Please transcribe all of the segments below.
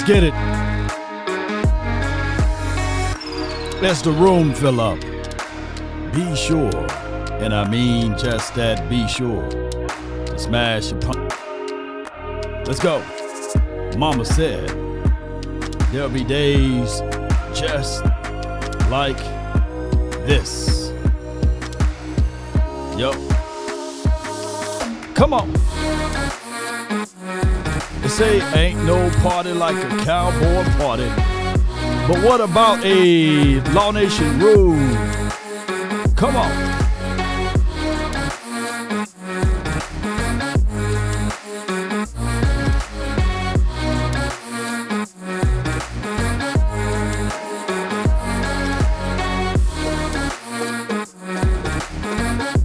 get it. Let's the room fill up. Be sure, and I mean just that, be sure to smash your pump. Let's go. Mama said there'll be days just like this. Yup. Come on. They say ain't no party like a cowboy party. But what about a Law Nation rule? Come on.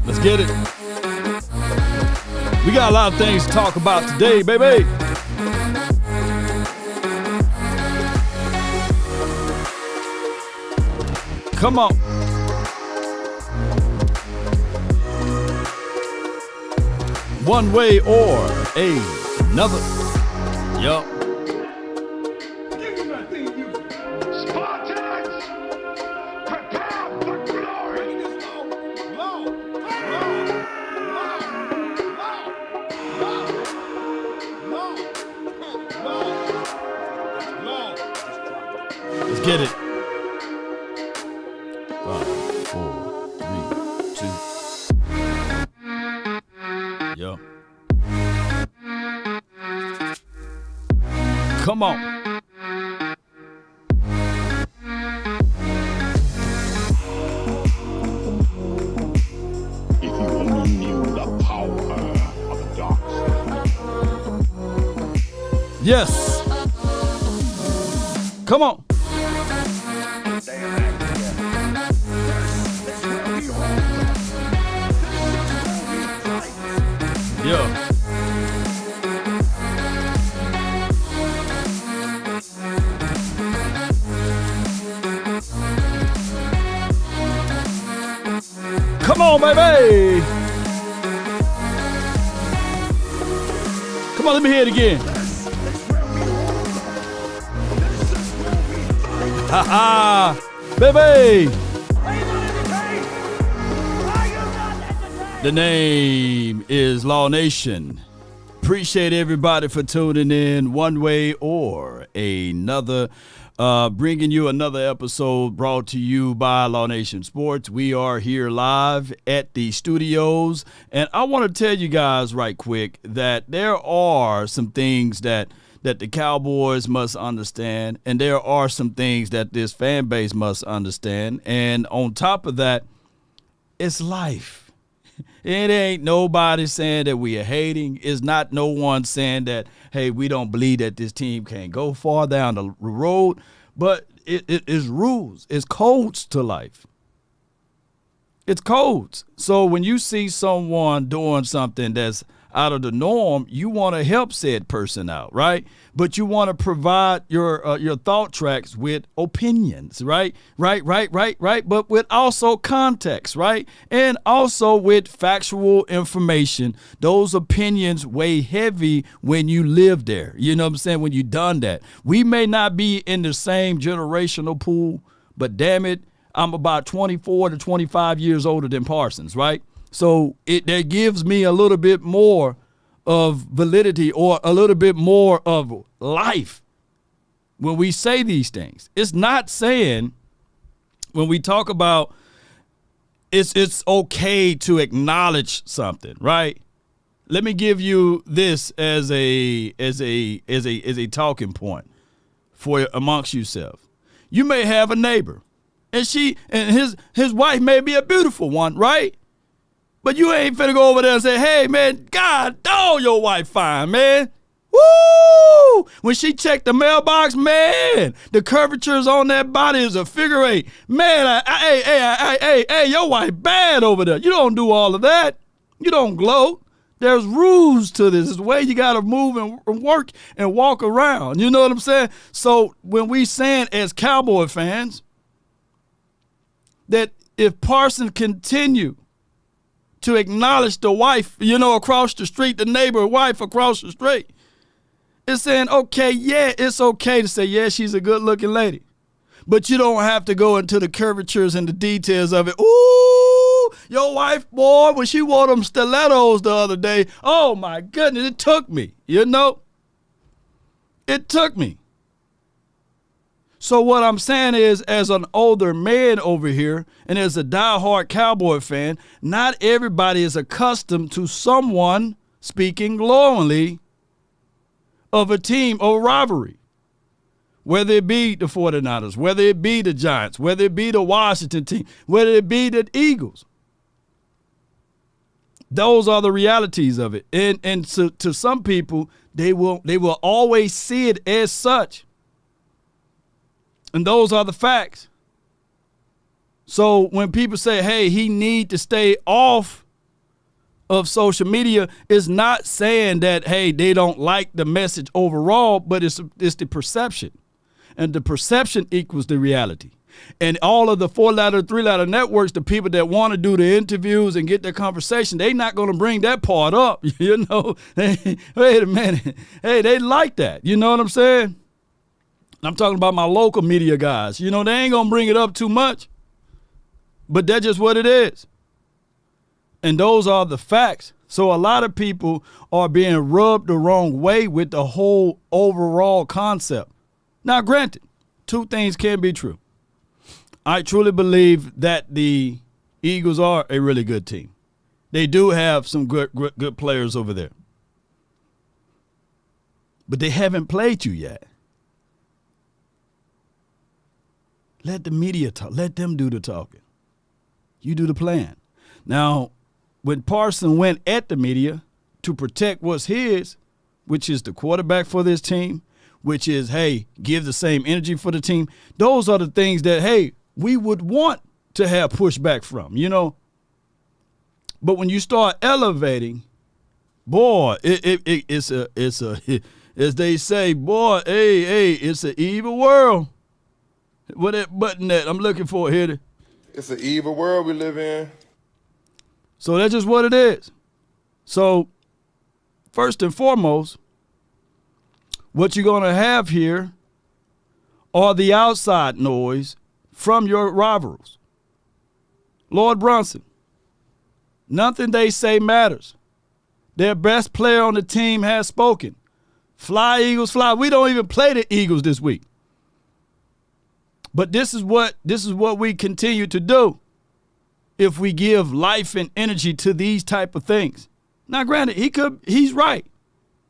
Let's get it. We got a lot of things to talk about today, baby. Come on. One way or another. Yup. Give me my thing, you Spartans! Prepare for glory! Let's get it. 5, 4, 3, 2. Yo. Come on. If you only knew the power of the dark side. Yes. Come on. Yeah. Come on, baby. Come on, let me hear it again. Ha ha, baby. The name is Law Nation. Appreciate everybody for tuning in one way or another. Bringing you another episode brought to you by Law Nation Sports. We are here live at the studios. And I want to tell you guys right quick that there are some things that the Cowboys must understand. And there are some things that this fan base must understand. And on top of that, it's life. It ain't nobody saying that we are hating. It's not no one saying that, hey, we don't believe that this team can go far down the road. But it is rules. It's codes to life. It's codes. So when you see someone doing something that's out of the norm, you want to help said person out, right? But you want to provide your thought tracks with opinions, right? Right. But with also context, right? And also with factual information. Those opinions weigh heavy when you live there. You know what I'm saying? When you done that. We may not be in the same generational pool, but damn it, I'm about 24 to 25 years older than Parsons, right? So that gives me a little bit more of validity or a little bit more of life when we say these things. It's not saying when we talk about it's okay to acknowledge something, right? Let me give you this as a talking point for amongst yourself. You may have a neighbor and his wife may be a beautiful one, right? But you ain't finna go over there and say, hey, man, God, dog, your wife fine, man. Woo! When she checked the mailbox, man, the curvatures on that body is a figure 8. Man, hey, your wife bad over there. You don't do all of that. You don't gloat. There's rules to this. It's the way you got to move and work and walk around. You know what I'm saying? So when we saying as Cowboy fans that if Parsons continue to acknowledge the wife, across the street, the neighbor wife across the street, It's saying, okay, yeah, it's okay to say, yeah, she's a good-looking lady. But you don't have to go into the curvatures and the details of it. Ooh, your wife, boy, when she wore them stilettos the other day, oh, my goodness, it took me, you know? It took me. So what I'm saying is, as an older man over here and as a diehard Cowboy fan, not everybody is accustomed to someone speaking glowingly of a team or rivalry, whether it be the 49ers, whether it be the Giants, whether it be the Washington team, whether it be the Eagles. Those are the realities of it. And to some people, they will always see it as such. And those are the facts. So when people say, hey, he need to stay off of social media, is not saying that, hey, they don't like the message overall, but it's the perception. And the perception equals the reality. And all of the 4-letter, 3-letter networks, the people that want to do the interviews and get their conversation, they not going to bring that part up. You know, wait a minute. Hey, they like that. You know what I'm saying? I'm talking about my local media guys. You know, they ain't going to bring it up too much. But that's just what it is. And those are the facts. So a lot of people are being rubbed the wrong way with the whole overall concept. Now, granted, two things can be true. I truly believe that the Eagles are a really good team. They do have some good players over there. But they haven't played you yet. Let the media talk. Let them do the talking. You do the playing. Now, when Parsons went at the media to protect what's his, which is the quarterback for this team, which is, hey, give the same energy for the team, those are the things that, hey, we would want to have pushback from, you know. But when you start elevating, boy, it's a as they say, boy, hey, it's an evil world. What that button that I'm looking for here? It's an evil world we live in. So that's just what it is. So first and foremost, what you're going to have here are the outside noise from your rivals. Lord Brunson, nothing they say matters. Their best player on the team has spoken. Fly, Eagles, fly. We don't even play the Eagles this week. But this is what we continue to do if we give life and energy to these type of things. Now, granted, he's right.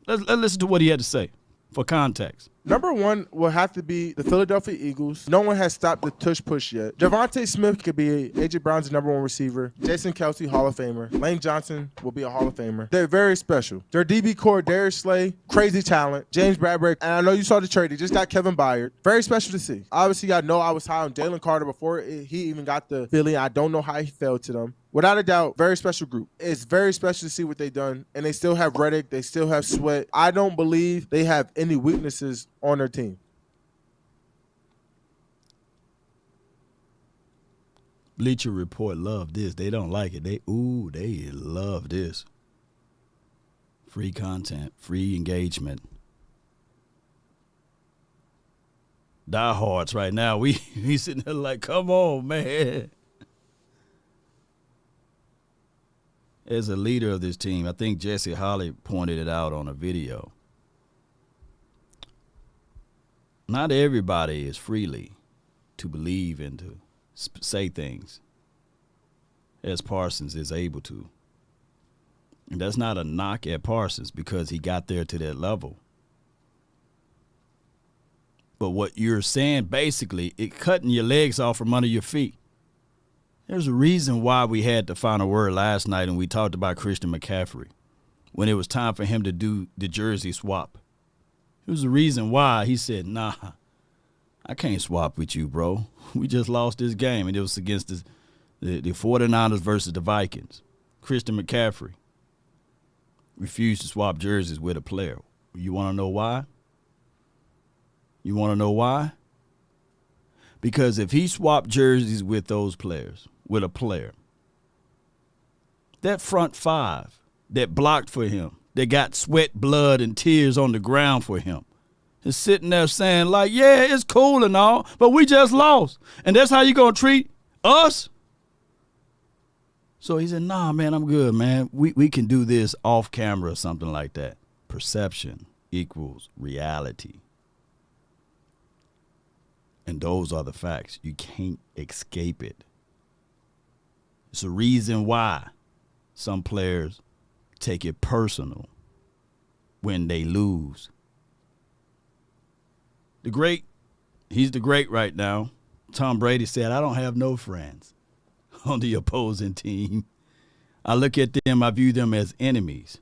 Let's listen to what he had to say for context. Number one will have to be the Philadelphia Eagles. No one has stopped the tush push yet. Javonte Smith could be A.J. Brown's number one receiver. Jason Kelsey, Hall of Famer. Lane Johnson will be a Hall of Famer. They're very special. Their DB core, Darius Slay, crazy talent. James Bradbury, and I know you saw the trade. They just got Kevin Byard. Very special to see. Obviously, I know I was high on Jalen Carter before he even got the Philly. I don't know how he fell to them. Without a doubt, very special group. It's very special to see what they've done. And they still have Reddick. They still have Sweat. I don't believe they have any weaknesses on their team. Bleacher Report love this. They don't like it. They love this. Free content, free engagement. Diehards right now. We sitting there like, come on, man. As a leader of this team, I think Jesse Holly pointed it out on a video. Not everybody is freely to believe and to say things as Parsons is able to. And that's not a knock at Parsons because he got there to that level. But what you're saying, basically, it cutting your legs off from under your feet. There's a reason why we had the final word last night and we talked about Christian McCaffrey when it was time for him to do the jersey swap. There's a reason why he said, nah, I can't swap with you, bro. We just lost this game, and it was against the 49ers versus the Vikings. Christian McCaffrey refused to swap jerseys with a player. You want to know why? You want to know why? Because if he swapped jerseys with those players, with a player, that front five that blocked for him that got sweat, blood, and tears on the ground for him, is sitting there saying, like, yeah, it's cool and all, but we just lost. And that's how you going to treat us? So he said, nah, man, I'm good, man. We can do this off camera or something like that. Perception equals reality. And those are the facts. You can't escape it. It's a reason why some players take it personal when they lose. He's the great right now. Tom Brady said, I don't have no friends on the opposing team. I look at them, I view them as enemies.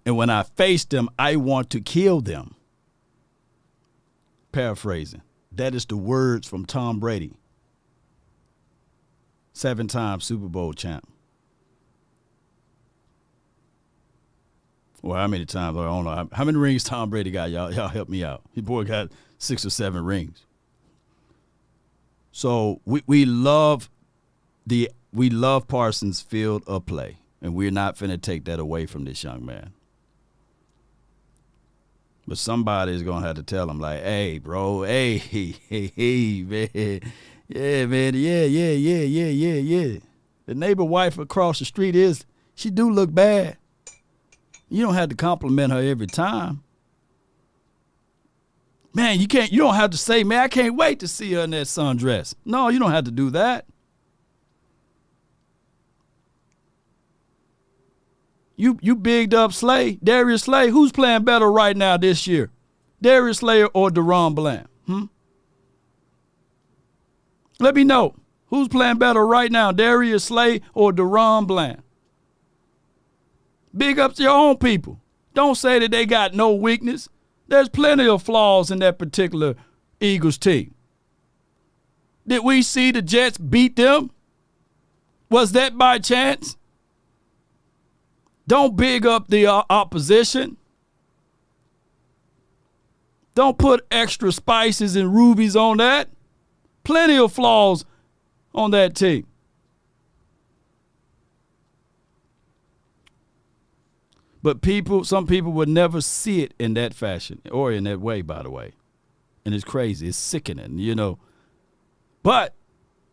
And when I face them, I want to kill them. Paraphrasing. That is the words from Tom Brady. 7-time Super Bowl champ. Well, how many times? I don't know. How many rings Tom Brady got? Y'all help me out. He boy got 6 or 7 rings. So we love Parsons' field of play, and we're not finna take that away from this young man. But somebody is gonna have to tell him, like, hey, bro, hey, man, yeah, man, yeah. The neighbor wife across the street she do look bad. You don't have to compliment her every time. Man, you don't have to say, man, I can't wait to see her in that sundress. No, you don't have to do that. You bigged up Slay, Darius Slay. Who's playing better right now this year? Darius Slay or DaRon Bland? Let me know. Who's playing better right now, Darius Slay or DaRon Bland? Big up to your own people. Don't say that they got no weakness. There's plenty of flaws in that particular Eagles team. Did we see the Jets beat them? Was that by chance? Don't big up the opposition. Don't put extra spices and rubies on that. Plenty of flaws on that team. But some people would never see it in that fashion or in that way, by the way. And it's crazy. It's sickening, you know. But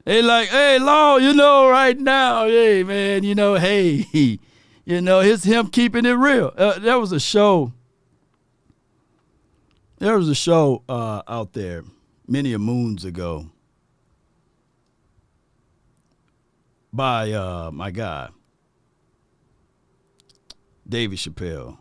they like, hey, Law, you know, right now, hey, man, you know, hey, you know, it's him keeping it real. There was a show out there many a moons ago by my guy, David Chappelle.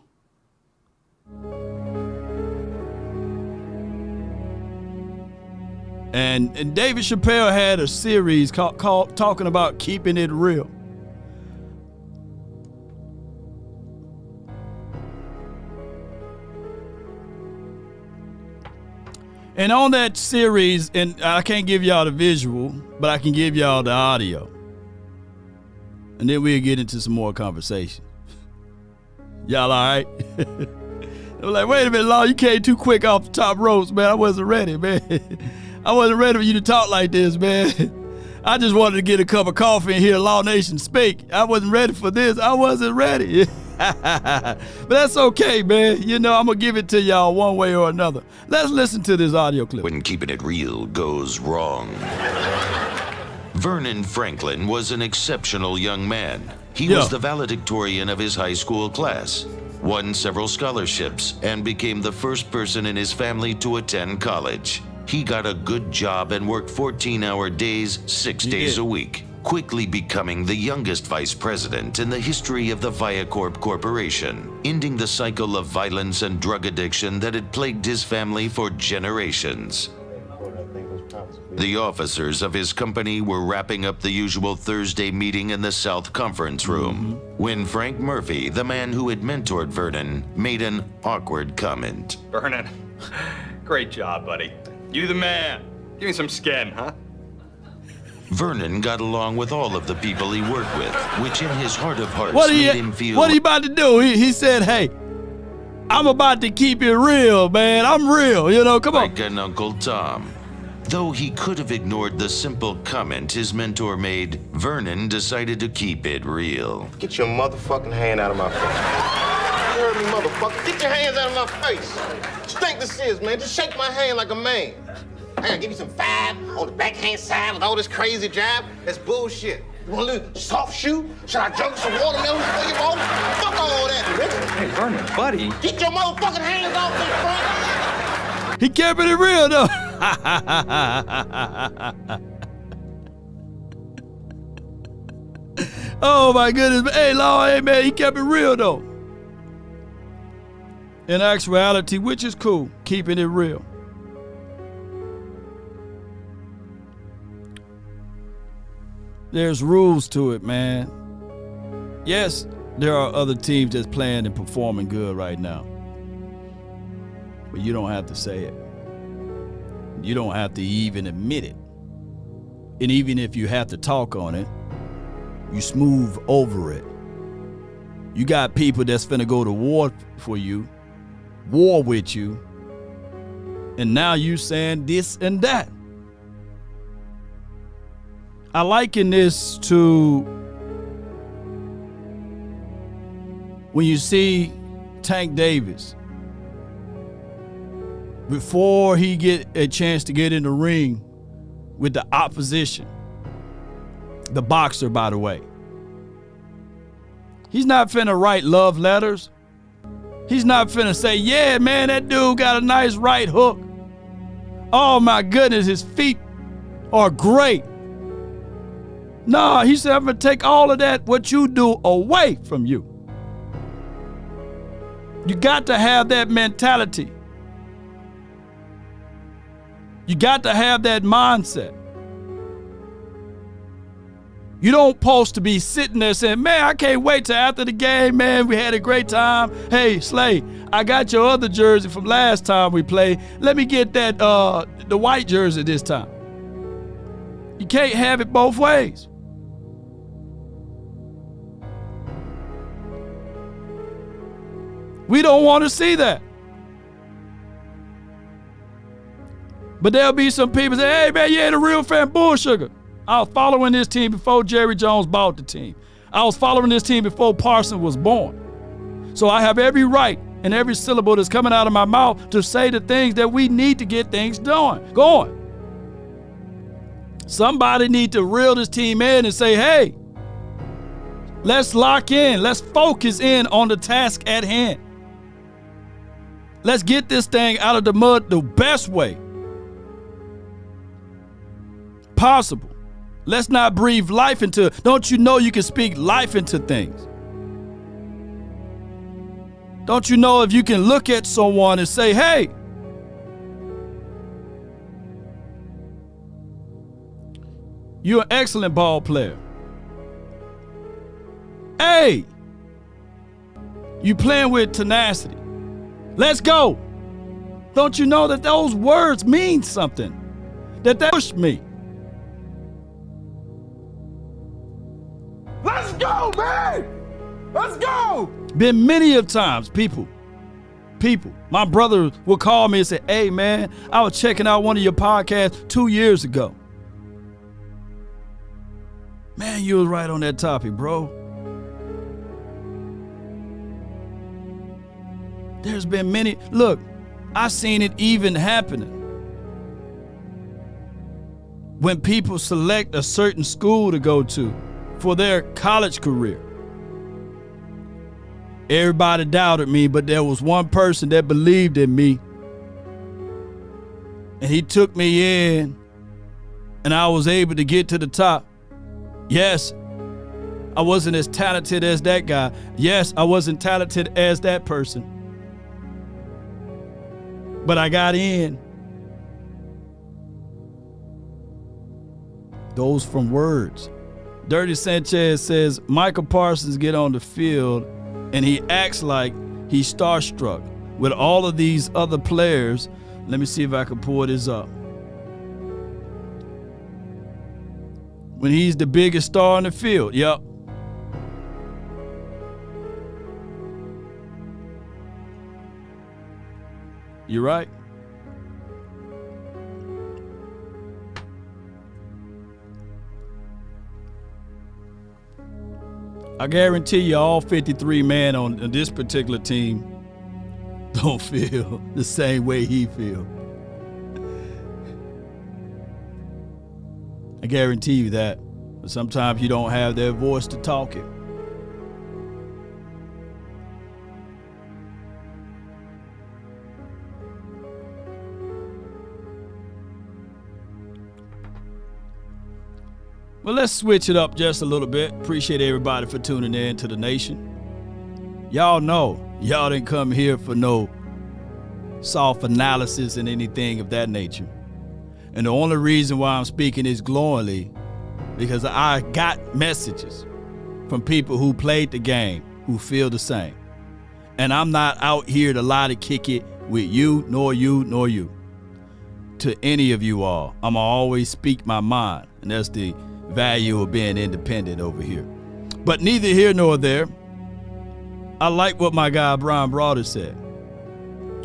And David Chappelle had a series called talking about keeping it real. And on that series, and I can't give y'all the visual, but I can give y'all the audio. And then we'll get into some more conversation. Y'all all right? They were like, wait a minute, Law, you came too quick off the top ropes, man. I wasn't ready, man. I wasn't ready for you to talk like this, man. I just wanted to get a cup of coffee and hear Law Nation speak. I wasn't ready for this. I wasn't ready. But that's okay, man. You know, I'm going to give it to y'all one way or another. Let's listen to this audio clip. When keeping it real goes wrong. Vernon Franklin was an exceptional young man. He was the valedictorian of his high school class, won several scholarships, and became the first person in his family to attend college. He got a good job and worked 14-hour days, 6 days a week, quickly becoming the youngest vice president in the history of the Viacorp Corporation, ending the cycle of violence and drug addiction that had plagued his family for generations. The officers of his company were wrapping up the usual Thursday meeting in the South Conference Room when Frank Murphy, the man who had mentored Vernon, made an awkward comment. Vernon, great job, buddy. You the man. Give me some skin, huh? Vernon got along with all of the people he worked with, which in his heart of hearts What made him feel... What are you about to do? He said, hey, I'm about to keep it real, man. I'm real, you know, come on. Like an Uncle Tom. Though he could have ignored the simple comment his mentor made, Vernon decided to keep it real. Get your motherfucking hand out of my face. heard me, motherfucker. Get your hands out of my face. What you think this is, man? Just shake my hand like a man. I gotta give you some five on the backhand side with all this crazy jab. That's bullshit. You want a little soft shoe? Should I jump some watermelon for you, bro? Fuck all that, nigga. Hey, Vernon, buddy. Get your motherfucking hands off me, front. He kept it real, though. Oh, my goodness. Hey, Lord, hey, man, he kept it real, though. In actuality, which is cool, keeping it real. There's rules to it, man. Yes, there are other teams that's playing and performing good right now. But you don't have to say it. You don't have to even admit it. And even if you have to talk on it, you smooth over it. You got people that's finna go to war for you, war with you, and now you saying this and that. I liken this to when you see Tank Davis, before he get a chance to get in the ring with the opposition, the boxer, by the way. He's not finna write love letters. He's not finna say, yeah, man, that dude got a nice right hook. Oh my goodness, his feet are great. No, he said, I'm gonna take all of that, what you do, away from you. You got to have that mentality. You got to have that mindset. You don't supposed to be sitting there saying, man, I can't wait till after the game, man, we had a great time. Hey, Slay, I got your other jersey from last time we played. Let me get that the white jersey this time. You can't have it both ways. We don't want to see that. But there'll be some people say, hey, man, you ain't a real fan. Bull sugar. I was following this team before Jerry Jones bought the team. I was following this team before Parsons was born. So I have every right and every syllable that's coming out of my mouth to say the things that we need to get things going. Somebody need to reel this team in and say, hey, let's lock in. Let's focus in on the task at hand. Let's get this thing out of the mud the best way possible. Let's not breathe life into it. Don't you know you can speak life into things? Don't you know if you can look at someone and say, hey, you're an excellent ball player. Hey, you playing with tenacity. Let's go. Don't you know that those words mean something? That pushed me. Let's go, man! Let's go! Been many of times, people, my brother will call me and say, hey, man, I was checking out one of your podcasts 2 years ago. Man, you was right on that topic, bro. There's been many. Look, I seen it even happening when people select a certain school to go to for their college career. Everybody doubted me, but there was one person that believed in me. And he took me in, and I was able to get to the top. Yes, I wasn't as talented as that guy. Yes, I wasn't talented as that person. But I got in. Those from words. Dirty Sanchez says, Micah Parsons get on the field and he acts like he's starstruck with all of these other players. Let me see if I can pull this up. When he's the biggest star on the field. Yep. You're right. I guarantee you all 53 men on this particular team don't feel the same way he feels. I guarantee you that. But sometimes you don't have their voice to talk it. Well, let's switch it up just a little bit. Appreciate everybody for tuning in to the nation. Y'all know, y'all didn't come here for no soft analysis and anything of that nature. And the only reason why I'm speaking is glowingly because I got messages from people who played the game who feel the same. And I'm not out here to lie to kick it with you, nor you, nor you. To any of you all, I'm going to always speak my mind. And that's the value of being independent over here. But neither here nor there. I like what my guy Brian Broader said.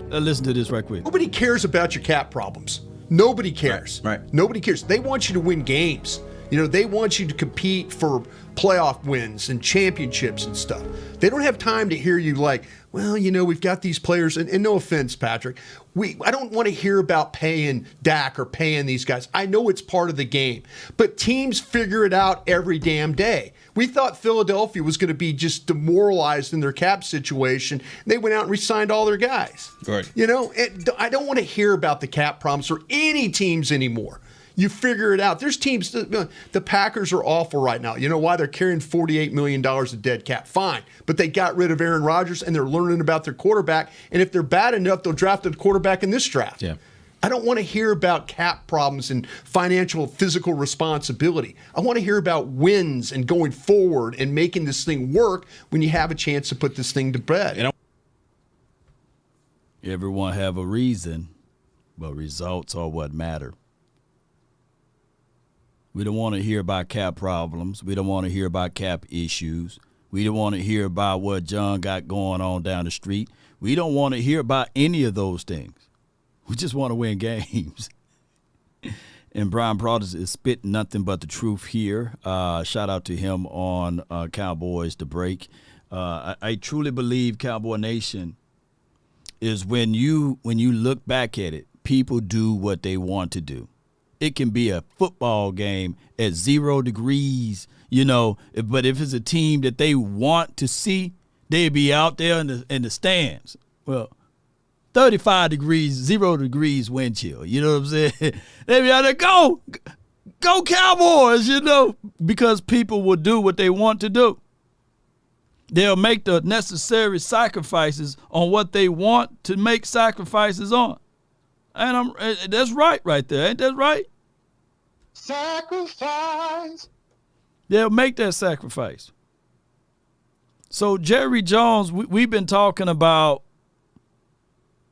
Let's listen to this right quick. Nobody cares about your cap problems. Nobody cares. Right. Nobody cares. They want you to win games. You know, they want you to compete for playoff wins and championships and stuff. They don't have time to hear you like, well, you know, we've got these players, and no offense, Patrick, I don't want to hear about paying Dak or paying these guys. I know it's part of the game, but teams figure it out every damn day. We thought Philadelphia was going to be just demoralized in their cap situation. They went out and re-signed all their guys. Right. You know, I don't want to hear about the cap problems for any teams anymore. You figure it out. There's teams, the Packers are awful right now. You know why? They're carrying $48 million of dead cap. Fine. But they got rid of Aaron Rodgers, and they're learning about their quarterback. And if they're bad enough, they'll draft a quarterback in this draft. Yeah. I don't want to hear about cap problems and financial, physical responsibility. I want to hear about wins and going forward and making this thing work when you have a chance to put this thing to bed. You know, Everyone have a reason, but results are what matter. We don't want to hear about cap problems. We don't want to hear about cap issues. We don't want to hear about what John got going on down the street. We don't want to hear about any of those things. We just want to win games. And Brian Brothers is spitting nothing but the truth here. Shout out to him on Cowboys The Break. I truly believe Cowboy Nation is when you look back at it, people do what they want to do. It can be a football game at 0 degrees, you know, but if it's a team that they want to see, they'd be out there in the stands. Well, 35 degrees, 0 degrees wind chill, you know what I'm saying? They'd be out there, go Cowboys, you know, because people will do what they want to do. They'll make the necessary sacrifices on what they want to make sacrifices on. And that's right there. Ain't that right? Sacrifice. They'll make that sacrifice. So Jerry Jones, we've been talking about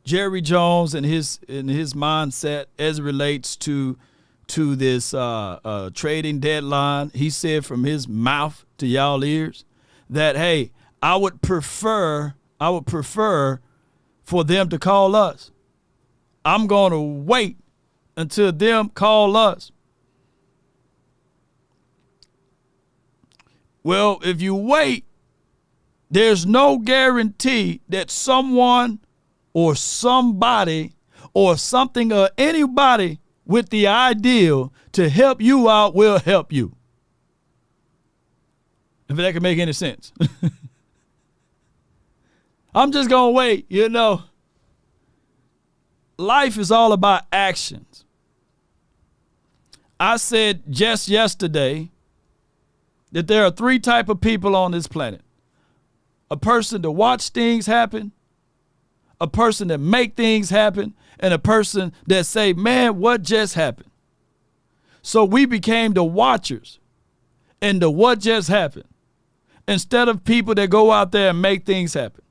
Jerry Jones and his mindset as it relates to this trading deadline. He said from his mouth to y'all ears that, hey, I would prefer for them to call us. I'm going to wait until them call us. Well, if you wait, there's no guarantee that someone or somebody or something or anybody with the ideal to help you out will help you. If that can make any sense. I'm just going to wait, you know. Life is all about actions. I said just yesterday that there are 3 types of people on this planet. A person to watch things happen, a person that make things happen, and a person that say, man, what just happened? So we became the watchers and the what just happened instead of people that go out there and make things happen.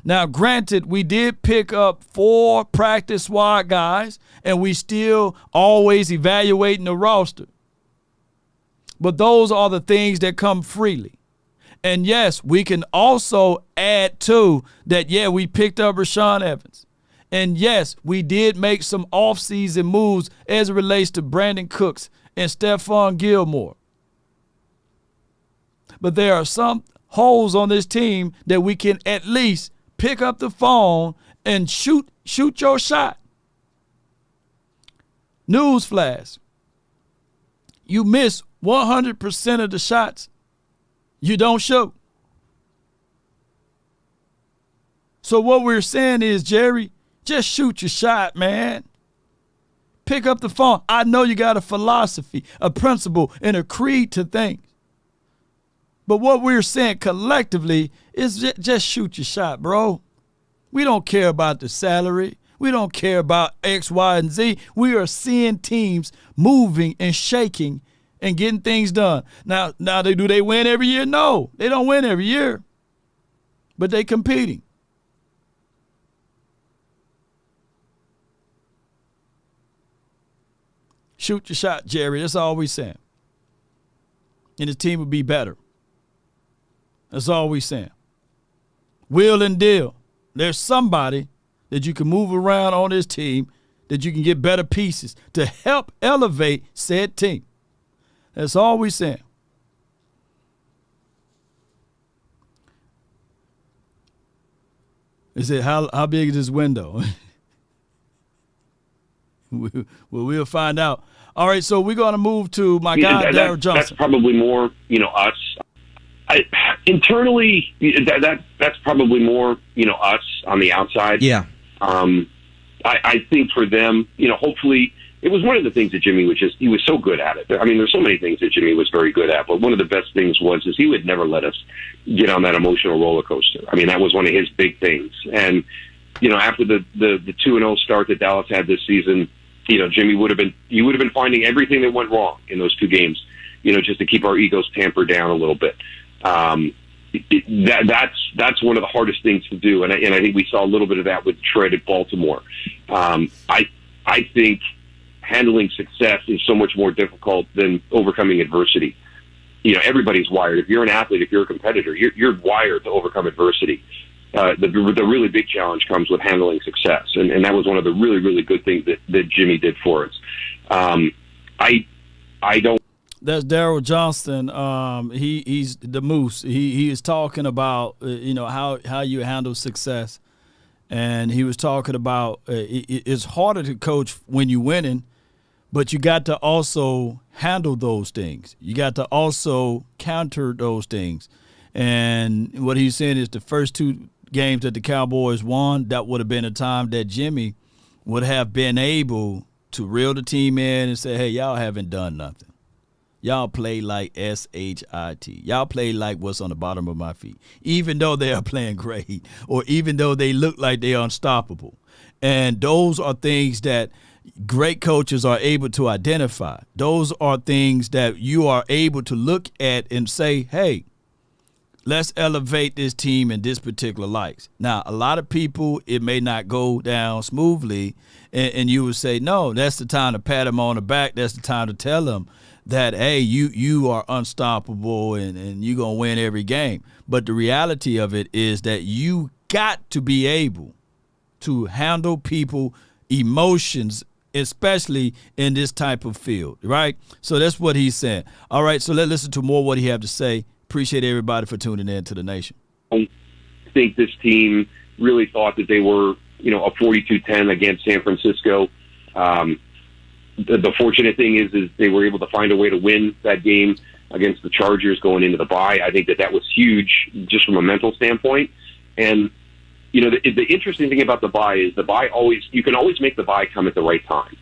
Now, granted, we did pick up 4 practice squad guys, and we still always evaluating the roster. But those are the things that come freely. And yes, we can also add to that, yeah, we picked up Rashaan Evans. And yes, we did make some offseason moves as it relates to Brandon Cooks and Stephon Gilmore. But there are some holes on this team that we can at least pick up the phone and shoot your shot. Newsflash. You miss 100% of the shots you don't shoot. So what we're saying is, Jerry, just shoot your shot, man. Pick up the phone. I know you got a philosophy, a principle, and a creed to things. But what we're saying collectively is just shoot your shot, bro. We don't care about the salary. We don't care about X, Y, and Z. We are seeing teams moving and shaking and getting things done. Now, do they win every year? No, they don't win every year. But they competing. Shoot your shot, Jerry. That's all we're saying. And the team will be better. That's all we're saying. Will and deal. There's somebody that you can move around on this team that you can get better pieces to help elevate said team. That's all we're saying. They said, how big is this window? Well, we'll find out. All right, so we're going to move to my guy, Darius Johnson. That's probably more, us. Internally, that's probably more, us on the outside. Yeah. I think for them, hopefully, it was one of the things that Jimmy he was so good at it. I mean, there's so many things that Jimmy was very good at, but one of the best things is he would never let us get on that emotional roller coaster. I mean, that was one of his big things. And, after the 2-0 start that Dallas had this season, Jimmy would have been finding everything that went wrong in those two games, just to keep our egos tampered down a little bit. That's one of the hardest things to do, and I think we saw a little bit of that with Tread at Baltimore. I think handling success is so much more difficult than overcoming adversity. Everybody's wired. If you're an athlete, if you're a competitor, you're wired to overcome adversity. The really big challenge comes with handling success, and that was one of the really, really good things that Jimmy did for us. I don't. That's Darius Johnson. He's the Moose. He is talking about how you handle success, and he was talking about it's harder to coach when you're winning, but you got to also handle those things. You got to also counter those things. And what he's saying is the first two games that the Cowboys won, that would have been a time that Jimmy would have been able to reel the team in and say, hey, y'all haven't done nothing. Y'all play like SHIT. Y'all play like what's on the bottom of my feet, even though they are playing great or even though they look like they are unstoppable. And those are things that great coaches are able to identify. Those are things that you are able to look at and say, hey, let's elevate this team in this particular light. Now, a lot of people, it may not go down smoothly, and you would say, no, that's the time to pat them on the back. That's the time to tell them that, hey, you are unstoppable and you're going to win every game. But the reality of it is that you got to be able to handle people, emotions, especially in this type of field, right? So that's what he's saying. All right, so let's listen to more of what he have to say. Appreciate everybody for tuning in to the Nation. I think this team really thought that they were, a 42-10 against San Francisco. The fortunate thing is they were able to find a way to win that game against the Chargers going into the bye. I think that was huge just from a mental standpoint. And, the interesting thing about the bye is you can always make the bye come at the right time.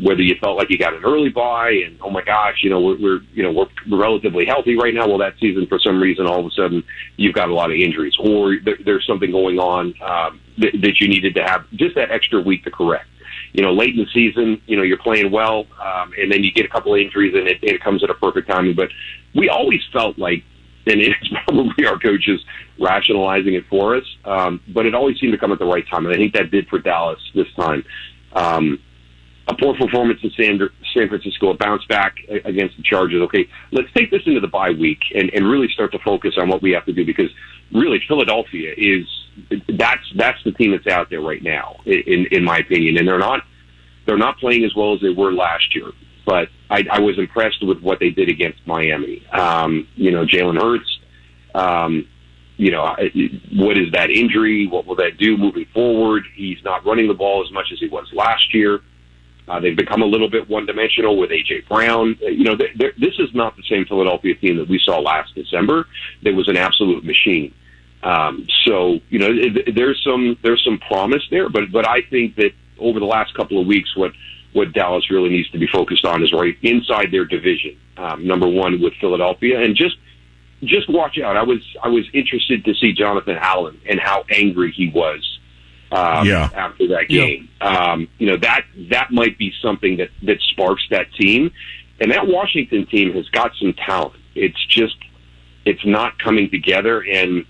Whether you felt like you got an early bye and, oh my gosh, we're relatively healthy right now. Well, that season, for some reason, all of a sudden you've got a lot of injuries, or there's something going on that you needed to have just that extra week to correct. Late in the season, you're playing well, and then you get a couple of injuries and it comes at a perfect timing. But we always felt like, and it's probably our coaches rationalizing it for us, but it always seemed to come at the right time. And I think that did for Dallas this time. A poor performance in San Francisco, a bounce back against the Chargers. Okay, let's take this into the bye week and really start to focus on what we have to do, because really Philadelphia that's the team that's out there right now, in my opinion. And they're not playing as well as they were last year. But I was impressed with what they did against Miami. Jalen Hurts What is that injury? What will that do moving forward? He's not running the ball as much as he was last year. They've become a little bit one-dimensional with A.J. Brown. This is not the same Philadelphia team that we saw last December. That was an absolute machine. There's some promise there, but I think that over the last couple of weeks, what Dallas really needs to be focused on is right inside their division, number one with Philadelphia, and just watch out. I was interested to see Jonathan Allen and how angry he was after that game. That might be something that sparks that team, and that Washington team has got some talent. It's not coming together, and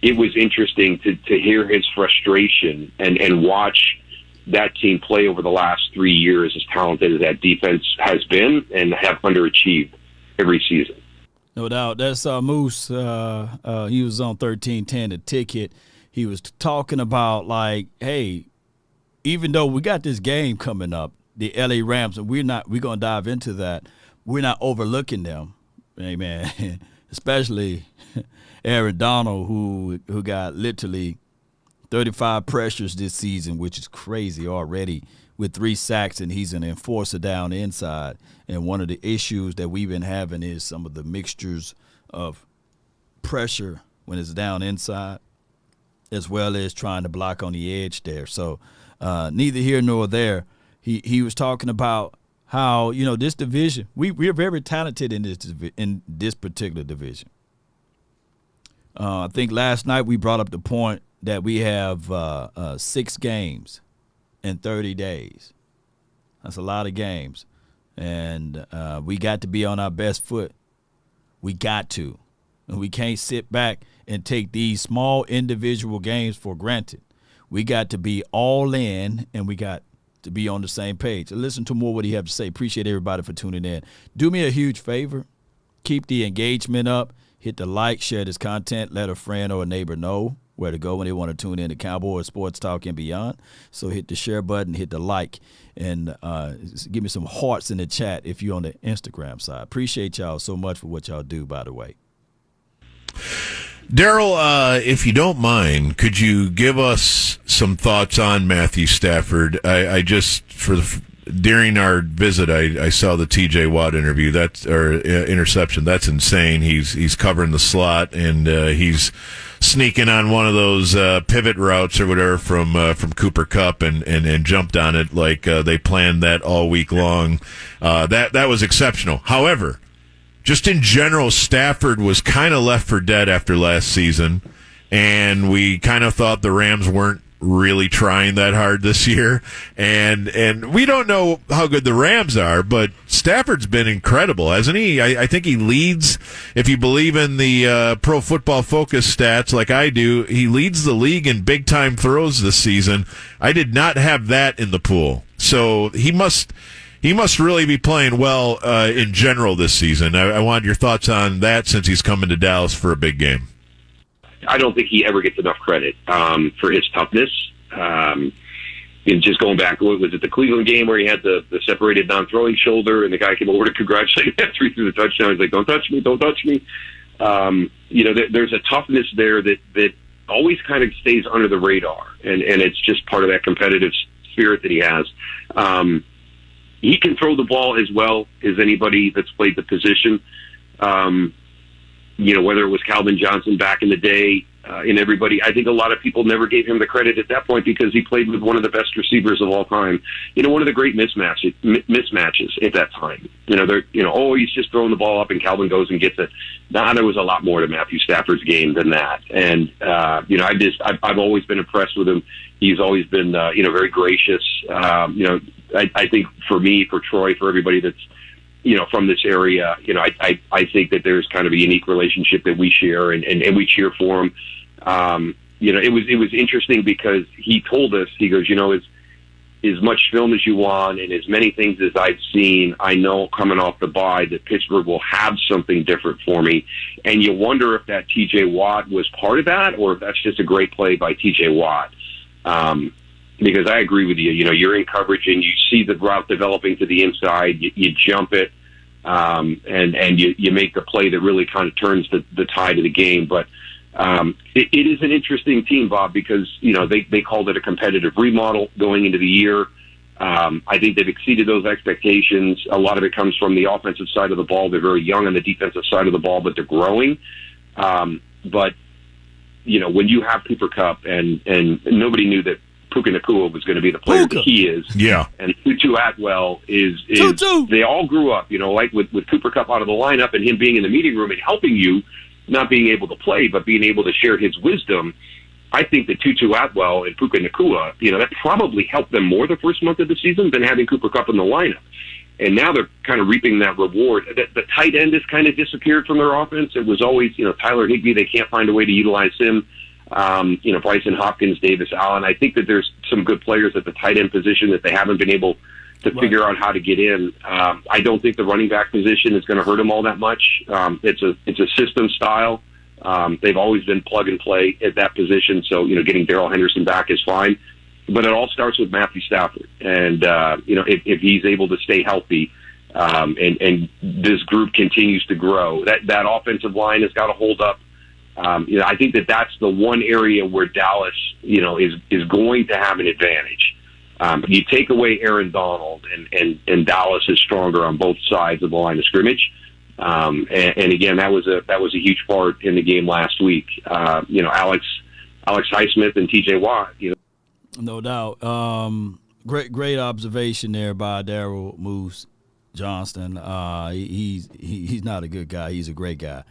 it was interesting to hear his frustration and watch that team play over the last 3 years, as talented as that defense has been, and have underachieved every season. No doubt. That's Moose. He was on 1310 The Ticket. He was talking about, like, hey, even though we got this game coming up, the LA Rams, and we're going to dive into that, we're not overlooking them. Amen. Especially Aaron Donald, who got literally 35 pressures this season, which is crazy already, with 3 sacks, and he's an enforcer down inside. And one of the issues that we've been having is some of the mixtures of pressure when it's down inside, as well as trying to block on the edge there. So neither here nor there. He was talking about how, this division, we're very talented in this particular division. I think last night we brought up the point that we have 6 games in 30 days. That's a lot of games. And we got to be on our best foot. We got to. And we can't sit back and take these small individual games for granted. We got to be all in, and we got to be on the same page. Listen to more what he have to say. Appreciate everybody for tuning in. Do me a huge favor. Keep the engagement up. Hit the like, share this content, let a friend or a neighbor know where to go when they want to tune in to Cowboys Sports Talk and beyond. So hit the share button, hit the like, and give me some hearts in the chat if you're on the Instagram side. Appreciate y'all so much for what y'all do, by the way. Daryl, if you don't mind, could you give us some thoughts on Matthew Stafford? I just, during our visit, I saw the T.J. Watt interception. That's insane. He's covering the slot, and he's sneaking on one of those pivot routes or whatever from Cooper Kupp and jumped on it like they planned that all week long. That was exceptional. However, just in general, Stafford was kind of left for dead after last season, and we kind of thought the Rams weren't really trying that hard this year, and we don't know how good the Rams are, but Stafford's been incredible, hasn't he? I think he leads, if you believe in the Pro Football Focus stats like I do, he leads the league in big-time throws this season. I did not have that in the pool, so he must really be playing well in general this season. I want your thoughts on that since he's coming to Dallas for a big game. I don't think he ever gets enough credit for his toughness. Just going back, what was it, the Cleveland game where he had the separated non-throwing shoulder, and the guy came over to congratulate him after he threw the touchdown. He's like, "Don't touch me, don't touch me." There's a toughness there that always kind of stays under the radar, and it's just part of that competitive spirit that he has. He can throw the ball as well as anybody that's played the position. Whether it was Calvin Johnson back in the day, and everybody, I think a lot of people never gave him the credit at that point because he played with one of the best receivers of all time. One of the great mismatches at that time. He's just throwing the ball up and Calvin goes and gets it. Now there was a lot more to Matthew Stafford's game than that. And, I've always been impressed with him. He's always been, very gracious. I think for me, for Troy, for everybody that's, from this area, I think that there's kind of a unique relationship that we share and we cheer for him. It was interesting because he told us, he goes, as much film as you want and as many things as I've seen, I know coming off the bye that Pittsburgh will have something different for me. And you wonder if that T.J. Watt was part of that or if that's just a great play by T.J. Watt. Because I agree with you, you're in coverage and you see the route developing to the inside, you jump it. and you make the play that really kind of turns the tide of the game. But it is an interesting team, Bob, because they called it a competitive remodel going into the year. I think they've exceeded those expectations. A lot of it comes from the offensive side of the ball. They're very young on the defensive side of the ball, but they're growing. But when you have Cooper Kupp and nobody knew that Puka Nacua was going to be the player that he is. Yeah. And Tutu Atwell is they all grew up, like with Cooper Kupp out of the lineup and him being in the meeting room and helping you, not being able to play, but being able to share his wisdom. I think that Tutu Atwell and Puka Nacua, that probably helped them more the first month of the season than having Cooper Kupp in the lineup. And now they're kind of reaping that reward. The tight end has kind of disappeared from their offense. It was always, Tyler Higbee, they can't find a way to utilize him. Bryson Hopkins, Davis Allen. I think that there's some good players at the tight end position that they haven't been able to figure out how to get in. I don't think the running back position is going to hurt them all that much. It's a system style. They've always been plug and play at that position. So, getting Darrell Henderson back is fine. But it all starts with Matthew Stafford. And, if he's able to stay healthy, and this group continues to grow, that offensive line has got to hold up. I think that's the one area where Dallas, is going to have an advantage. You take away Aaron Donald, and Dallas is stronger on both sides of the line of scrimmage. And again, that was a huge part in the game last week. Alex Highsmith and T.J. Watt. No doubt. Great observation there by Daryl Moose Johnston. He's not a good guy. He's a great guy.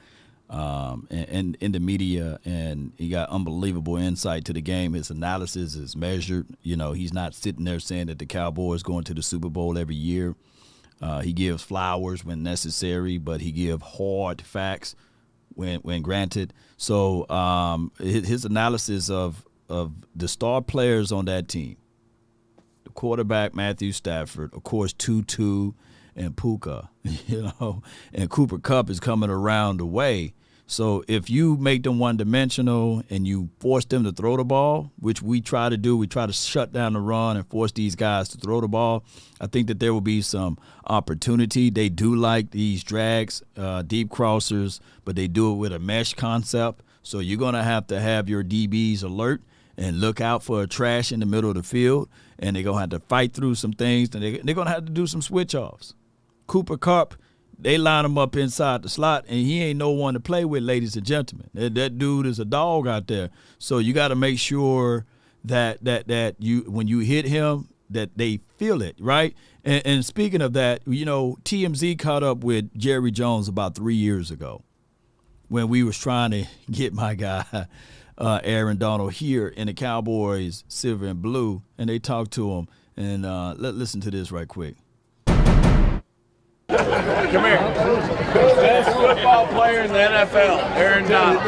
And in the media, and he got unbelievable insight to the game. His analysis is measured. He's not sitting there saying that the Cowboys going to the Super Bowl every year. He gives flowers when necessary, but he gives hard facts when granted. So his analysis of the star players on that team, the quarterback Matthew Stafford, of course Tutu and Puka, and Cooper Kupp is coming around the way. So if you make them one-dimensional and you force them to throw the ball, which we try to do, we try to shut down the run and force these guys to throw the ball, I think that there will be some opportunity. They do like these drags, deep crossers, but they do it with a mesh concept. So you're going to have your DBs alert and look out for a trash in the middle of the field, and they're going to have to fight through some things, and they're going to have to do some switch-offs. Cooper Kupp, they line him up inside the slot, and he ain't no one to play with, ladies and gentlemen. That dude is a dog out there. So you got to make sure that you, when you hit him, that they feel it, right? And speaking of that, TMZ caught up with Jerry Jones about 3 years ago when we was trying to get my guy Aaron Donald here in the Cowboys silver and blue, and they talked to him. And listen to this right quick. Come here. Best football player in the NFL, Aaron Donald.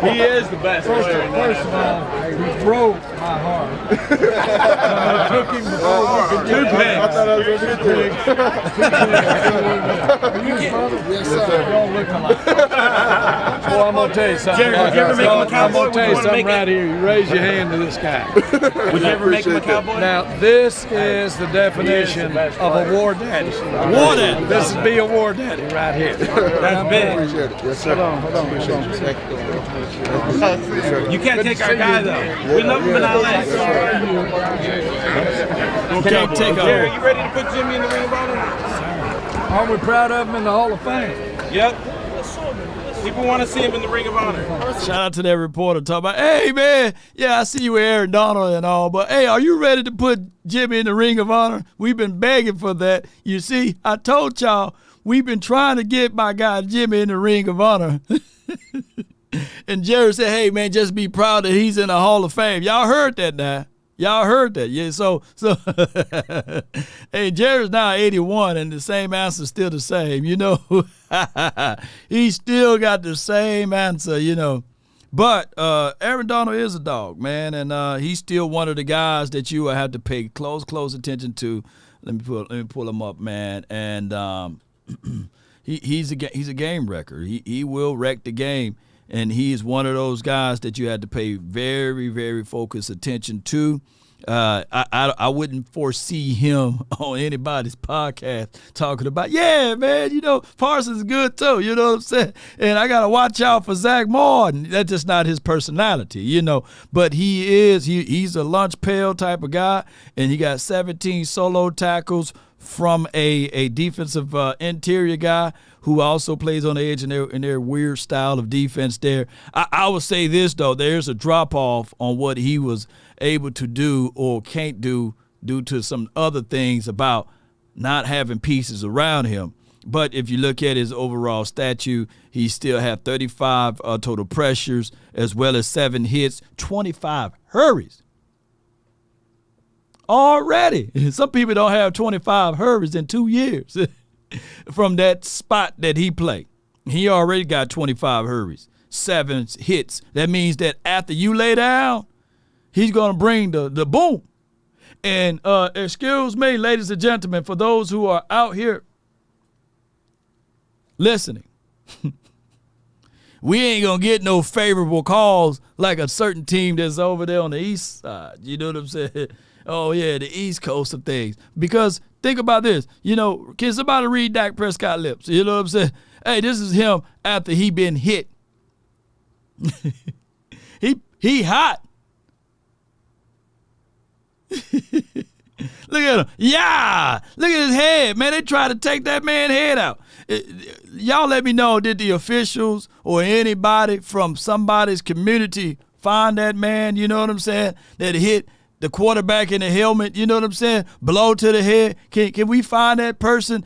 He is the best player in the NFL. First of all, he broke my heart. I took him before. 2 picks. I thought I was going to get 2 picks. Yes, sir. Y'all look alike. Well, I'm going to tell you something. Jerry, would you ever make him a Cowboy? I'm going to tell you something right here. You raise your hand to this guy. Would you ever make him a Cowboy? Now, this is the definition of a war daddy. War daddy. This would be a war daddy right here. That's big. Yes, sir. Hold on. You can't take our guy, though. We love him in LA. Can't take Jerry, you ready to put Jimmy in the Ring of Honor? Aren't we proud of him in the Hall of Fame? Yep. People want to see him in the Ring of Honor. Shout out to that reporter talking about, hey, man, yeah, I see you with Aaron Donald and all, but, hey, are you ready to put Jimmy in the Ring of Honor? We've been begging for that. You see, I told y'all, we've been trying to get my guy Jimmy in the Ring of Honor. And Jerry said, hey, man, just be proud that he's in the Hall of Fame. Y'all heard that now. Y'all heard that. Yeah, so hey, Jerry's now 81, and the same answer's still the same, He still got the same answer, But Aaron Donald is a dog, man, and he's still one of the guys that you will have to pay close attention to. Let me pull him up, man. And he's a game wrecker. He will wreck the game. And he is one of those guys that you had to pay very, very focused attention to. I wouldn't foresee him on anybody's podcast talking about, yeah, man, you know, Parsons is good too, you know what I'm saying? And I got to watch out for Zack Martin. That's just not his personality, you know. But he's a lunch pail type of guy, and he got 17 solo tackles from a defensive interior guy who also plays on the edge in their weird style of defense there. I would say this, though. There's a drop-off on what he was able to do or can't do due to some other things about not having pieces around him. But if you look at his overall statue, he still had 35 total pressures as well as 7 hits, 25 hurries. Already. Some people don't have 25 hurries in 2 years from that spot that he played. He already got 25 hurries, 7 hits. That means that after you lay down, he's going to bring the boom. And excuse me, ladies and gentlemen, for those who are out here listening, we ain't going to get no favorable calls like a certain team that's over there on the east side. You know what I'm saying? Oh, yeah, the East Coast of things. Because think about this. You know, can somebody read Dak Prescott lips? You know what I'm saying? Hey, this is him after he been hit. he hot. Look at him. Yeah. Look at his head, man. They tried to take that man's head out. Y'all let me know, did the officials or anybody from somebody's community find that man, you know what I'm saying, that hit the quarterback in the helmet, you know what I'm saying, blow to the head? Can we find that person?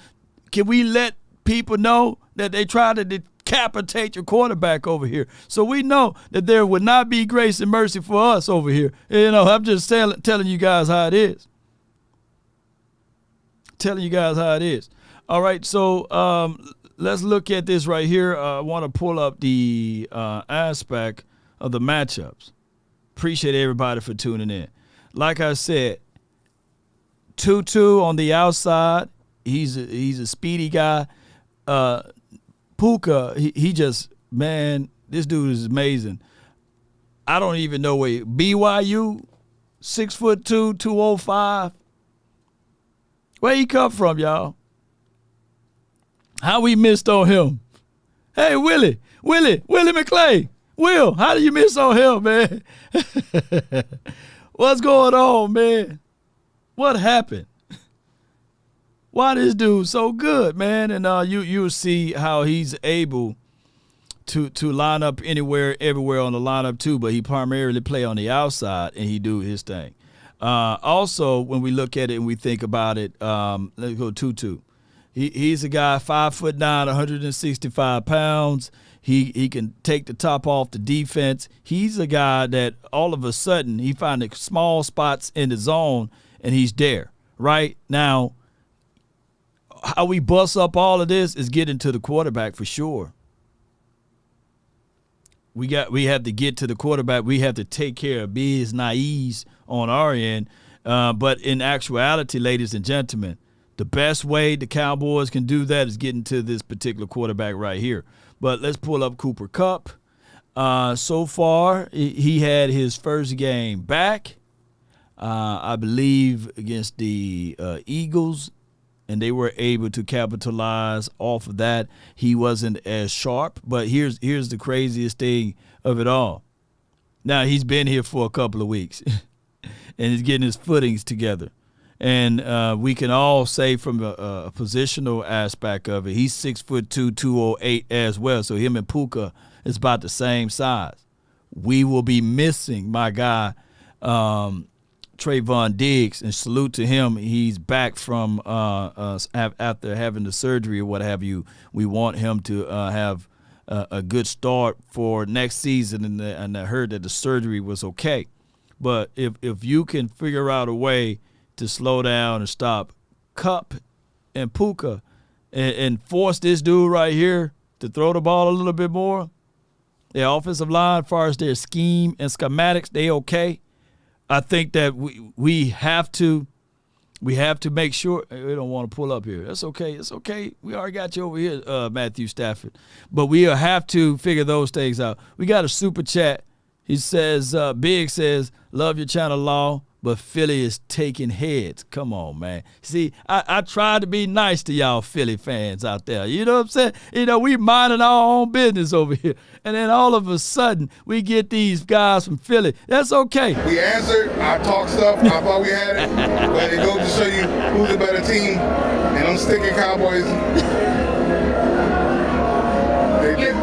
Can we let people know that they tried to decapitate your quarterback over here? So we know that there would not be grace and mercy for us over here. You know, I'm just telling you guys how it is. Telling you guys how it is. All right, so let's look at this right here. I want to pull up the aspect of the matchups. Appreciate everybody for tuning in. Like I said, Tutu on the outside, he's a speedy guy. Puka, he just, man, this dude is amazing. I don't even know where BYU, 6'2", 205. Where he come from, y'all? How we missed on him? Hey, Willie McClay. Will, how do you miss on him, man? What's going on, man? What happened? Why this dude so good, man? And you'll see how he's able to line up anywhere, everywhere on the lineup too, but he primarily play on the outside and he do his thing. Also, when we look at it and we think about it, let's go Tutu. He's a guy 5'9", 165 pounds. He can take the top off the defense. He's a guy that all of a sudden he finds the small spots in the zone and he's there. Right now, how we bust up all of this is getting to the quarterback for sure. We have to get to the quarterback. We have to take care of biz naives on our end. But in actuality, ladies and gentlemen, the best way the Cowboys can do that is getting to this particular quarterback right here. But let's pull up Cooper Kupp. So far, he had his first game back, I believe, against the Eagles, and they were able to capitalize off of that. He wasn't as sharp, but here's the craziest thing of it all. Now, he's been here for a couple of weeks, and he's getting his footings together. And we can all say from a positional aspect of it, he's 6'2", 208 as well. So him and Puka is about the same size. We will be missing my guy, Trayvon Diggs, and salute to him. He's back from after having the surgery or what have you. We want him to have a good start for next season, and I heard that the surgery was okay. But if you can figure out a way to slow down and stop Kupp and Puka and force this dude right here to throw the ball a little bit more, their offensive line, as far as their scheme and schematics, they okay. I think that we have to make sure. We don't want to pull up here. That's okay. It's okay. We already got you over here, Matthew Stafford. But we have to figure those things out. We got a super chat. He says, Big says, love your channel, Law. but Philly is taking heads. Come on, man. See, I try to be nice to y'all Philly fans out there. You know what I'm saying? You know, we minding our own business over here. And then all of a sudden, we get these guys from Philly. That's okay. We answered. I talked stuff. I thought we had it. But it goes to show you who's the better team. And I'm sticking Cowboys.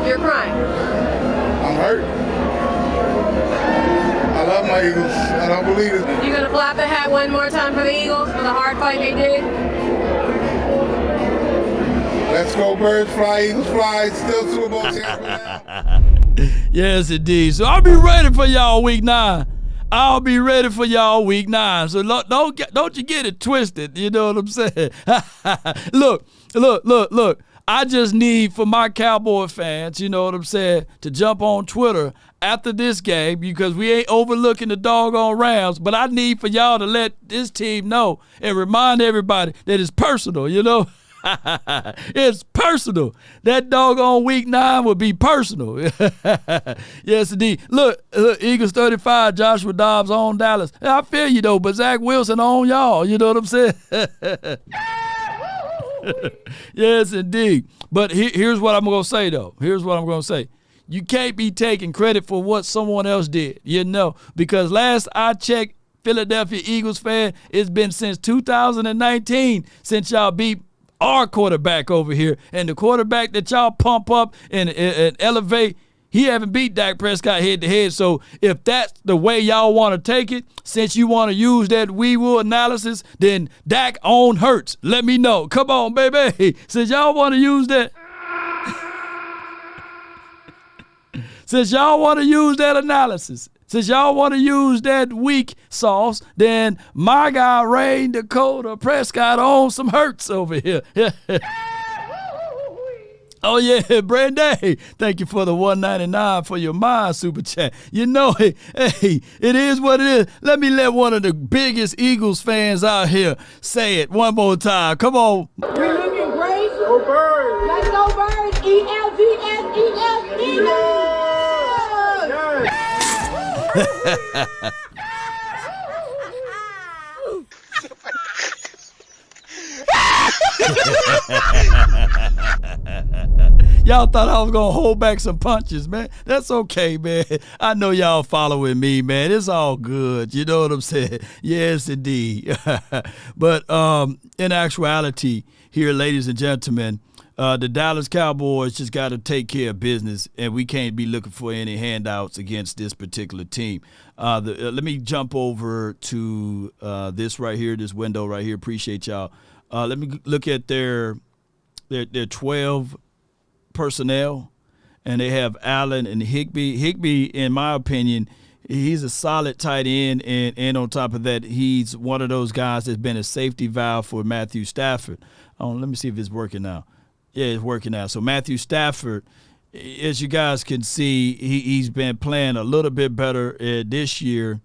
You're crying. I'm hurt. I love my Eagles. I don't believe it. You gonna flap the hat one more time for the Eagles for the hard fight they did? Let's go Birds, fly, Eagles fly. Still Super Bowl champion. Yes, indeed. So I'll be ready for y'all week 9. I'll be ready for y'all week 9. So don't you get it twisted. You know what I'm saying? Look. I just need for my Cowboy fans, you know what I'm saying, to jump on Twitter after this game because we ain't overlooking the doggone Rams, but I need for y'all to let this team know and remind everybody that it's personal, you know? It's personal. That doggone week 9 would be personal. Yes, indeed. Look, Eagles 35, Joshua Dobbs on Dallas. I feel you, though, but Zach Wilson on y'all. You know what I'm saying? Yes, indeed. But here's what I'm going to say, though. Here's what I'm going to say. You can't be taking credit for what someone else did, you know, because last I checked, Philadelphia Eagles fan, it's been since 2019 since y'all beat our quarterback over here. And the quarterback that y'all pump up and elevate, he haven't beat Dak Prescott head-to-head. So if that's the way y'all want to take it, since you want to use that wee-woo analysis, then Dak on Hurts. Let me know. Come on, baby. Since y'all want to use that. Since y'all want to use that analysis, since y'all want to use that weak sauce, then my guy, Rain Dakota Prescott, on some Hurts over here. Oh, yeah, Brandy, thank you for the $1.99 for your mind super chat. You know, hey, it is what it is. Let one of the biggest Eagles fans out here say it one more time. Come on. We're looking great. Go Birds. Let's go Birds. E-L-G-S-E-S, Eagles. Y'all thought I was going to hold back some punches, man. That's okay, man. I know y'all following me, man. It's all good. You know what I'm saying? Yes, indeed. But in actuality, here, ladies and gentlemen, the Dallas Cowboys just got to take care of business, and we can't be looking for any handouts against this particular team. Let me jump over to this right here, this window right here. Appreciate y'all. Let me look at their 12 personnel, and they have Allen and Higbee. Higbee, in my opinion, he's a solid tight end, and on top of that, he's one of those guys that's been a safety valve for Matthew Stafford. Let me see if it's working now. Yeah, it's working now. So Matthew Stafford, as you guys can see, he's been playing a little bit better this year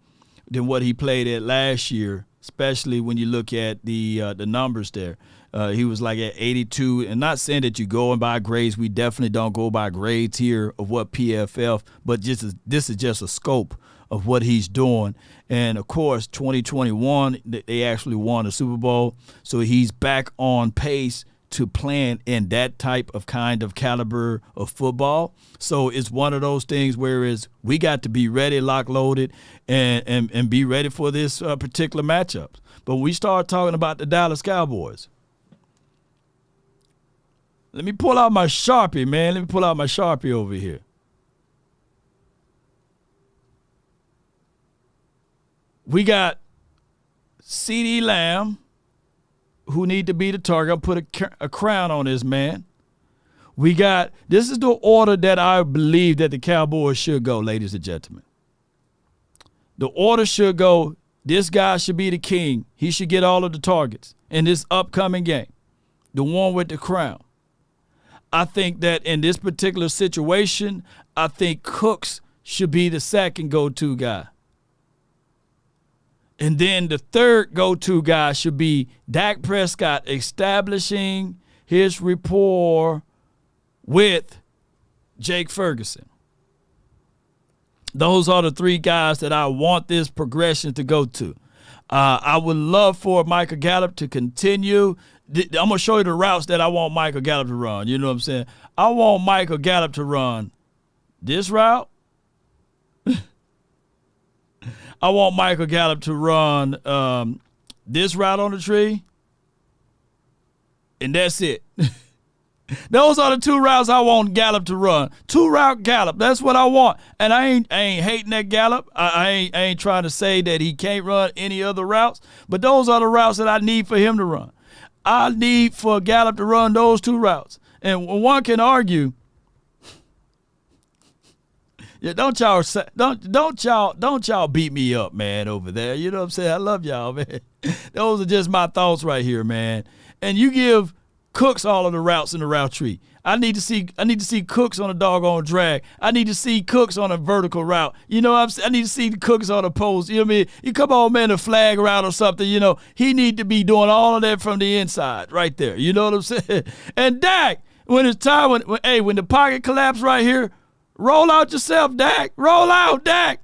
than what he played at last year, especially when you look at the numbers there. He was like at 82, and not saying that you're going by grades. We definitely don't go by grades here of what PFF, but this is just a scope of what he's doing. And, of course, 2021, they actually won the Super Bowl, so he's back on pace to playing in that type of kind of caliber of football. So it's one of those things where we got to be ready, lock-loaded, and be ready for this particular matchup. But when we start talking about the Dallas Cowboys, let me pull out my Sharpie, man. Let me pull out my Sharpie over here. We got CeeDee Lamb, who need to be the target. I'll put a crown on this man. This is the order that I believe that the Cowboys should go, ladies and gentlemen. The order should go, this guy should be the king. He should get all of the targets in this upcoming game, the one with the crown. I think that in this particular situation, I think Cooks should be the second go-to guy. And then the third go-to guy should be Dak Prescott, establishing his rapport with Jake Ferguson. Those are the three guys that I want this progression to go to. I would love for Micah Gallup to continue. I'm going to show you the routes that I want Micah Gallup to run. You know what I'm saying? I want Micah Gallup to run this route. I want Micah Gallup to run this route on the tree. And that's it. Those are the 2 routes I want Gallup to run. 2-route Gallup. That's what I want. And I ain't hating that Gallup. I ain't trying to say that he can't run any other routes. But those are the routes that I need for him to run. I need for Gallup to run those 2 routes. And one can argue, yeah, don't y'all beat me up, man, over there. You know what I'm saying? I love y'all, man. Those are just my thoughts right here, man. And you give Cooks all of the routes in the route tree. I need to see Cooks on a doggone drag. I need to see Cooks on a vertical route. You know what I'm saying? I need to see the Cooks on a post. You know what I mean? You come on, man, a flag route or something, you know. He need to be doing all of that from the inside right there. You know what I'm saying? And Dak, when it's time, when the pocket collapse right here, roll out yourself, Dak. Roll out, Dak.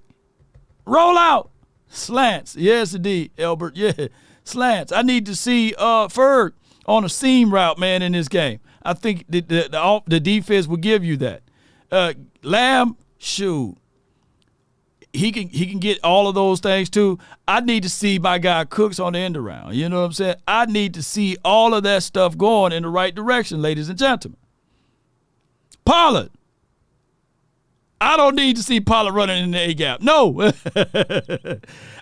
Roll out. Slants. Yes, indeed, Albert. Yeah, slants. I need to see Ferg on a seam route, man, in this game. I think the defense will give you that. Lamb, shoot, he can get all of those things too. I need to see my guy Cooks on the end around. You know what I'm saying? I need to see all of that stuff going in the right direction, ladies and gentlemen. Pollard. I don't need to see Pollard running in the A-gap. No.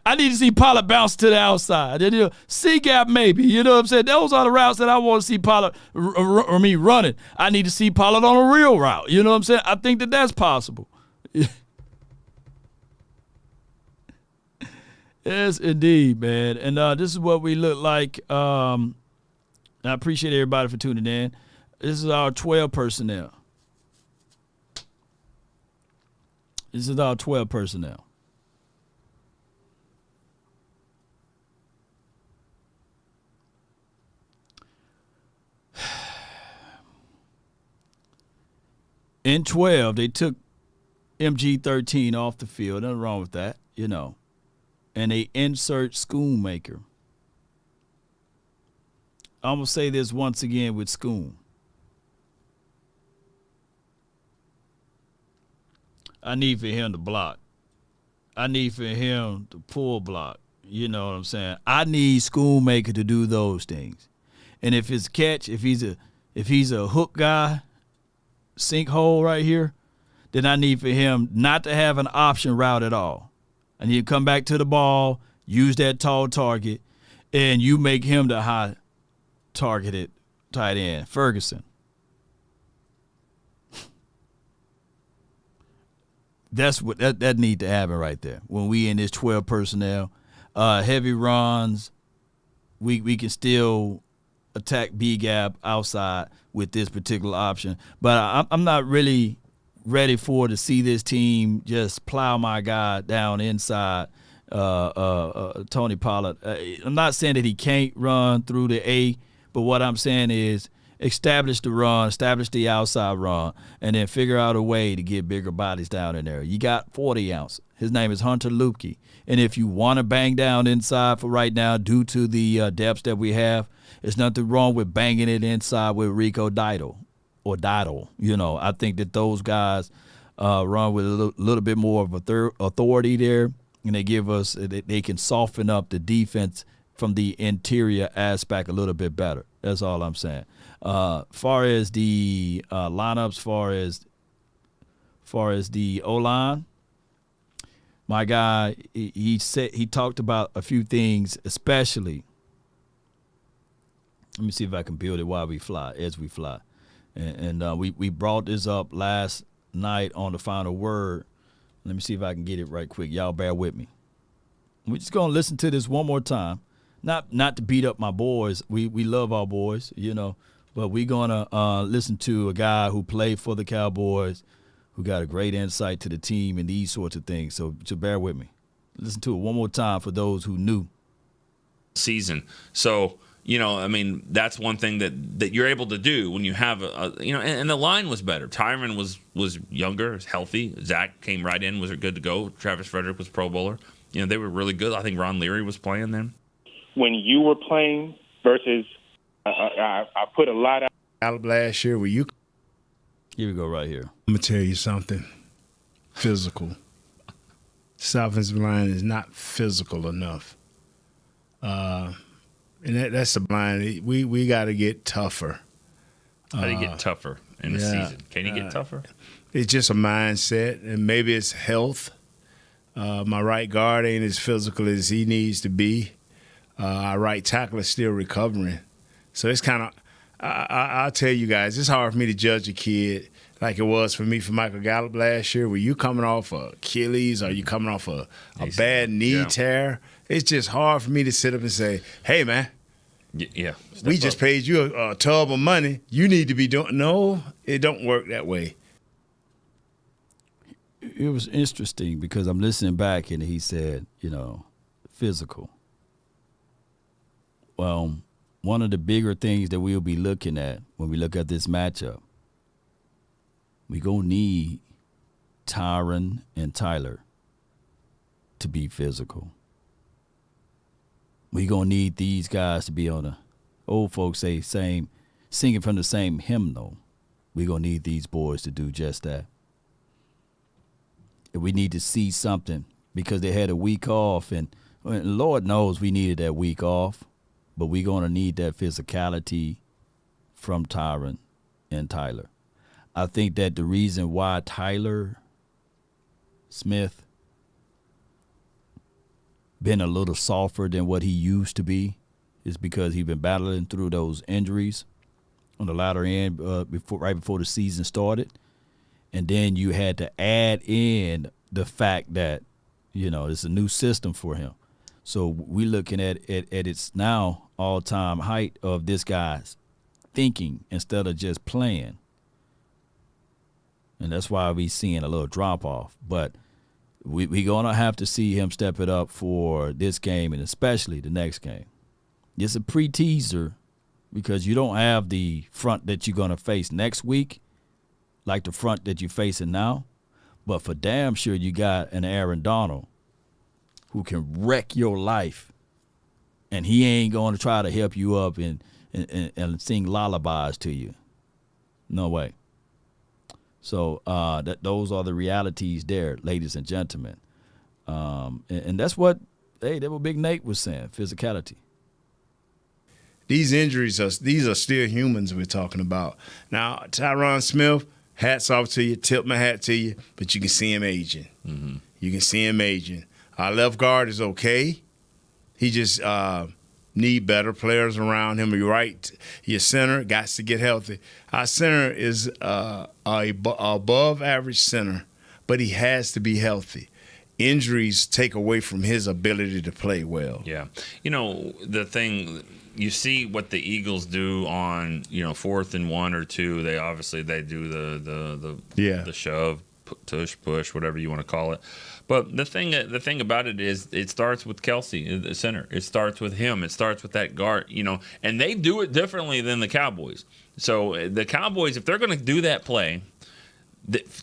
I need to see Pollard bounce to the outside. C-gap maybe. You know what I'm saying? Those are the routes that I want to see Pollard running. I need to see Pollard on a real route. You know what I'm saying? I think that that's possible. Yes, indeed, man. And this is what we look like. I appreciate everybody for tuning in. This is our 12 personnel. This is our 12 personnel. In 12, they took MG13 off the field. Nothing wrong with that, you know. And they insert Schoonmaker. I'm going to say this once again with Schoon. I need for him to block. I need for him to pull block. You know what I'm saying? I need Schoonmaker to do those things. And if it's catch, if he's a hook guy, sinkhole right here, then I need for him not to have an option route at all. I need to come back to the ball, use that tall target, and you make him the high targeted tight end, Ferguson. That's what that need to happen right there. When we in this 12 personnel, heavy runs, we can still attack B gap outside with this particular option. But I'm not really ready to see this team just plow my guy down inside Tony Pollard. I'm not saying that he can't run through the A, but what I'm saying is establish the run, establish the outside run, and then figure out a way to get bigger bodies down in there. You got 40 ounce. His name is Hunter Lupke. And if you want to bang down inside for right now due to the depths that we have, there's nothing wrong with banging it inside with Rico Didal or Didal. You know, I think that those guys run with a little bit more of authority there, and they can soften up the defense from the interior aspect a little bit better. That's all I'm saying. Far as the lineups, far as the O-line, my guy, he talked about a few things, especially. Let me see if I can build it while we fly, as we fly. And we brought this up last night on the final word. Let me see if I can get it right quick. Y'all bear with me. We're just going to listen to this one more time. Not to beat up my boys. We love our boys, you know. But we're going to listen to a guy who played for the Cowboys, who got a great insight to the team and these sorts of things. So bear with me. Listen to it one more time for those who knew. Season. So, you know, I mean, that's one thing that you're able to do when you have and the line was better. Tyron was younger, healthy. Zack came right in, was good to go. Travis Frederick was Pro Bowler. they were really good. I think Ron Leary was playing then. When you were playing versus I put a lot out last year. Were you? Here we go right here. I'm going to tell you something. Physical. This offensive line is not physical enough. And that's the line. We got to get tougher. How do you get tougher in the season? Can you get tougher? It's just a mindset, and maybe it's health. My right guard ain't as physical as he needs to be. Our right tackle is still recovering. So it's kind of I'll tell you guys, it's hard for me to judge a kid like it was for me for Michael Gallup last year. Were you coming off a Achilles? Or are you coming off a bad knee tear? It's just hard for me to sit up and say, hey, man, we just paid you a tub of money. You need to be doing – no, it don't work that way. It was interesting because I'm listening back and he said, physical. Well, one of the bigger things that we'll be looking at when we look at this matchup, we going to need Tyron and Tyler to be physical. We going to need these guys to be on the, old folks say, singing from the same hymnal. We going to need these boys to do just that. And we need to see something because they had a week off, and Lord knows we needed that week off. But we're going to need that physicality from Tyron and Tyler. I think that the reason why Tyler Smith been a little softer than what he used to be is because he's been battling through those injuries on the latter end right before the season started. And then you had to add in the fact that, it's a new system for him. So we're looking at its now all-time height of this guy's thinking instead of just playing. And that's why we're seeing a little drop-off. But we're going to have to see him step it up for this game and especially the next game. It's a pre-teaser because you don't have the front that you're going to face next week like the front that you're facing now. But for damn sure you got an Aaron Donald who can wreck your life, and he ain't going to try to help you up and sing lullabies to you. No way. So those are the realities there, ladies and gentlemen. And that's what, that's what Big Nate was saying, physicality. These injuries, these are still humans we're talking about. Now, Tyron Smith, hats off to you, tip my hat to you, but you can see him aging. Mm-hmm. You can see him aging. Our left guard is okay. He just need better players around him. You're right. Your center got to get healthy. Our center is above average center, but he has to be healthy. Injuries take away from his ability to play well. Yeah. The thing, you see what the Eagles do on, 4th and 1 or 2. They do the shove, push, whatever you want to call it. But the thing about it is it starts with Kelsey, the center. It starts with him. It starts with that guard, and they do it differently than the Cowboys. So the Cowboys, if they're going to do that play,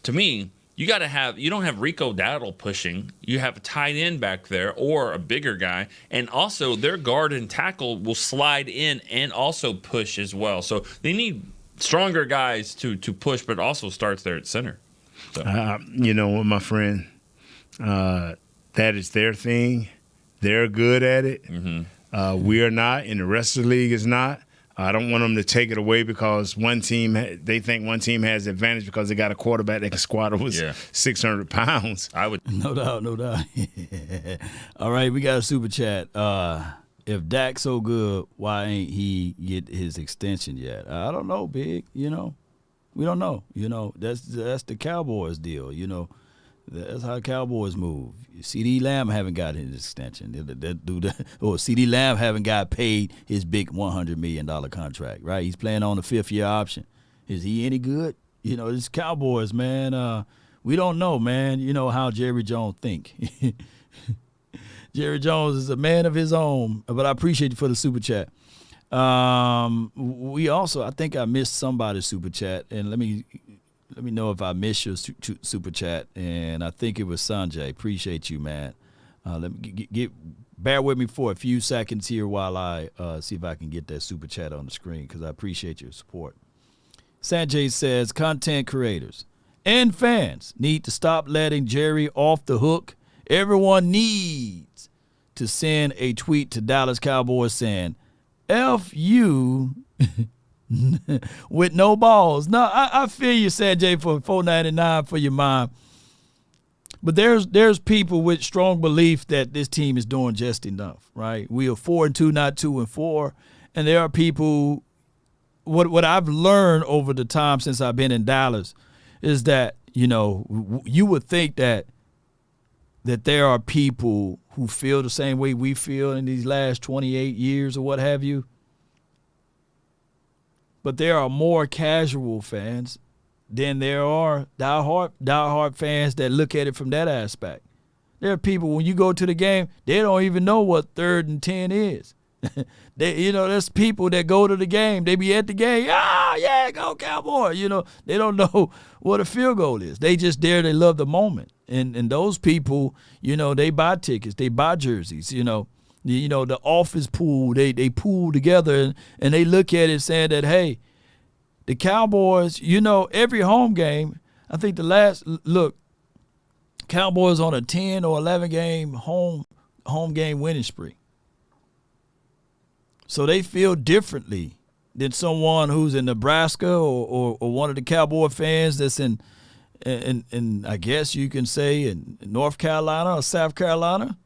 to me, you don't have Rico Dowdle pushing. You have a tight end back there or a bigger guy, and also their guard and tackle will slide in and also push as well. So they need stronger guys to push, but also starts there at center. So. My friend. That is their thing. They're good at it. Mm-hmm. We are not, and the rest of the league is not. I don't want them to take it away because they think one team has advantage because they got a quarterback that can squat over 600 pounds. I would. No doubt. All right, we got a super chat. If Dak's so good, why ain't he get his extension yet? I don't know, Big. We don't know. That's the Cowboys deal. That's how Cowboys move. CD Lamb haven't got his extension. CD Lamb haven't got paid his big $100 million contract, right? He's playing on a 5th-year option. Is he any good? It's Cowboys, man. We don't know, man. How Jerry Jones think. Jerry Jones is a man of his own, but I appreciate you for the super chat. We also, I think I missed somebody's super chat, and let me know if I missed your super chat, and I think it was Sanjay. Appreciate you, man. Let me bear with me for a few seconds here while I see if I can get that super chat on the screen, because I appreciate your support. Sanjay says, content creators and fans need to stop letting Jerry off the hook. Everyone needs to send a tweet to Dallas Cowboys saying, F you with no balls. No, I feel you, Sanjay, for $4.99 for your mom. But there's people with strong belief that this team is doing just enough, right? We are 4-2, not 2-4. And there are people, what I've learned over the time since I've been in Dallas is that, you would think that there are people who feel the same way we feel in these last 28 years or what have you. But there are more casual fans than there are diehard fans that look at it from that aspect. There are people, when you go to the game, they don't even know what 3rd and 10 is. There's people that go to the game. They be at the game. Yeah, go Cowboys. They don't know what a field goal is. They just there. They love the moment. And those people, they buy tickets. They buy jerseys. The office pool. They pool together and they look at it saying that, hey, the Cowboys, every home game, I think Cowboys on a 10 or 11 game home game winning spree. So they feel differently than someone who's in Nebraska or one of the Cowboy fans that's in I guess you can say in North Carolina or South Carolina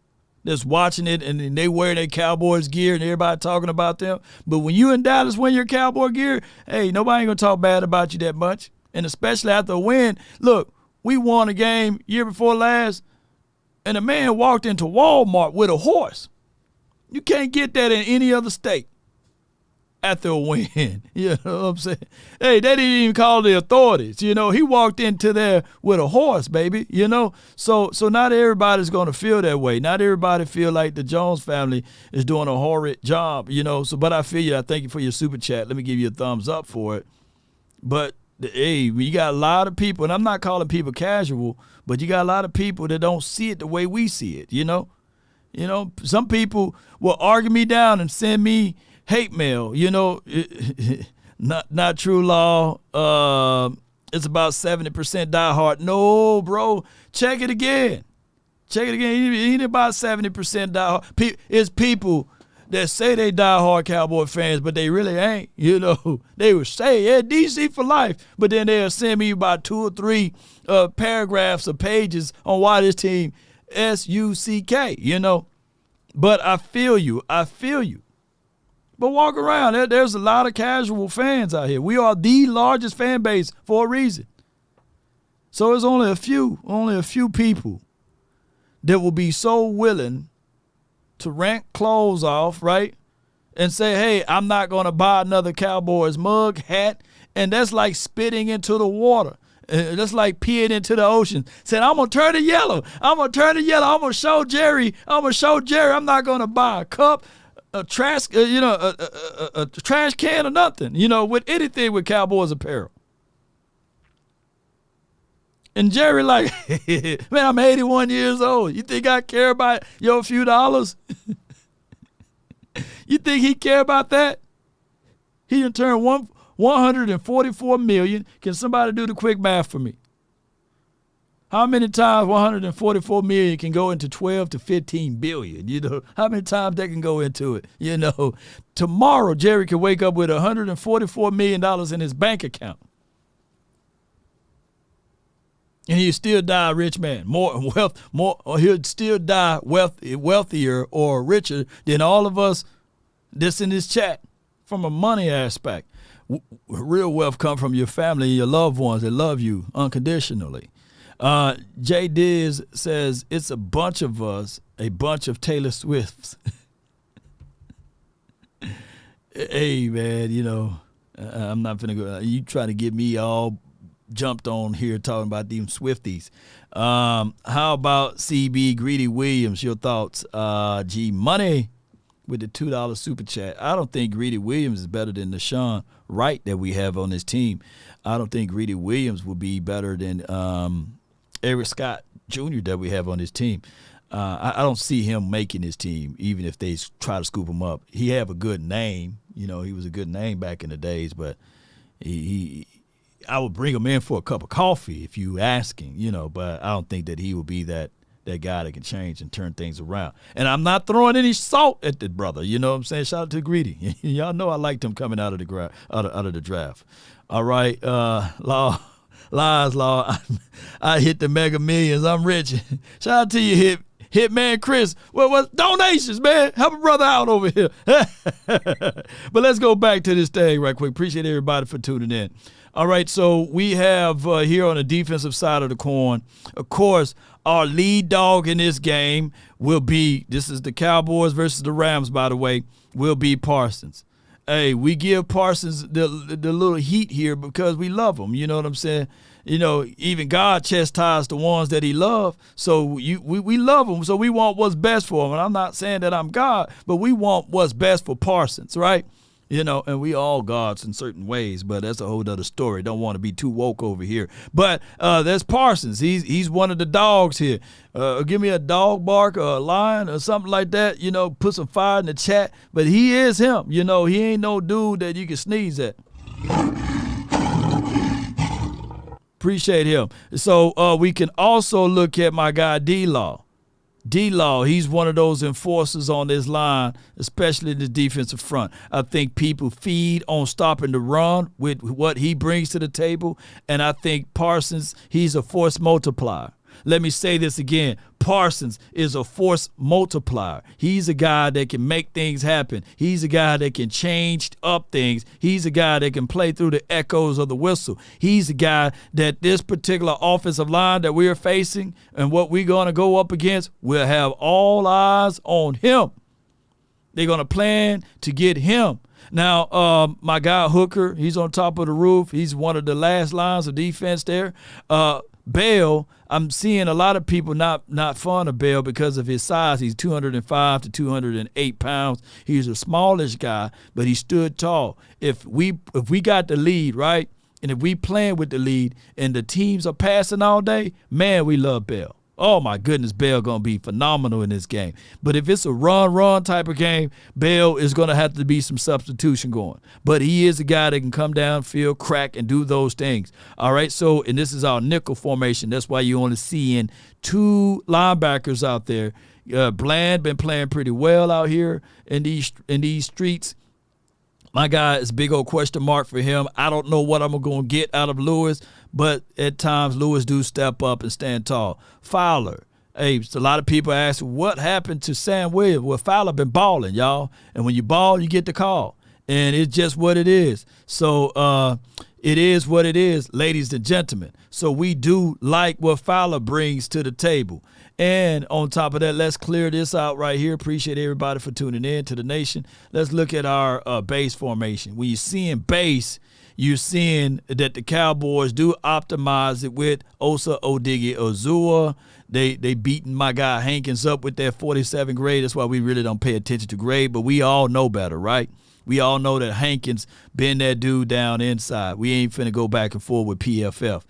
that's watching it and they wear their Cowboys gear and everybody talking about them. But when you in Dallas wearing your Cowboy gear, hey, nobody ain't going to talk bad about you that much. And especially after a win. Look, we won a game year before last and a man walked into Walmart with a horse. You can't get that in any other state after a win. You know what I'm saying? Hey, they didn't even call the authorities. He walked into there with a horse, baby. So not everybody's going to feel that way. Not everybody feel like the Jones family is doing a horrid job, But I feel you. I thank you for your super chat. Let me give you a thumbs up for it. But, hey, you got a lot of people, and I'm not calling people casual, but you got a lot of people that don't see it the way we see it, Some people will argue me down and send me hate mail. Not true, Law. It's about 70% diehard. No, bro. Check it again. It ain't about 70% diehard. It's people that say they diehard Cowboy fans, but they really ain't. They would say, yeah, DC for life, but then they'll send me about 2 or 3 paragraphs or pages on why this team SUCK, But I feel you. But walk around. There's a lot of casual fans out here. We are the largest fan base for a reason. So it's only a few people that will be so willing to rent clothes off, right? And say, hey, I'm not going to buy another Cowboys mug, hat. And that's like spitting into the water. That's like peeing into the ocean. Said, I'm going to turn it yellow. I'm going to show Jerry. I'm not going to buy a cup, a trash, a trash can or nothing, with anything with Cowboys apparel. And Jerry like, man, I'm 81 years old. You think I care about your few dollars? You think he care about that? He done turned $144 million. Can somebody do the quick math for me? How many times $144 million can go into 12 to 15 billion? How many times they can go into it? Tomorrow Jerry could wake up with $144 million in his bank account. And he'd still die a rich man. He'd still die wealthier or richer than all of us that's in this chat from a money aspect. Real wealth come from your family, your loved ones that love you unconditionally. Jay Diz says, it's a bunch of us, a bunch of Taylor Swifts. Hey, man, I'm not finna go. You trying to get me all jumped on here talking about them Swifties. How about CB Greedy Williams? Your thoughts? G Money with the $2 super chat. I don't think Greedy Williams is better than Deshaun Wright that we have on this team. I don't think Greedy Williams will be better than Eric Scott Jr. that we have on this team. I don't see him making his team, even if they try to scoop him up. He have a good name. He was a good name back in the days, but I would bring him in for a cup of coffee if you asking, but I don't think that he will be that guy that can change and turn things around. And I'm not throwing any salt at the brother. You know what I'm saying? Shout out to Greedy. Y'all know I liked him coming out of the draft. All right, Law. I hit the Mega Millions. I'm rich. Shout out to you, Hitman Chris. What donations, man? Help a brother out over here. But let's go back to this thing right quick. Appreciate everybody for tuning in. All right, so we have here on the defensive side of the coin, of course, our lead dog in this game will be, this is the Cowboys versus the Rams, by the way, will be Parsons. Hey, we give Parsons the little heat here because we love him. You know what I'm saying? Even God chastised the ones that he loved. So we love him. So we want what's best for him. And I'm not saying that I'm God, but we want what's best for Parsons, right? And we all gods in certain ways, but that's a whole other story. Don't want to be too woke over here. But there's Parsons. He's one of the dogs here. Give me a dog bark or a lion or something like that. Put some fire in the chat. But he is him. He ain't no dude that you can sneeze at. Appreciate him. So we can also look at my guy D-Law. D-Law, he's one of those enforcers on this line, especially the defensive front. I think people feed on stopping the run with what he brings to the table, and I think Parsons, he's a force multiplier. Let me say this again. Parsons is a force multiplier. He's a guy that can make things happen. He's a guy that can change up things. He's a guy that can play through the echoes of the whistle. He's a guy that this particular offensive line that we're facing and what we're going to go up against, we'll have all eyes on him. They're going to plan to get him. Now, my guy Hooker, he's on top of the roof. He's one of the last lines of defense there. Bell, I'm seeing a lot of people not fond of Bell because of his size. He's 205 to 208 pounds. He's a smallish guy, but he stood tall. If we got the lead, right, and if we playing with the lead and the teams are passing all day, man, we love Bell. Oh, my goodness, Bell going to be phenomenal in this game. But if it's a run type of game, Bell is going to have to be some substitution going. But he is a guy that can come downfield, crack, and do those things. All right, so, and this is our nickel formation. That's why you're only seeing two linebackers out there. Bland been playing pretty well out here in these streets. My guy is a big old question mark for him. I don't know what I'm going to get out of Lewis, but at times Lewis do step up and stand tall. Fowler. Hey, a lot of people ask, what happened to Sam Williams? Well, Fowler been balling, y'all. And when you ball, you get the call. And it's just what it is. So it is what it is, ladies and gentlemen. So we do like what Fowler brings to the table. And on top of that, let's clear this out right here. Appreciate everybody for tuning in to the nation. Let's look at our base formation. When you're seeing base, you're seeing that the Cowboys do optimize it with Osa Odighi-Ozua. They beating my guy Hankins up with their 47 grade. That's why we really don't pay attention to grade, but we all know better, right? We all know that Hankins been that dude down inside. We ain't finna go back and forth with PFF.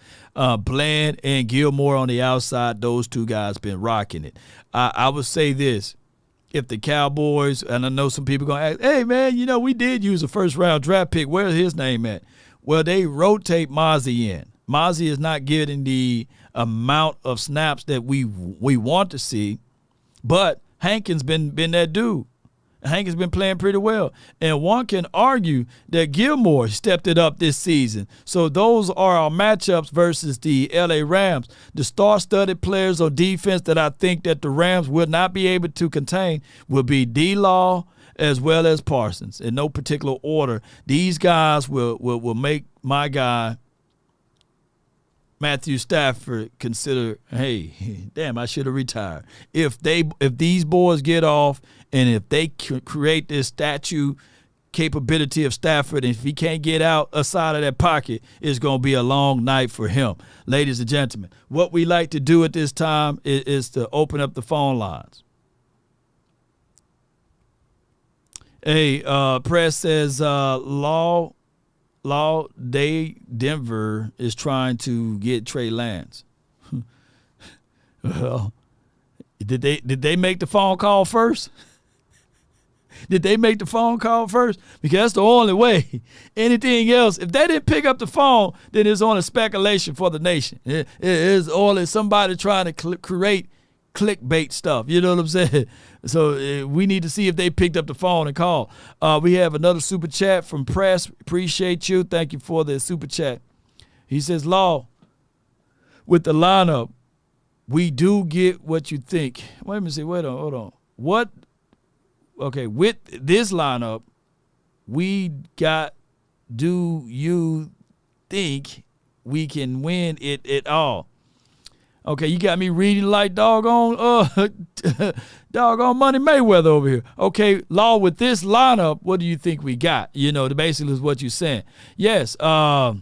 Bland and Gilmore on the outside, those two guys been rocking it. I would say this. If the Cowboys, and I know some people going to ask, hey, man, we did use a first-round draft pick. Where's his name at? Well, they rotate Mozzie in. Mozzie is not getting the amount of snaps that we want to see, but Hankins been that dude. Hankins been playing pretty well. And one can argue that Gilmore stepped it up this season. So those are our matchups versus the LA Rams. The star-studded players on defense that I think that the Rams will not be able to contain will be D-Law as well as Parsons. In no particular order, these guys will make my guy Matthew Stafford consider, hey, damn, I should have retired. If these boys get off and if they create this statue capability of Stafford, and if he can't get out aside of that pocket, it's going to be a long night for him. Ladies and gentlemen, what we like to do at this time is to open up the phone lines. Hey, Press says Denver is trying to get Trey Lance. Well, Did they make the phone call first? Did they make the phone call first? Because that's the only way. Anything else, if they didn't pick up the phone, then it's only speculation for the nation. It is only somebody trying to create clickbait stuff. You know what I'm saying? So we need to see if they picked up the phone and called. We have another super chat from Press. Appreciate you. Thank you for the super chat. He says, Law, with the lineup, we do get what you think. Wait a minute. Hold on. What? Okay, with this lineup, do you think we can win it at all? Okay, you got me reading like doggone Money Mayweather over here. Okay, Law, with this lineup, what do you think we got? You know, basically is what you're saying. Yes, I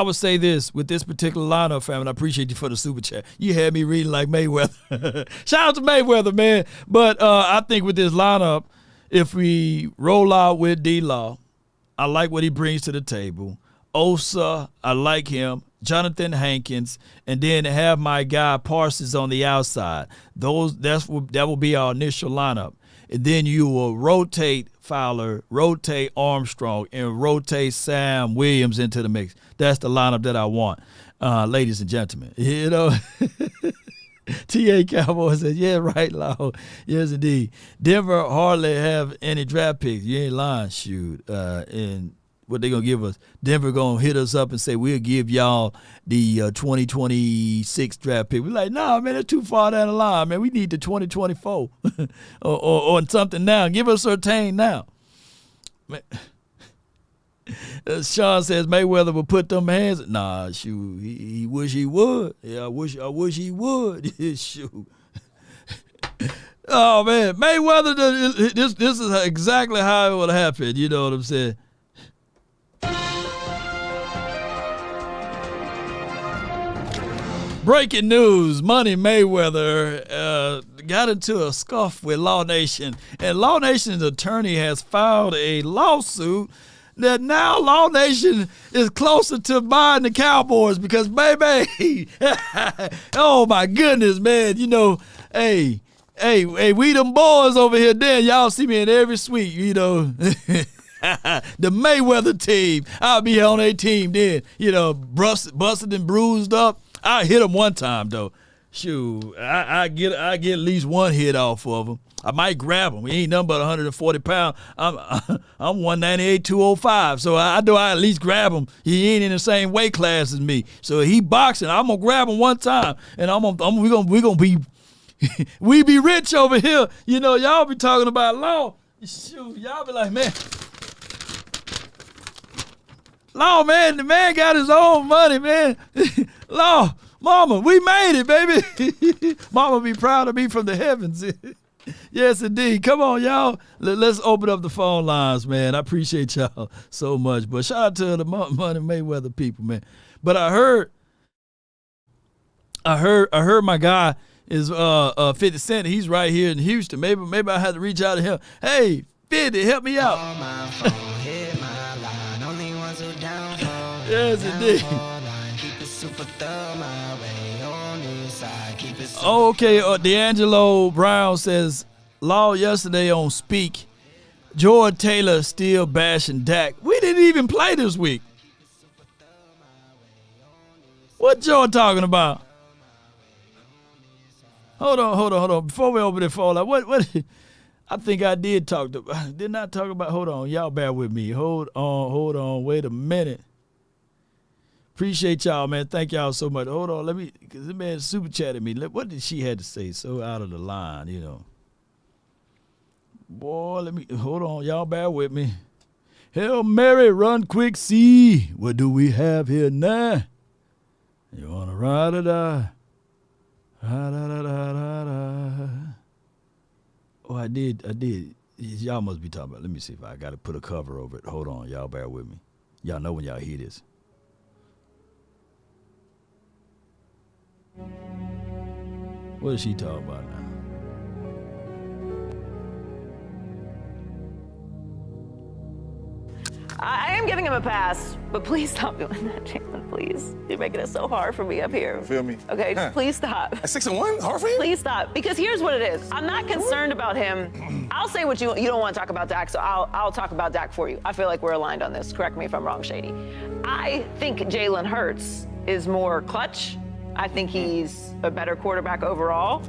would say this, with this particular lineup, fam, and I appreciate you for the super chat. You had me reading like Mayweather. Shout out to Mayweather, man. But I think with this lineup, if we roll out with D-Law, I like what he brings to the table. Osa, I like him. Jonathan Hankins, and then have my guy Parsons on the outside. That will be our initial lineup. And then you will rotate Fowler, rotate Armstrong, and rotate Sam Williams into the mix. That's the lineup that I want, ladies and gentlemen. You know, T.A. Cowboy says, yeah, right, Law. Yes, indeed. Denver hardly have any draft picks. You ain't lying, shoot. And what they going to give us? Denver going to hit us up and say, we'll give y'all the 2026 draft pick. We're like, nah, man, that's too far down the line, man. We need the 2024 or something now. Give us Surtain now. Man. Sean says Mayweather will put them hands. Nah, shoot, he wish he would. Yeah, I wish he would. Shoot. Oh, man, Mayweather, this is exactly how it would happen. You know what I'm saying? Breaking news, Money Mayweather got into a scuff with Law Nation, and Law Nation's attorney has filed a lawsuit that now Law Nation is closer to buying the Cowboys because, baby, oh, my goodness, man, you know, hey, we them boys over here, then y'all see me in every suite, you know. The Mayweather team, I'll be on their team then, you know, busted and bruised up. I hit him one time though. Shoot, I get at least one hit off of him. I might grab him. He ain't nothing but 140 pounds. I'm 198, 205. So I do I at least grab him. He ain't in the same weight class as me. So he boxing. I'm gonna grab him one time, and we gonna be we be rich over here. You know, y'all be talking about Law. Shoot, y'all be like, man. Law, man, the man got his own money, man. Law, mama, we made it, baby. Mama be proud of me from the heavens. Yes, indeed. Come on, y'all. Let's open up the phone lines, man. I appreciate y'all so much. But shout out to the Money Mayweather people, man. But I heard my guy is 50 Cent. He's right here in Houston. Maybe I had to reach out to him. Hey, 50, help me out. Yes, indeed. Oh, okay. D'Angelo Brown says, Law yesterday on Speak, Jordan Taylor still bashing Dak. We didn't even play this week. What Jordan talking about? Hold on. Before we open the phone, what? I think I did not talk about. Hold on, y'all bear with me. Hold on. Wait a minute. Appreciate y'all, man. Thank y'all so much. Hold on, because this man super chatted me. What did she had to say? So out of the line, you know. Boy, hold on. Y'all bear with me. Hail Mary, run quick, see. What do we have here now? You want to ride or die? Oh, I did. Y'all must be talking about. Let me see if I got to put a cover over it. Hold on. Y'all bear with me. Y'all know when y'all hear this. What is she talking about now? I am giving him a pass, but please stop doing that, Jalen, please. You're making it so hard for me up here. Feel me? Okay, please stop. At 6-1, hard for you? Please stop, because here's what it is. I'm not concerned about him. I'll say what you don't want to talk about Dak, so I'll talk about Dak for you. I feel like we're aligned on this. Correct me if I'm wrong, Shady. I think Jalen Hurts is more clutch. I think he's a better quarterback overall,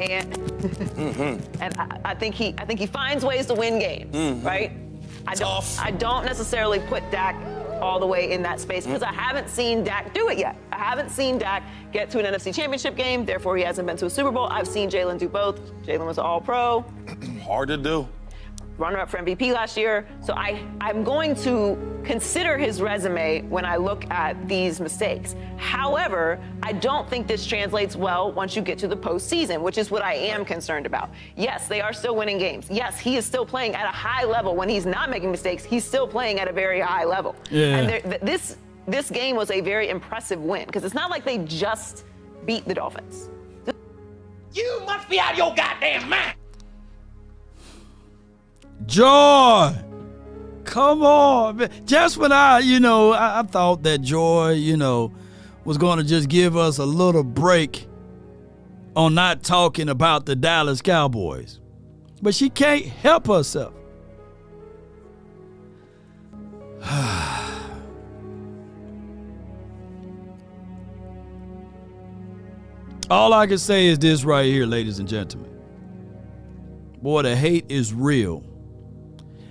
and I think he finds ways to win games, right? I don't necessarily put Dak all the way in that space because I haven't seen Dak do it yet. I haven't seen Dak get to an NFC Championship game, therefore he hasn't been to a Super Bowl. I've seen Jalen do both. Jalen was an All-Pro. Hard to do. Runner-up for MVP last year. So I'm going to consider his resume when I look at these mistakes. However, I don't think this translates well once you get to the postseason, which is what I am concerned about. Yes, they are still winning games. Yes, he is still playing at a high level. When he's not making mistakes, he's still playing at a very high level. Yeah. And this game was a very impressive win because it's not like they just beat the Dolphins. You must be out of your goddamn mind. Joy, come on, man. Just when I thought that Joy, was going to just give us a little break on not talking about the Dallas Cowboys. But she can't help herself. All I can say is this right here, ladies and gentlemen. Boy, the hate is real.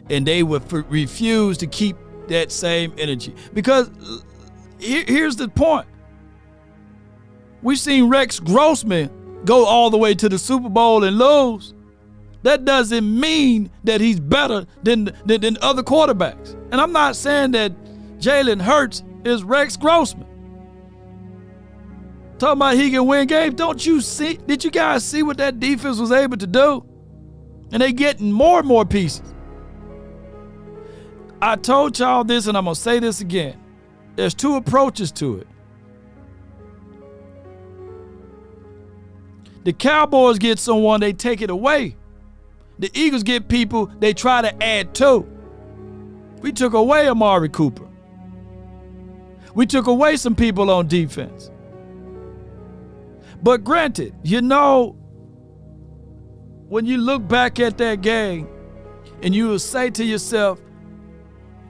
And they would refuse to keep that same energy. Because here's the point. We've seen Rex Grossman go all the way to the Super Bowl and lose. That doesn't mean that he's better than other quarterbacks. And I'm not saying that Jalen Hurts is Rex Grossman. Talking about he can win games. Don't you see? Did you guys see what that defense was able to do? And they getting more and more pieces. I told y'all this, and I'm going to say this again. There's two approaches to it. The Cowboys get someone, they take it away. The Eagles get people, they try to add to. We took away Amari Cooper. We took away some people on defense. But granted, when you look back at that game and you will say to yourself,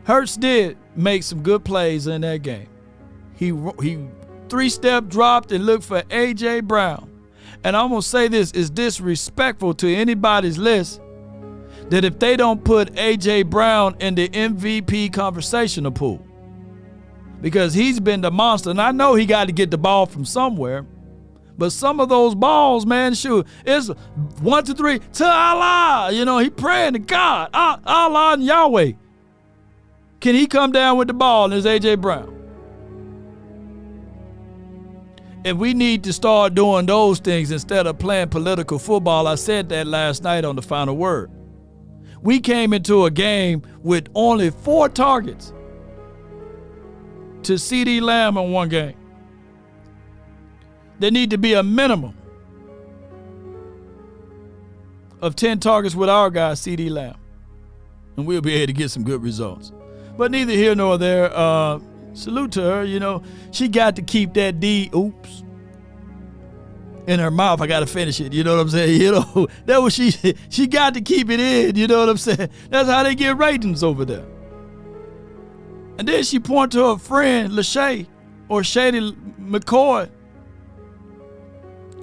Hurts did make some good plays in that game. He three-step dropped and looked for A.J. Brown. And I'm going to say this, is disrespectful to anybody's list that if they don't put A.J. Brown in the MVP conversational pool. Because he's been the monster. And I know he got to get the ball from somewhere. But some of those balls, man, shoot, it's 1, 2, 3, to Allah. He praying to God, Allah and Yahweh. Can he come down with the ball and it's A.J. Brown? And we need to start doing those things instead of playing political football. I said that last night on the Final Word. We came into a game with only 4 targets to C.D. Lamb in one game. There need to be a minimum of 10 targets with our guy, C.D. Lamb. And we'll be able to get some good results. But neither here nor there. Salute to her, she got to keep that D, in her mouth. I got to finish it, you know what I'm saying? That was she got to keep it in, you know what I'm saying? That's how they get ratings over there. And then she pointed to her friend, Lachey, or Shady McCoy,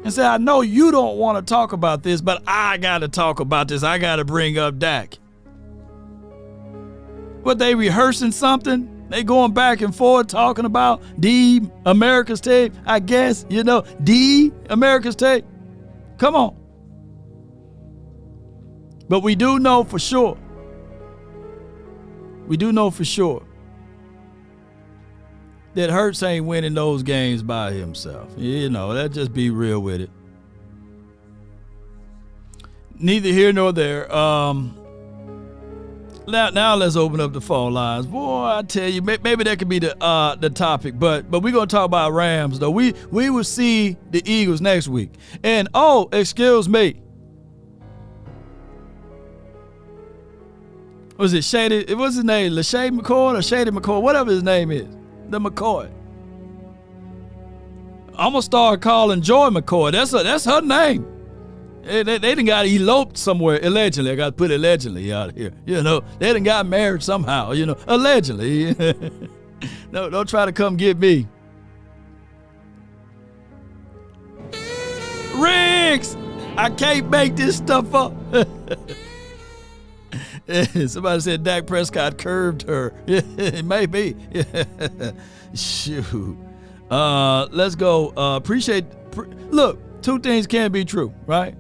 and said, I know you don't want to talk about this, but I got to talk about this. I got to bring up Dak. What, they rehearsing something? They going back and forth talking about the America's tape, I guess, the America's tape. Come on. But we do know for sure. That Hurts ain't winning those games by himself. Let's just be real with it. Neither here nor there. Now let's open up the phone lines. Boy, I tell you, maybe that could be the topic, but we're going to talk about Rams, though. We will see the Eagles next week. And, excuse me. Was it Shady? What's his name? LaShaye McCoy or Shady McCoy? Whatever his name is. The McCoy. I'm going to start calling Joy McCoy. That's her name. They done got eloped somewhere, allegedly. I got to put allegedly out here. You know, they done got married somehow, you know, allegedly. No, don't try to come get me. Riggs! I can't make this stuff up. Somebody said Dak Prescott curved her. It may be. Shoot. Let's go. Look, two things can be true, right?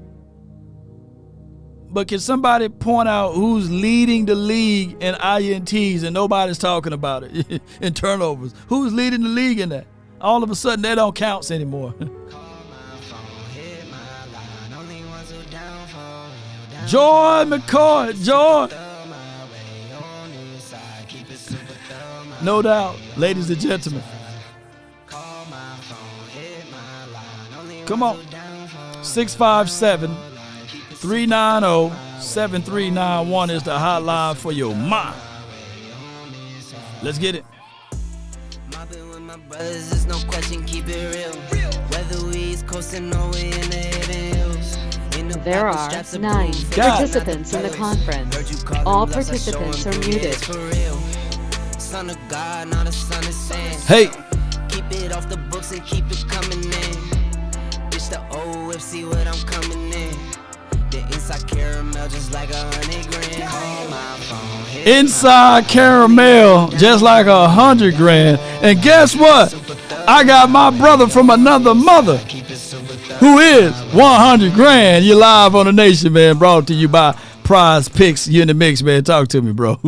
But can somebody point out who's leading the league in INTs and nobody's talking about it? In turnovers. Who's leading the league in that? All of a sudden, they don't count anymore. Joy McCoy, Joy. No doubt, ladies and gentlemen. Come on. 657-390-7391 is the hotline for your mind. Let's get it. Brothers, there's no question, keep it real. Whether we East Coast and or we in the hidden hills. There are 9 participants in the conference. All participants are muted. Son of God, not a son of sand. Hey. Keep it off the books and keep it coming in. Bitch, the OFC, what I'm coming in. The inside caramel, just like 100 grand. Call my phone. Inside caramel, just like 100 grand. And guess what? I got my brother from another mother who is 100 grand. You live on the Nation, man. Brought to you by Prize Picks. You in the mix, man. Talk to me, bro.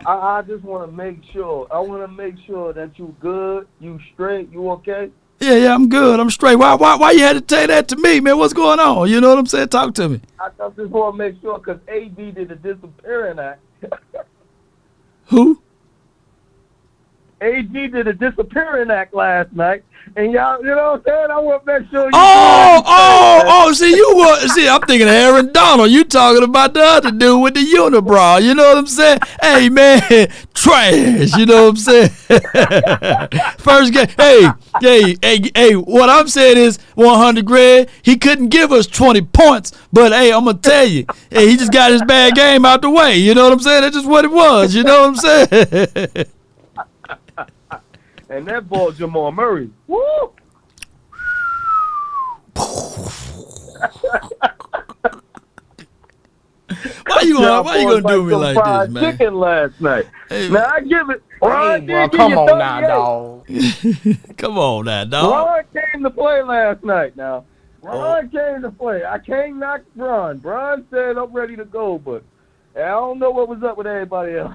I just want to make sure. I want to make sure that you good, you straight, you okay? Yeah, I'm good. I'm straight. Why you had to say that to me, man? What's going on? You know what I'm saying? Talk to me. I just want to make sure because AD did a disappearing act. Who? AD did a disappearing act last night, and y'all, you know what I'm saying? I want to make sure you. See, I'm thinking of Aaron Donald. You talking about the other dude with the unibrow? You know what I'm saying? Hey, man, trash. You know what I'm saying? First game. Hey. What I'm saying is 100 grand. He couldn't give us 20 points, but hey, I'm gonna tell you, hey, he just got his bad game out the way. You know what I'm saying? That's just what it was. You know what I'm saying? And that ball, Jamal Murray. Woo! Why you gonna do me like this, man? Chicken last night. Hey, now I give it. Ron did come on now, dog. Come on now, dog. Ron came to play last night. Now Ron came to play. I can't knock Ron. Ron said I'm ready to go, but I don't know what was up with everybody else.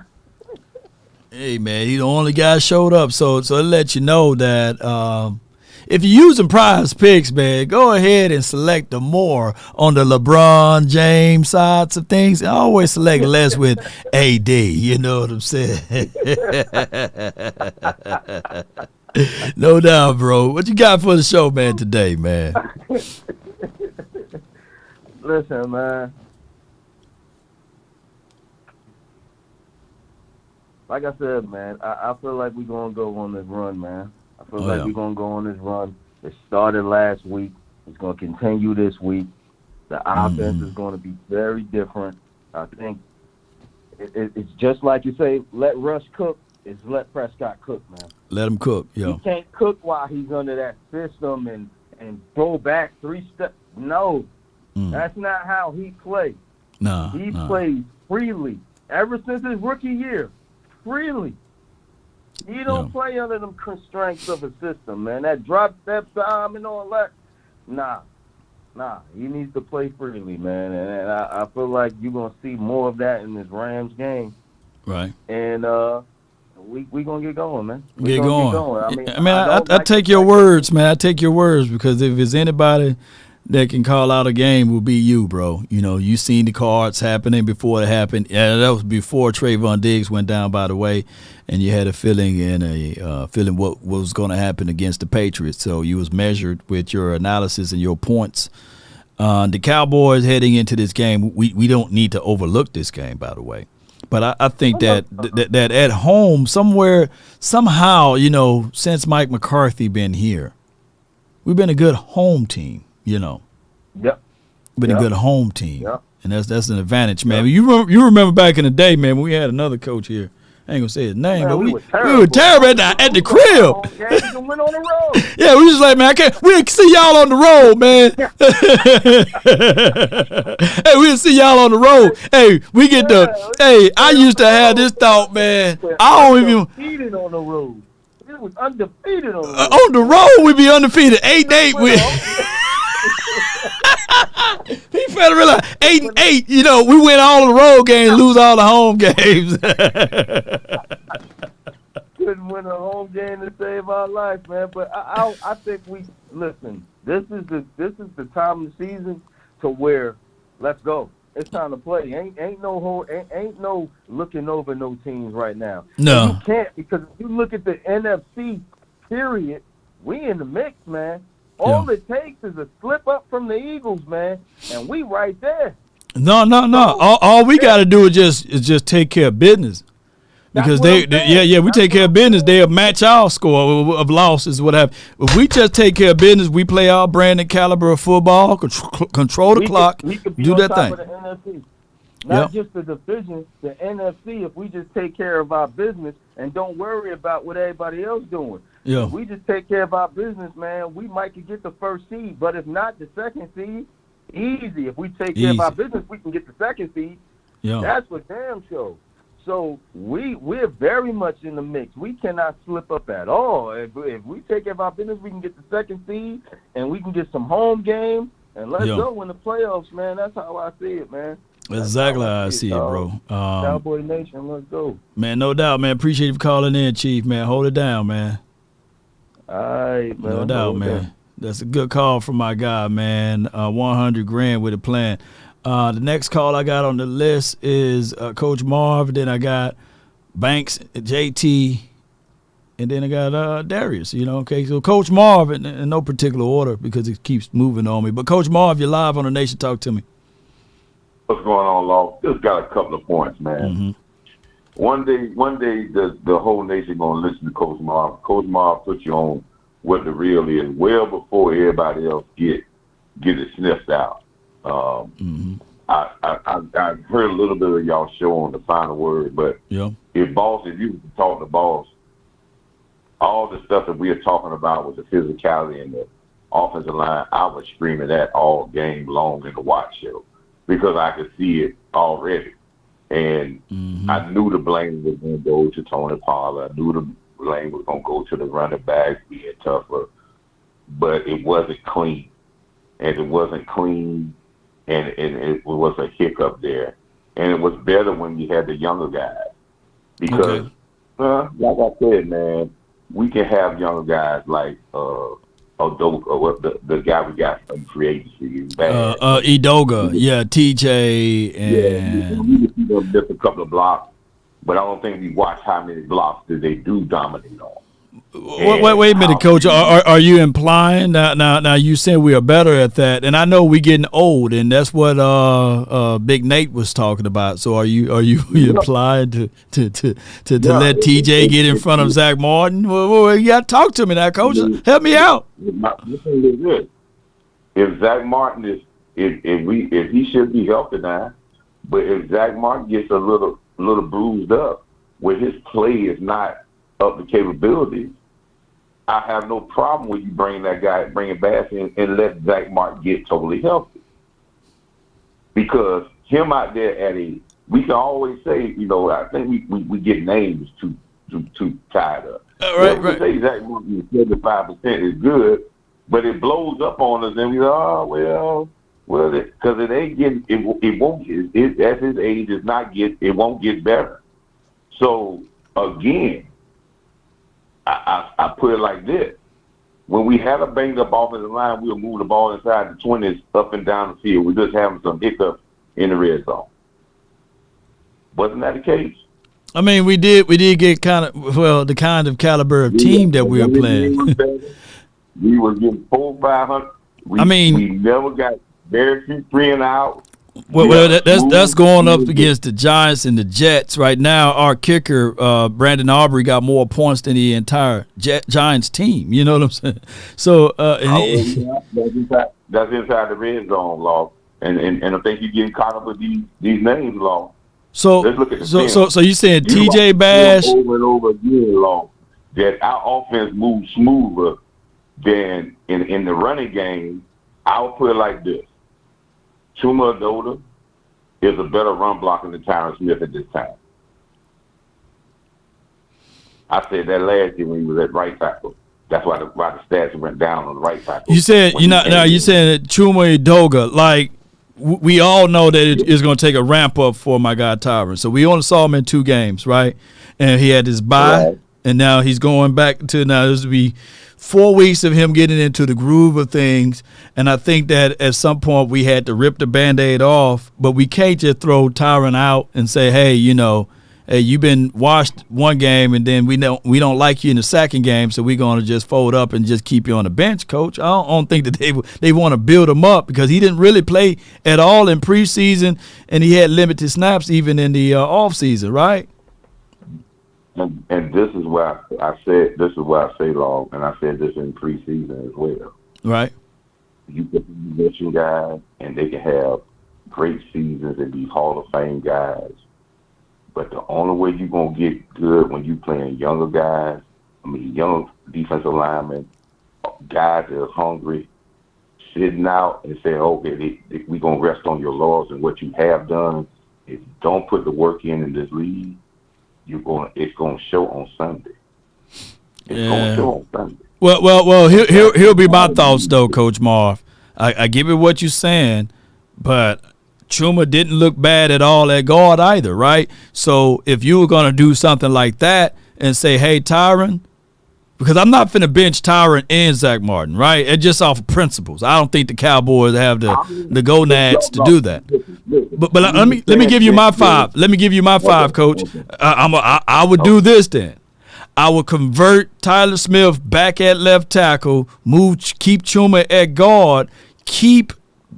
Hey, man, he the only guy showed up, so to let you know that if you're using Prize Picks, man, go ahead and select the more on the LeBron James sides of things. I always select less with AD, you know what I'm saying? No doubt, bro. What you got for the show, man, today, man? Listen, man. Like I said, man, I feel like we're going to go on this run, man. I feel like we're going to go on this run. It started last week. It's going to continue this week. The offense is going to be very different. I think it's just like you say, let Russ cook. It's let Prescott cook, man. Let him cook, yo. He can't cook while he's under that system and throw back 3 steps. No, that's not how he plays. He plays freely. Ever since his rookie year. Freely. He don't play under them constraints of a system, man. That drop step time and all that. Nah. He needs to play freely, man. And I feel like you're going to see more of that in this Rams game. Right. And we going to get going, man. Get going. I take your words, man. I take your words because if there's anybody that can call out a game will be you, bro. You know, you seen the cards happening before it happened. Yeah, that was before Trayvon Diggs went down, by the way, and you had a feeling what was going to happen against the Patriots. So you was measured with your analysis and your points. The Cowboys heading into this game, we don't need to overlook this game, by the way. But I think that at home, somehow, since Mike McCarthy been here, we've been a good home team, Yep. Been a good home team. Yep. And that's an advantage, man. Yep. You remember back in the day, man, when we had another coach here. I ain't gonna say his name, but we were terrible at the crib. Went on the road. Yeah, we was like, man, we'll see y'all on the road, man. Hey, we'll see y'all on the road. Hey, we get I used to have this thought, man. I don't even. Undefeated on the road. It was undefeated on the road. On the road, we be undefeated. 8-8 with. He better realize 8-8. We win all the road games, lose all the home games. Couldn't win a home game to save our life, man. But I think we listen. This is the time of the season to where let's go. It's time to play. Ain't no looking over no teams right now. No, you can't, because if you look at the NFC, period, we in the mix, man. All it takes is a slip up from the Eagles, man, and we right there. No. All we got to do is just take care of business, because we take care of business. They'll match our score of losses, what have. If we just take care of business, we play our brand and caliber of football, control the clock, do that thing. Of the NFC. Not just the division, the NFC. If we just take care of our business and don't worry about what everybody else doing. Yeah. If we just take care of our business, man, we might could get the first seed. But if not, the second seed, easy. If we take care of our business, we can get the second seed. Yeah. That's for damn sure. So we're very much in the mix. We cannot slip up at all. If we take care of our business, we can get the second seed, and we can get some home games, and let's go in the playoffs, man. That's how I see it, man. That's exactly how I see it, bro. Cowboy Nation, let's go. Man, no doubt, man. Appreciate you for calling in, Chief, man. Hold it down, man. All right, man. No doubt, man. That's a good call from my guy, man. $100,000 with a plan. The next call I got on the list is Coach Marv. Then I got Banks, JT, and then I got Darius. Okay. So Coach Marv in no particular order because it keeps moving on me. But Coach Marv, you're live on the Nation. Talk to me. What's going on, Law? Just got a couple of points, man. Mm-hmm. One day, the whole nation gonna listen to Coach Marv. Coach Marv put you on what the real is well before everybody else get it sniffed out. I heard a little bit of y'all show on the final word, but if you were talking to Boss, all the stuff that we are talking about with the physicality and the offensive line, I was screaming that all game long in the watch show because I could see it already. And I knew the blame was going to go to Tony Pollard. I knew the blame was going to go to the running backs being tougher. But it wasn't clean. And it wasn't clean, and it was a hiccup there. And it was better when you had the younger guys. Because, like I said, man, we can have younger guys like the guy we got from free agency. Edoga, TJ, and we just see them miss a couple of blocks, but I don't think we watch how many blocks did they do dominate on. Wait a minute, Coach. Are you implying now? You said we are better at that, and I know we're getting old, and that's what Big Nate was talking about. So are you implying to let TJ get in front of Zack Martin? Well, you got to talk to me now, Coach. Help me out. If Zack Martin if he should be healthy now, but if Zack Martin gets a little bruised up, where his play is not up to capabilities, I have no problem with you bring it back and let Zack Martin get totally healthy. Because him out there we can always say, I think we get names too tied up. Right. We say Zack Martin 75% is good, but it blows up on us, and we go, because it ain't getting, it won't. At his age, it won't get better. So again, I put it like this. When we had a banged up offensive line, we'll move the ball inside the 20s up and down the field. We're just having some hiccups in the red zone. Wasn't that the case? I mean, we did get the kind of caliber of team that we were playing. We were getting 400-500. We never got very few 3 and out. Well, that's going up against the Giants and the Jets right now. Our kicker, Brandon Aubrey, got more points than the entire Giants team. You know what I'm saying? So that's inside the red zone, Law. And I think you're getting caught up with these names, Law. So let's look at the so you saying TJ Bash over and over again, Law, that our offense moves smoother than in the running game. I'll put it like this. Chuma Adoda is a better run blocker than Tyron Smith at this time. I said that last year when he was at right tackle. That's why the stats went down on the right tackle. You said you said that Chuma Adoga, like we all know that it is going to take a ramp up for my guy Tyron. So we only saw him in 2 games, right? And he had his bye, and now he's going back to this will be 4 weeks of him getting into the groove of things, and I think that at some point we had to rip the Band-Aid off, but we can't just throw Tyron out and say, hey, hey, you've been washed one game, and then we don't like you in the second game, so we're going to just fold up and just keep you on the bench, Coach. I don't think that they want to build him up because he didn't really play at all in preseason, and he had limited snaps even in the offseason, right? And this is why I say, Law, and I said this in preseason as well. Right. You can be veteran guys, and they can have great seasons and be Hall of Fame guys. But the only way you're going to get good when you playing younger guys, young defensive linemen, guys that are hungry, sitting out and saying, okay, we're going to rest on your laurels and what you have done. If you don't put the work in this league, it's going to show on Sunday. It's going to show on Sunday. Well. Here'll be my thoughts though, Coach Marv. I give it what you're saying, but Chuma didn't look bad at all at guard either, right? So if you were going to do something like that and say, hey, Tyron, because I'm not finna bench Tyron and Zack Martin, right? It's just off of principles. I don't think the Cowboys have the gonads to do that. But let me give you my 5. Let me give you my 5, Coach. I would do this then. I would convert Tyler Smith back at left tackle, keep Chuma at guard, keep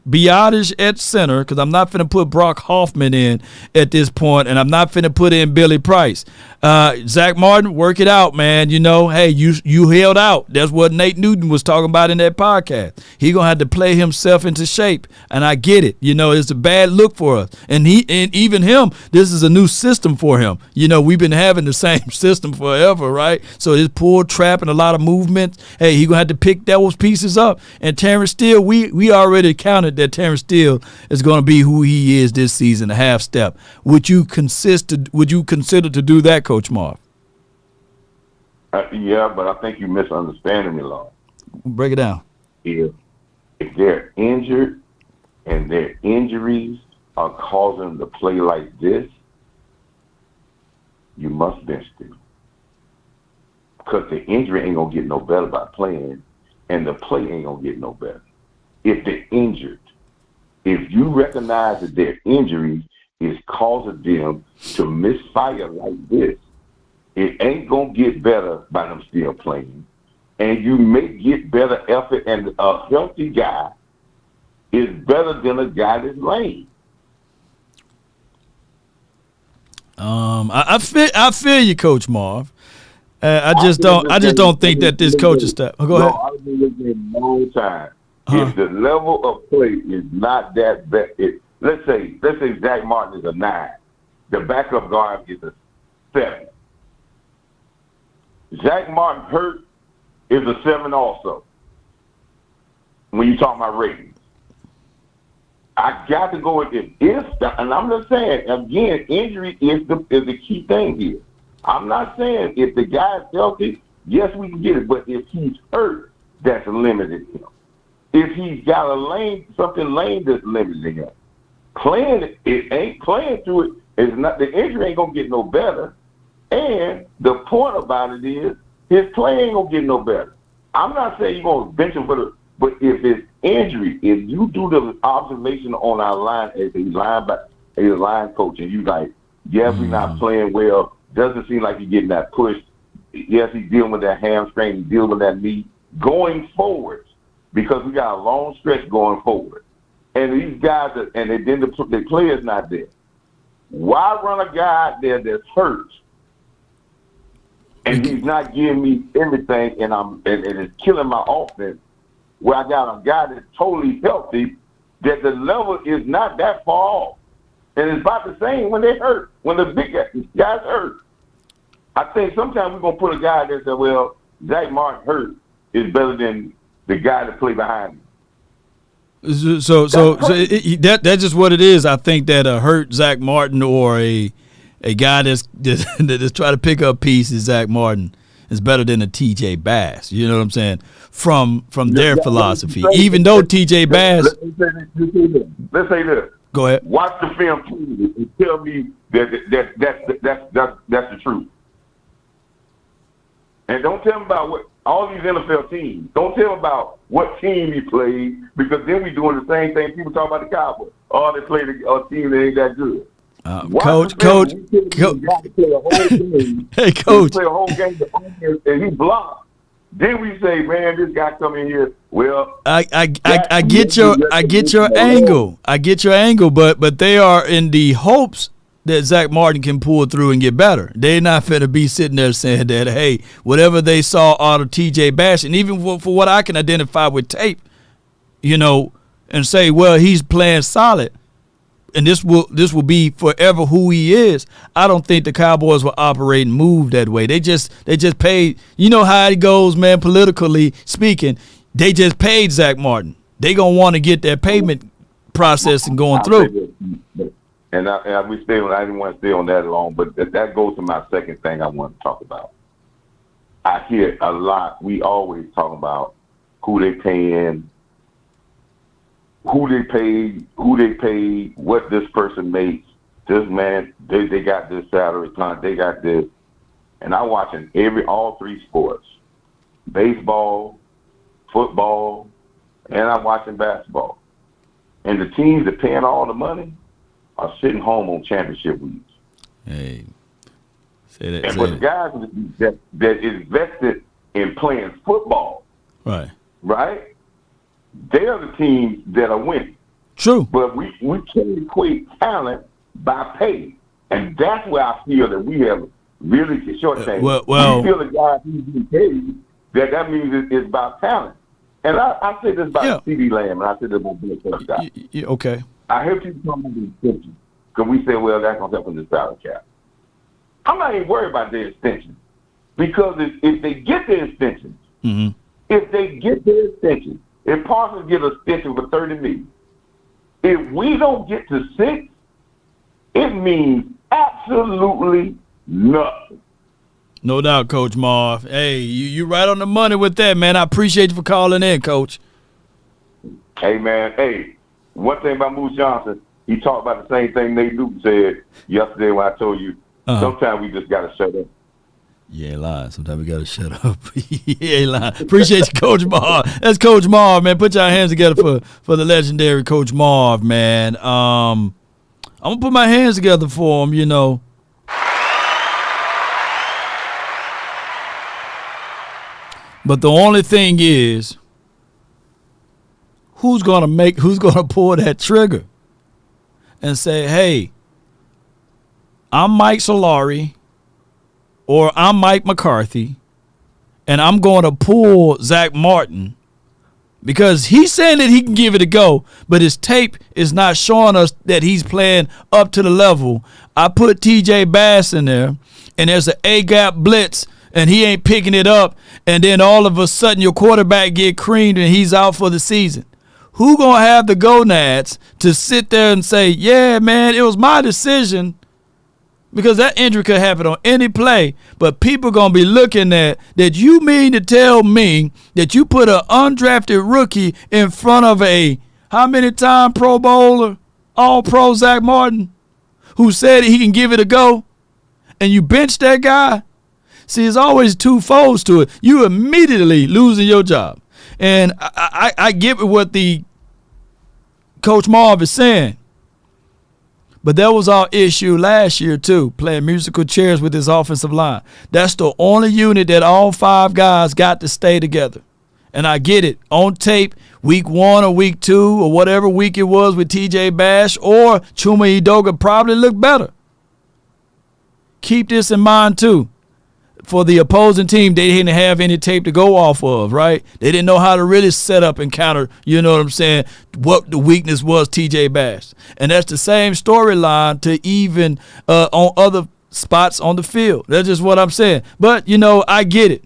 Biotish at center, because I'm not finna put Brock Hoffman in at this point, and I'm not finna put in Billy Price. Zack Martin, work it out, man. Hey, you held out. That's what Nate Newton was talking about in that podcast. He gonna have to play himself into shape, and I get it. It's a bad look for us, and even him. This is a new system for him. We've been having the same system forever, right? So this pull trap and a lot of movement. Hey, he gonna have to pick those pieces up. And Terrence Steele, we already counted that Terrence Steele is going to be who he is this season, a half step. Would you consider to do that, Coach Marv? Yeah, but I think you're misunderstanding me, Law. Break it down. If they're injured and their injuries are causing them to play like this, you must bench them. Because the injury ain't going to get no better by playing, and the play ain't going to get no better. If they're injured, if you recognize that their injury is causing them to misfire like this, it ain't going to get better by them still playing. And you may get better effort, and a healthy guy is better than a guy that's lame. I feel you, Coach Marv. I just don't think that this coaching staff. Go ahead. I've been looking at a long time. If the level of play is not that bad, let's say Zack Martin is a 9, the backup guard is a 7. Zack Martin hurt is a 7 also. When you talk about ratings, I got to go with it. And I'm just saying again, injury is the key thing here. I'm not saying if the guy's healthy, yes, we can get it, but if he's hurt, that's limited him. If he's got something lame that's limiting him, playing it ain't playing through it. It's not, the injury ain't gonna get no better. And the point about it is his play ain't gonna get no better. I'm not saying you're gonna bench him but if it's injury, if you do the observation on our line as a line coach, and you like, yes, we're not playing well. Doesn't seem like he's getting that push. Yes, he's dealing with that hamstring, he's dealing with that knee going forward. Because we got a long stretch going forward. and these guys, then the player's not there. Why run a guy out there that's hurt, and he's not giving me everything, and it's killing my offense? Where I got a guy that's totally healthy, that the level is not that far off, and it's about the same when they hurt, when the big guys hurt. I think sometimes we're gonna put a guy there that says, well, Zack Martin hurt is better than the guy that play behind him. So that's just what it is. I think that a hurt Zack Martin or a guy that's trying to pick up pieces, Zack Martin, is better than a TJ Bass. You know what I'm saying? From their philosophy. Even though TJ Bass. Let's say this. Go ahead. Watch the film and tell me that's the truth. And don't tell me about what all these NFL teams. Don't tell me about what team he played, because then we doing the same thing. People talk about the Cowboys. Oh, they played a team that ain't that good. Coach. Hey, Coach. He play a whole game and he blocked. Then we say, man, this guy come in here. Well, I get your angle. I get your angle, but they are in the hopes that Zack Martin can pull through and get better. They're not finna be sitting there saying that, hey, whatever they saw out of TJ Bass, and even for what I can identify with tape, you know, and say, well, he's playing solid, and this will be forever who he is. I don't think the Cowboys will operate and move that way. They just paid. You know how it goes, man. Politically speaking, they just paid Zack Martin. They gonna want to get that payment process and going through. And I didn't want to stay on that long, but that goes to my second thing I want to talk about. I hear a lot. We always talk about who they paying, who they paid, what this person makes. This man, they got this salary plan, they got this. And I'm watching all three sports, baseball, football, and I'm watching basketball. And the teams that paying all the money are sitting home on championship weeks. Hey, but the guys that invested in playing football, right, they are the teams that are winning. True. But we can't equate talent by pay, and that's where I feel that we have really short things. Well, we feel the guy who's being paid that means it's about talent. And I say this about CD Lamb, and I say this about Bill Prescott. Okay. I heard people talking about the extension, because we say, well, that's going to help in the salary cap. I'm not even worried about the extension, because if they get the extension, if Parsons get an extension for $30 million, if we don't get to 6, it means absolutely nothing. No doubt, Coach Marv. Hey, you right on the money with that, man. I appreciate you for calling in, Coach. Hey, man. Hey, one thing about Moose Johnson, he talked about the same thing Nate Newton said yesterday when I told you, sometimes we just got to shut up. You ain't lying. Sometimes we got to shut up. You ain't lying. Appreciate you, Coach Marv. That's Coach Marv, man. Put your hands together for the legendary Coach Marv, man. I'm going to put my hands together for him, you know. But the only thing is, who's gonna pull that trigger and say, hey, I'm Mike Solari or I'm Mike McCarthy, and I'm going to pull Zack Martin, because he's saying that he can give it a go, but his tape is not showing us that he's playing up to the level. I put TJ Bass in there, and there's an A-gap blitz, and he ain't picking it up, and then all of a sudden your quarterback get creamed and he's out for the season. Who gonna have the gonads to sit there and say, yeah, man, it was my decision? Because that injury could happen on any play, but people gonna be looking at that. You mean to tell me that you put an undrafted rookie in front of a how many time Pro Bowler, All-Pro Zack Martin, who said he can give it a go, and you bench that guy? See, there's always two folds to it. You immediately losing your job. And I get what the Coach Marv is saying. But that was our issue last year, too, playing musical chairs with his offensive line. That's the only unit that all 5 guys got to stay together. And I get it. On tape, week 1 or week 2 or whatever week it was with TJ Bash or Chuma Edoga probably looked better. Keep this in mind, too. For the opposing team, they didn't have any tape to go off of, right? They didn't know how to really set up and counter, you know what I'm saying, what the weakness was TJ Bash. And that's the same storyline to even on other spots on the field. That's just what I'm saying. But, I get it.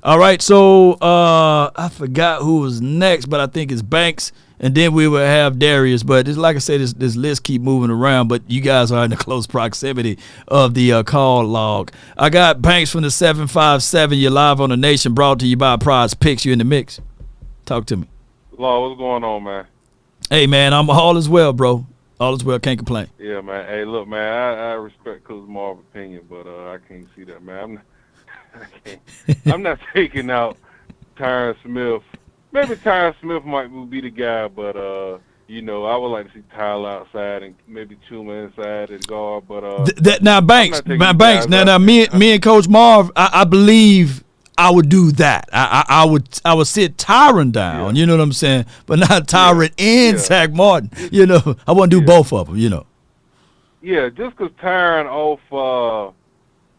All right, so I forgot who was next, but I think it's Banks. And then we will have Darius. But it's like I said, this list keep moving around. But you guys are in the close proximity of the call log. I got Banks from the 757. You're live on the Nation, brought to you by Prize Picks. You in the mix. Talk to me. Law, what's going on, man? Hey, man, I'm all is well, bro. All is well. Can't complain. Yeah, man. Hey, look, man, I respect Coach Marv's opinion, but I can't see that, man. I'm not taking out Tyron Smith. Maybe Tyron Smith might be the guy, but, I would like to see Tyler outside and maybe Chuma inside and guard. But now, Banks, me and Coach Marv, I believe I would do that. I would sit Tyron down, you know what I'm saying? But not Tyron and Zack Martin. I want to do both of them, Yeah, just because Tyron off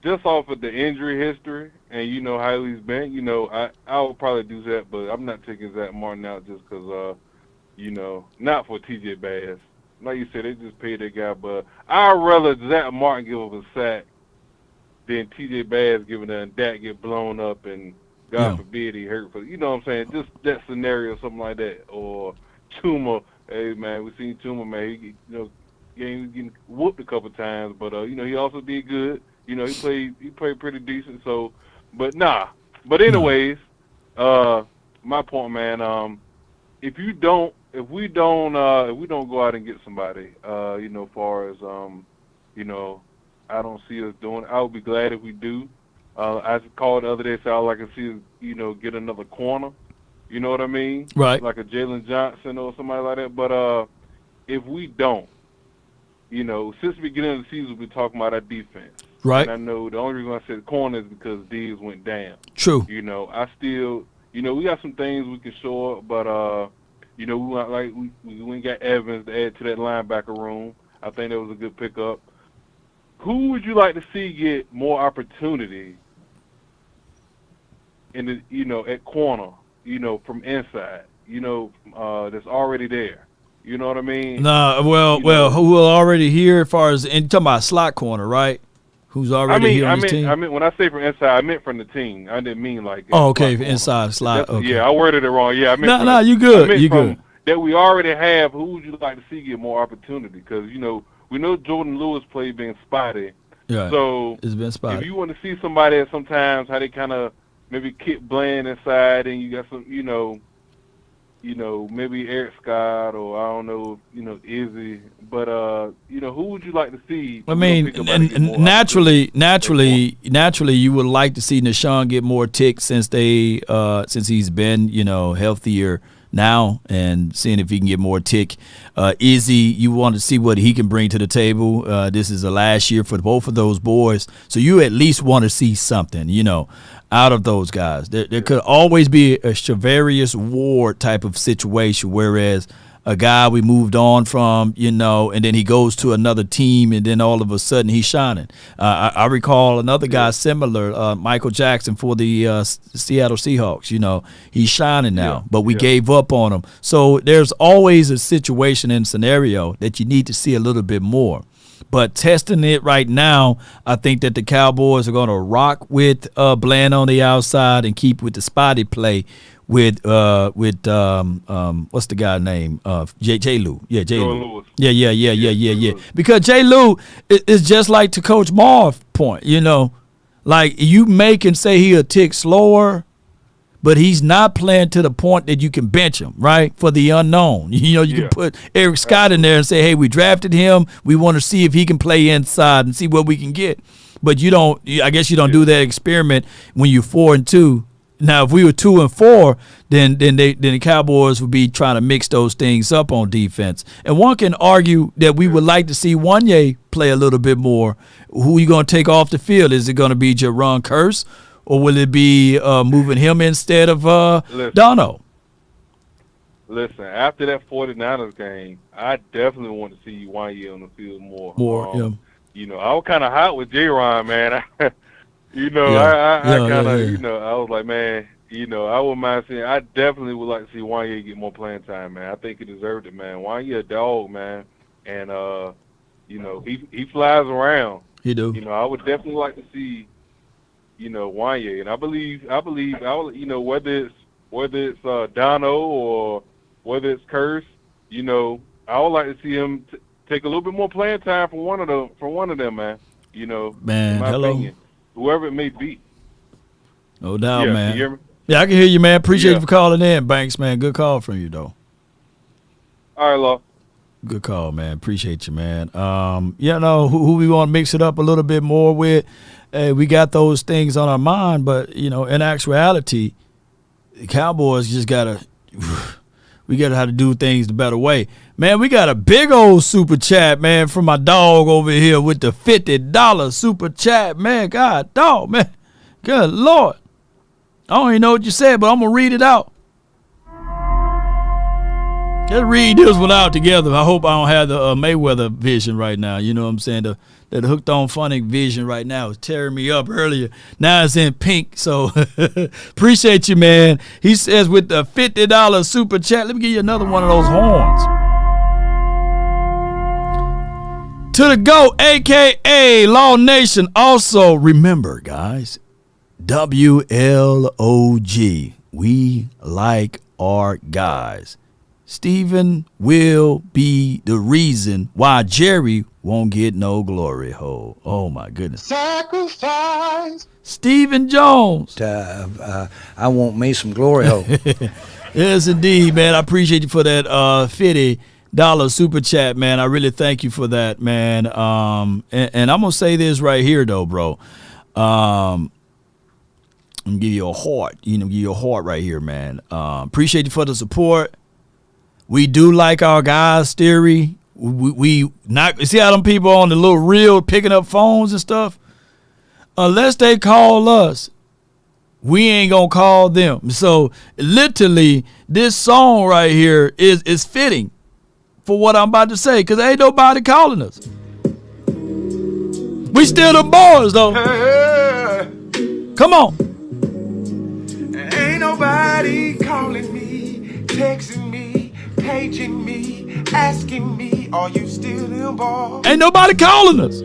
of the injury history and how he's been, I would probably do that, but I'm not taking Zack Martin out just because, not for TJ Bass. Like you said, they just paid that guy, but I'd rather Zack Martin give up a sack than TJ Bass giving and Dak get blown up and God forbid he hurt. You know what I'm saying? Just that scenario, something like that. Or Chuma, hey, man, we seen Chuma, man, he getting whooped a couple times, but, he also did good. He played pretty decent. So, but anyways, my point, man. If we don't go out and get somebody, far as I don't see us doing. I would be glad if we do. I called the other day, so I would like to see us, get another corner. You know what I mean? Right. Like a Jalen Johnson or somebody like that. But if we don't, since the beginning of the season, we're talking about our defense. Right. And I know the only reason I said corner is because Diggs went down. True. I still, we got some things we can show up, but, we ain't got Evans to add to that linebacker room. I think that was a good pickup. Who would you like to see get more opportunity in the, at corner, from inside, that's already there? You know what I mean? Nah, well, who are already here as far as, and you're talking about slot corner, right? Who's already here on the team? I mean, when I say from inside, I meant from the team. I didn't mean like. Inside slot. Okay. Yeah, I worded it wrong. Yeah, I meant. No, you good. You good. That we already have. Who would you like to see get more opportunity? Because we know Jordan Lewis played being spotty. Yeah. So it's been spotty. If you want to see somebody that sometimes how they kind of maybe kick Bland inside, and you got some, maybe Eric Scott or I don't know, Izzy. But who would you like to see? I mean, naturally, you would like to see Nashawn get more ticks since he's been, healthier now, and seeing if he can get more tick. Izzy, you want to see what he can bring to the table. This is the last year for both of those boys, so you at least want to see something, out of those guys. There could always be a Charvarius Ward type of situation, whereas a guy we moved on from, and then he goes to another team, and then all of a sudden he's shining. I recall another guy similar, Michael Jackson for the Seattle Seahawks. He's shining now, but we gave up on him. So there's always a situation and scenario that you need to see a little bit more. But testing it right now, I think that the Cowboys are going to rock with Bland on the outside and keep with the spotty play with what's the guy's name? J. Lou. Yeah, J. Lou. Yeah. Because J. Lou is just like to Coach Marv's point, like you make and say he a tick slower, but he's not playing to the point that you can bench him, right? For the unknown. You can put Eric Scott in there and say, hey, we drafted him. We want to see if he can play inside and see what we can get. But I guess you don't do that experiment when you're 4-2. Now, if we were 2-4, then the Cowboys would be trying to mix those things up on defense. And one can argue that we would like to see Wanye play a little bit more. Who are you going to take off the field? Is it going to be Jaron Kearse? or will it be moving him instead of Dono? Listen, after that 49ers game, I definitely want to see Wanye on the field more. You know, I was kind of hot with J-Ron, man. I was like, man, you know, I wouldn't mind seeing. I definitely would like to see Wanye get more playing time, man. I think he deserved it, man. Wanye a dog, man, and you know, he flies around. He do. You know, I would definitely like to see, you know, Wanye, and I believe, you know, whether it's Dono or whether it's Curse, you know, I would like to see him take a little bit more playing time for one of them, man. You know, man, in my opinion, whoever it may be. No doubt, man. Can you hear me? Yeah, I can hear you, man. Appreciate you for calling in, Banks, man. Good call from you, though. All right, Law. Good call, man. Appreciate you, man. You know, who we want to mix it up a little bit more with. We got those things on our mind, but, you know, in actuality, the Cowboys just got to we got to have to do things the better way. Man, we got a big old super chat, man, from my dog over here with the $50 super chat, man. God, dog, man. Good Lord. I don't even know what you said, but I'm going to read it out. Let's read this one out together. I hope I don't have the Mayweather vision right now. You know what I'm saying? The hooked on phonic vision right now is tearing me up earlier. Now it's in pink. So appreciate you, man. He says with the $50 super chat, let me give you another one of those horns. To the GOAT, a.k.a. Law Nation. Also, remember, guys, WLOG. We like our guys. Stephen will be the reason why Jerry won't get no glory hole. Oh, my goodness. Sacrifice. Stephen Jones. I want me some glory hole. Yes, indeed, man. I appreciate you for that $50 super chat, man. I really thank you for that, man. And I'm going to say this right here, though, bro. I'm going to give you a heart. Give you a heart right here, man. Appreciate you for the support. We do like our guys' theory. We not see how them people on the little reel picking up phones and stuff. Unless they call us, we ain't gonna call them. So literally, this song right here is fitting for what I'm about to say, because ain't nobody calling us. We still the boys though. Come on. Ain't nobody calling me, texting me, paging me, asking me, are you still involved? Ain't nobody calling us.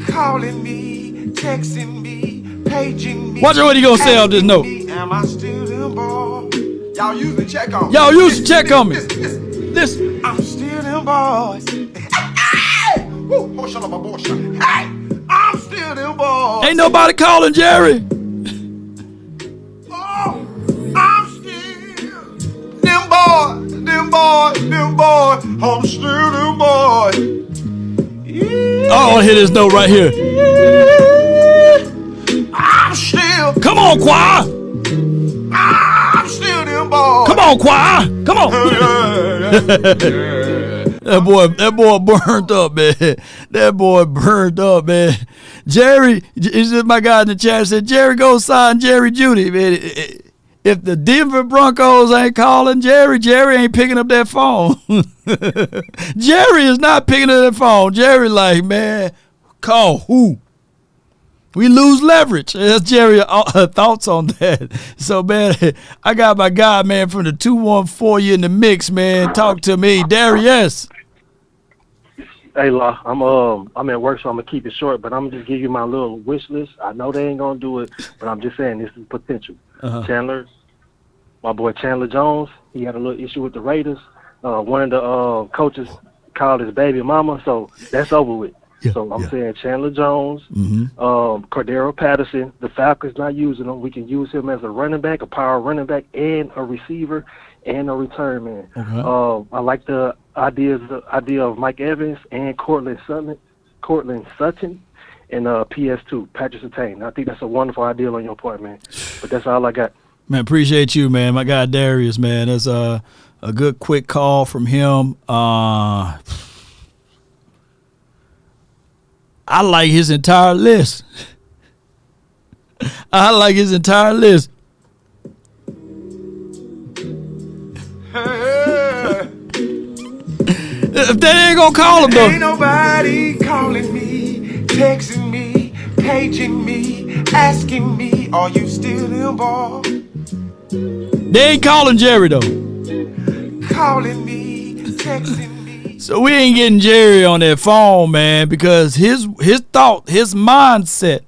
Calling me, texting me, paging me. Watch what he gonna say on this note. Am I still involved? Y'all usually check on me. Y'all usually check on me. Listen. I'm still involved. Hey! Woo! Hey! I'm still involved. Ain't nobody calling Jerry. Them boy, I'm still them boy. Oh, I want to hear this note right here. I'm still. Come on, choir. I'm still them boy. Come on, choir. Come on. That boy burned up, man. That boy burned up, man. Jerry, is this my guy in the chat said, Jerry go sign Jerry Judy, man. If the Denver Broncos ain't calling Jerry ain't picking up that phone. Jerry is not picking up that phone. Jerry like, man, call who? We lose leverage. That's Jerry's thoughts on that. So, man, I got my guy, man, from the 214. You in the mix, man. Talk to me. Darius. Hey, La, I'm at work, so I'm going to keep it short, but I'm going to just give you my little wish list. I know they ain't going to do it, but I'm just saying this is potential. Chandler, my boy Chandler Jones, he had a little issue with the Raiders. One of the coaches called his baby mama, so that's over with. So I'm saying Chandler Jones, Cordero Patterson, the Falcons not using him. We can use him as a running back, a power running back, and a receiver, and a return man. I like the idea of Mike Evans and Cortland Sutton, and PS2, Patrick Surtain. I think that's a wonderful idea on your part, man. But that's all I got. Man, appreciate you, man. My guy Darius, man. That's a good quick call from him. I like his entire list. I like his entire list. If they ain't gonna call him though. Ain't nobody calling me, texting me, paging me, asking me, are you still involved? They ain't calling Jerry though. Calling me, texting me. So we ain't getting Jerry on that phone, man, because his thought, his mindset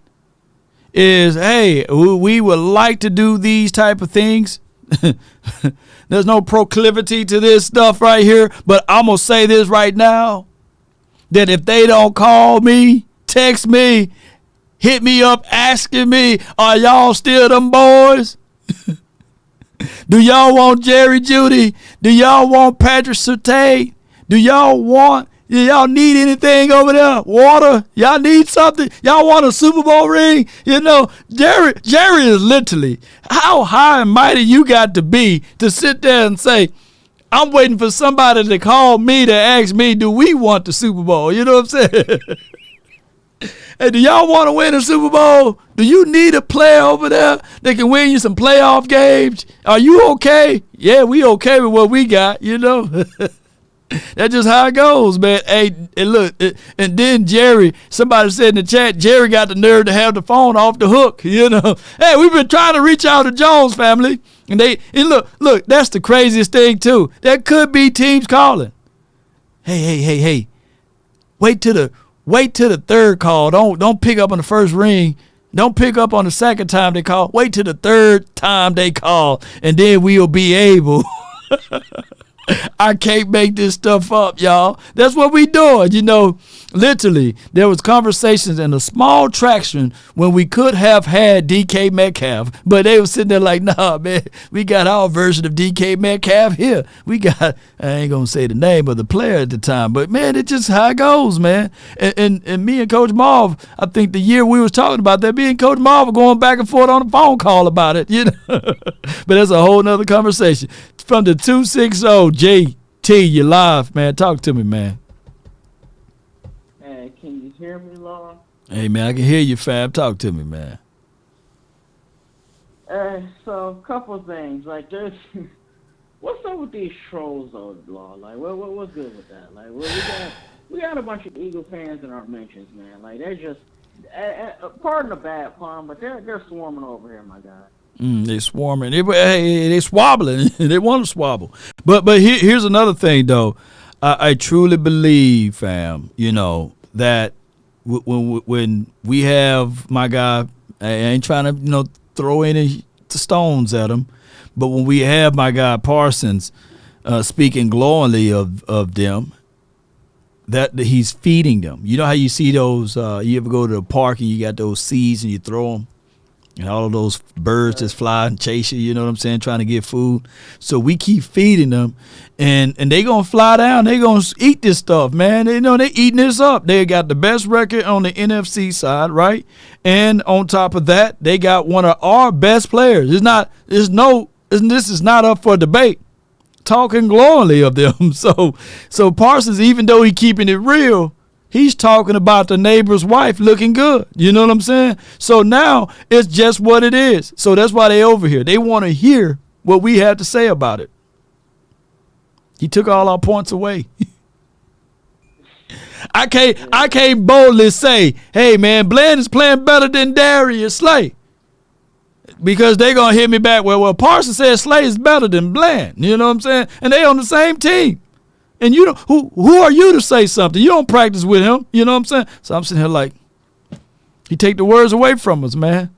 is, hey, we would like to do these type of things. There's no proclivity to this stuff right here, but I'm going to say this right now, that if they don't call me, text me, hit me up asking me, are y'all still them boys? Do y'all want Jerry Jeudy? Do y'all want Patrick Surtain? Do y'all need anything over there? Water? Y'all need something? Y'all want a Super Bowl ring? You know, Jerry is literally, how high and mighty you got to be to sit there and say, I'm waiting for somebody to call me to ask me, do we want the Super Bowl? You know what I'm saying? Hey, do y'all want to win a Super Bowl? Do you need a player over there that can win you some playoff games? Are you okay? Yeah, we okay with what we got, you know? That's just how it goes, man. Hey, and look, and then Jerry, somebody said in the chat, Jerry got the nerve to have the phone off the hook, you know. Hey, we've been trying to reach out to Jones family, and look, that's the craziest thing too. There could be teams calling. Hey. Wait till the third call. Don't pick up on the first ring. Don't pick up on the second time they call. Wait till the third time they call, and then we'll be able. I can't make this stuff up, y'all. That's what we doing, you know. Literally, there was conversations in a small traction when we could have had DK Metcalf, but they were sitting there like, nah, man, we got our version of DK Metcalf here. We got, I ain't going to say the name of the player at the time, but, man, it's just how it goes, man. And me and Coach Marv, I think the year we was talking about that, me and Coach Marv were going back and forth on the phone call about it, you know. But that's a whole nother conversation. From the 260, JT, you live, man. Talk to me, man. Hey, can you hear me, Law? Hey, man, I can hear you, fam. Talk to me, man. So a couple of things. Like, there's what's up with these trolls, though, Law? Like, what's good with that? Like, we got a bunch of Eagle fans in our mentions, man. Like, they're just, pardon the bad pun, but they're swarming over here, my guy. They swarming. They swabbling. They want to swabble. But here's another thing, though. I truly believe, fam, you know, that when we have my guy, I ain't trying to, you know, throw any stones at him, but when we have my guy Parsons speaking glowingly of them, that he's feeding them. You know how you see those, you ever go to the park and you got those seeds and you throw them? And all of those birds just fly and chase you, you know what I'm saying, trying to get food. So we keep feeding them, and they going to fly down. They going to eat this stuff, man. They know they eating this up. They got the best record on the NFC side, right? And on top of that, they got one of our best players. This is not up for debate. Talking glowingly of them. So Parsons, even though he keeping it real, he's talking about the neighbor's wife looking good. You know what I'm saying? So now it's just what it is. So that's why they over here. They want to hear what we have to say about it. He took all our points away. I can't boldly say, hey, man, Bland is playing better than Darius Slay. Because they're going to hit me back. Well, Parsons said Slay is better than Bland. You know what I'm saying? And they on the same team. And you don't, who are you to say something? You don't practice with him. You know what I'm saying? So I'm sitting here like, he take the words away from us, man.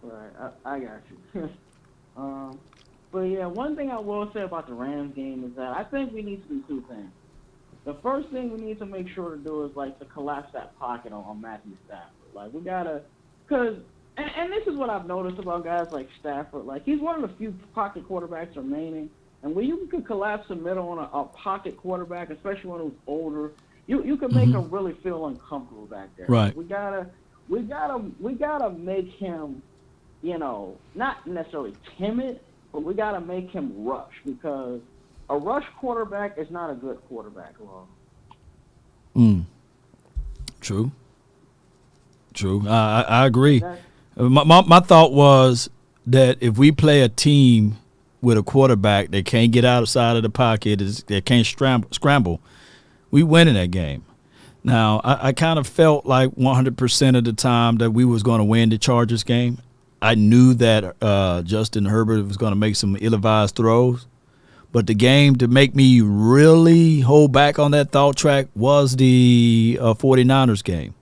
Right, I got you. But yeah, one thing I will say about the Rams game is that I think we need to do two things. The first thing we need to make sure to do is like to collapse that pocket on Matthew Stafford. Like we gotta, cause and this is what I've noticed about guys like Stafford. Like he's one of the few pocket quarterbacks remaining. And when you can collapse the middle on a pocket quarterback, especially when he's older, you can make him really feel uncomfortable back there. Right. We gotta make him, you know, not necessarily timid, but we gotta make him rush because a rush quarterback is not a good quarterback, Long. True. I agree. My thought was that if we play a team with a quarterback that can't get outside of the pocket, that can't scramble, we win in that game. Now, I kind of felt like 100% of the time that we was going to win the Chargers game. I knew that Justin Herbert was going to make some ill-advised throws. But the game to make me really hold back on that thought track was the 49ers game.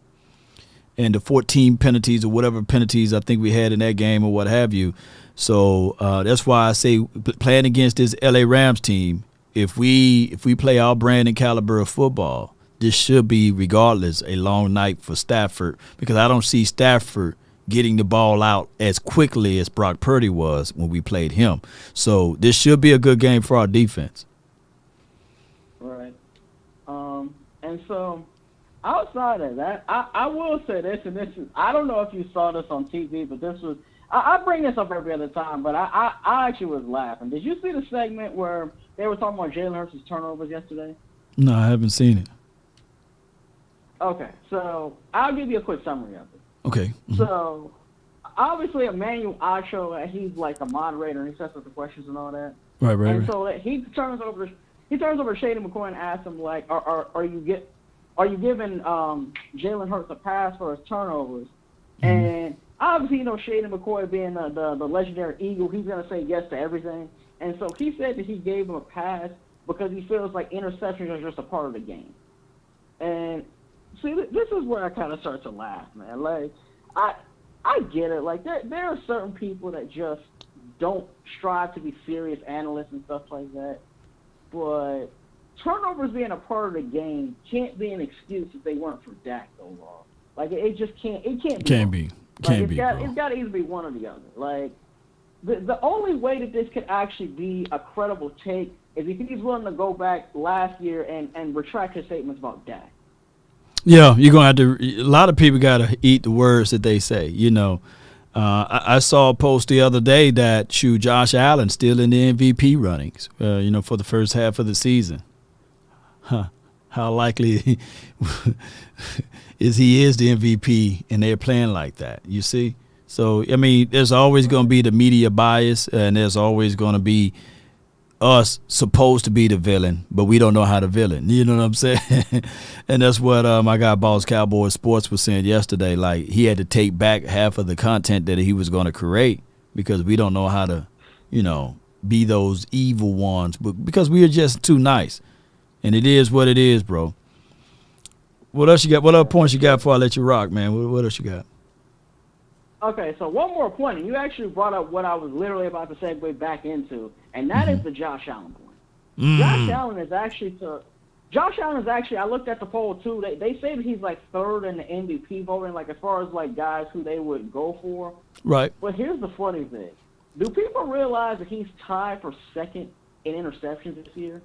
And the 14 penalties or whatever penalties I think we had in that game or what have you. So that's why I say playing against this LA Rams team, if we play our brand and caliber of football, this should be, regardless, a long night for Stafford, because I don't see Stafford getting the ball out as quickly as Brock Purdy was when we played him. So this should be a good game for our defense. Right. And so outside of that, I will say this, and this is, I don't know if you saw this on TV, but this was, I bring this up every other time, but I actually was laughing. Did you see the segment where they were talking about Jalen Hurts' turnovers yesterday? No, I haven't seen it. Okay, so I'll give you a quick summary of it. Okay. Mm-hmm. So, obviously, Emmanuel Acho, he's like a moderator, and he sets up the questions and all that. Right. And so he turns over Shady McCoy and asks him, like, are you giving Jalen Hurts a pass for his turnovers? Mm-hmm. And obviously, Shady McCoy being the legendary Eagle, he's going to say yes to everything. And so he said that he gave him a pass because he feels like interceptions are just a part of the game. And see, this is where I kind of start to laugh, man. Like, I get it. Like, there are certain people that just don't strive to be serious analysts and stuff like that. But turnovers being a part of the game can't be an excuse if they weren't for Dak overall. Like, it just can't. It can't be. Can't be. It's got to either be one or the other. Like, the only way that this could actually be a credible take is if he's willing to go back last year and retract his statements about Dak. Yeah, you're going to have to – a lot of people got to eat the words that they say, I saw a post the other day that, Josh Allen still in the MVP runnings, for the first half of the season. How likely is he the MVP and they're playing like that, you see? So, I mean, there's always going to be the media bias, and there's always going to be – us supposed to be the villain, but we don't know how to villain. You know what I'm saying? And that's what my guy Boss Cowboys Sports was saying yesterday. Like, he had to take back half of the content that he was going to create because we don't know how to, be those evil ones. But because we are just too nice, and it is what it is, bro. What else you got? What other points you got before I let you rock, man? What else you got? Okay, so one more point, and you actually brought up what I was literally about to segue back into, and that is the Josh Allen point. Josh Allen is actually, I looked at the poll too, they say that he's like third in the MVP voting, like as far as like guys who they would go for. Right. But here's the funny thing. Do people realize that he's tied for second in interceptions this year?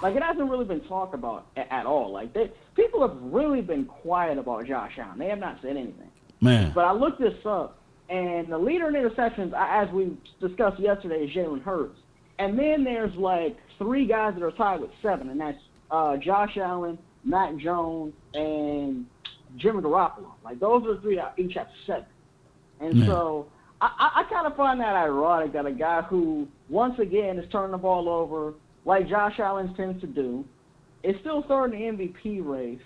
Like, it hasn't really been talked about at all. Like, people have really been quiet about Josh Allen. They have not said anything. Man. But I looked this up, and the leader in interceptions, as we discussed yesterday, is Jalen Hurts. And then there's, like, 3 guys that are tied with 7, and that's Josh Allen, Matt Jones, and Jimmy Garoppolo. Like, those are the 3 that each have 7. And so I kind of find that ironic that a guy who, once again, is turning the ball over, like Josh Allen tends to do, is still third in the MVP race.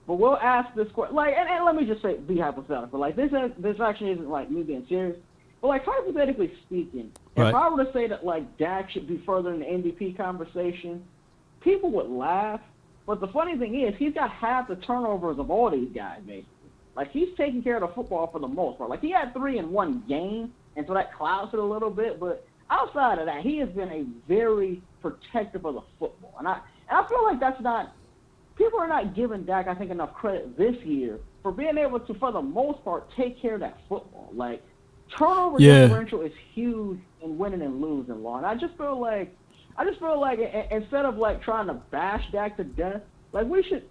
But we'll ask this question, like, and let me just say, be hypothetical. Like, this actually isn't, like, me being serious. But, like, hypothetically speaking, if I were to say that, like, Dak should be further in the MVP conversation, people would laugh. But the funny thing is, he's got half the turnovers of all these guys, basically. Like, he's taking care of the football for the most part. Like, he had 3 in one game, and so that clouds it a little bit. But outside of that, he has been a very protective of the football. And I feel like that's not – people are not giving Dak, I think, enough credit this year for being able to, for the most part, take care of that football. Like, turnover differential is huge in winning and losing, Law. And I just feel like instead of, like, trying to bash Dak to death, like, we should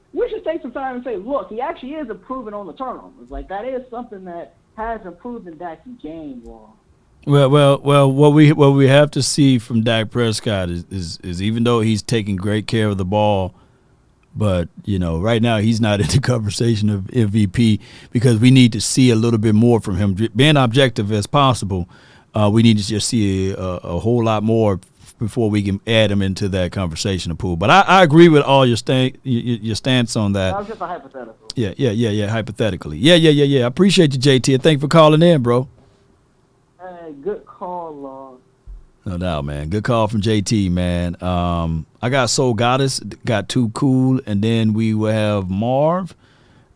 take some time and say, look, he actually is improving on the turnovers. Like, that is something that has improved in Dak's game, Law. Well, what we have to see from Dak Prescott is even though he's taking great care of the ball, But, right now he's not in the conversation of MVP because we need to see a little bit more from him. Being objective as possible, we need to just see a whole lot more before we can add him into that conversation pool. But I agree with all your stance on that. That was just a hypothetical. Yeah, hypothetically. Yeah. I appreciate you, JT, and thanks for calling in, bro. Hey, good call, Law. No doubt, man. Good call from JT, man. I got Soul Goddess, got Too Cool, and then we will have Marv,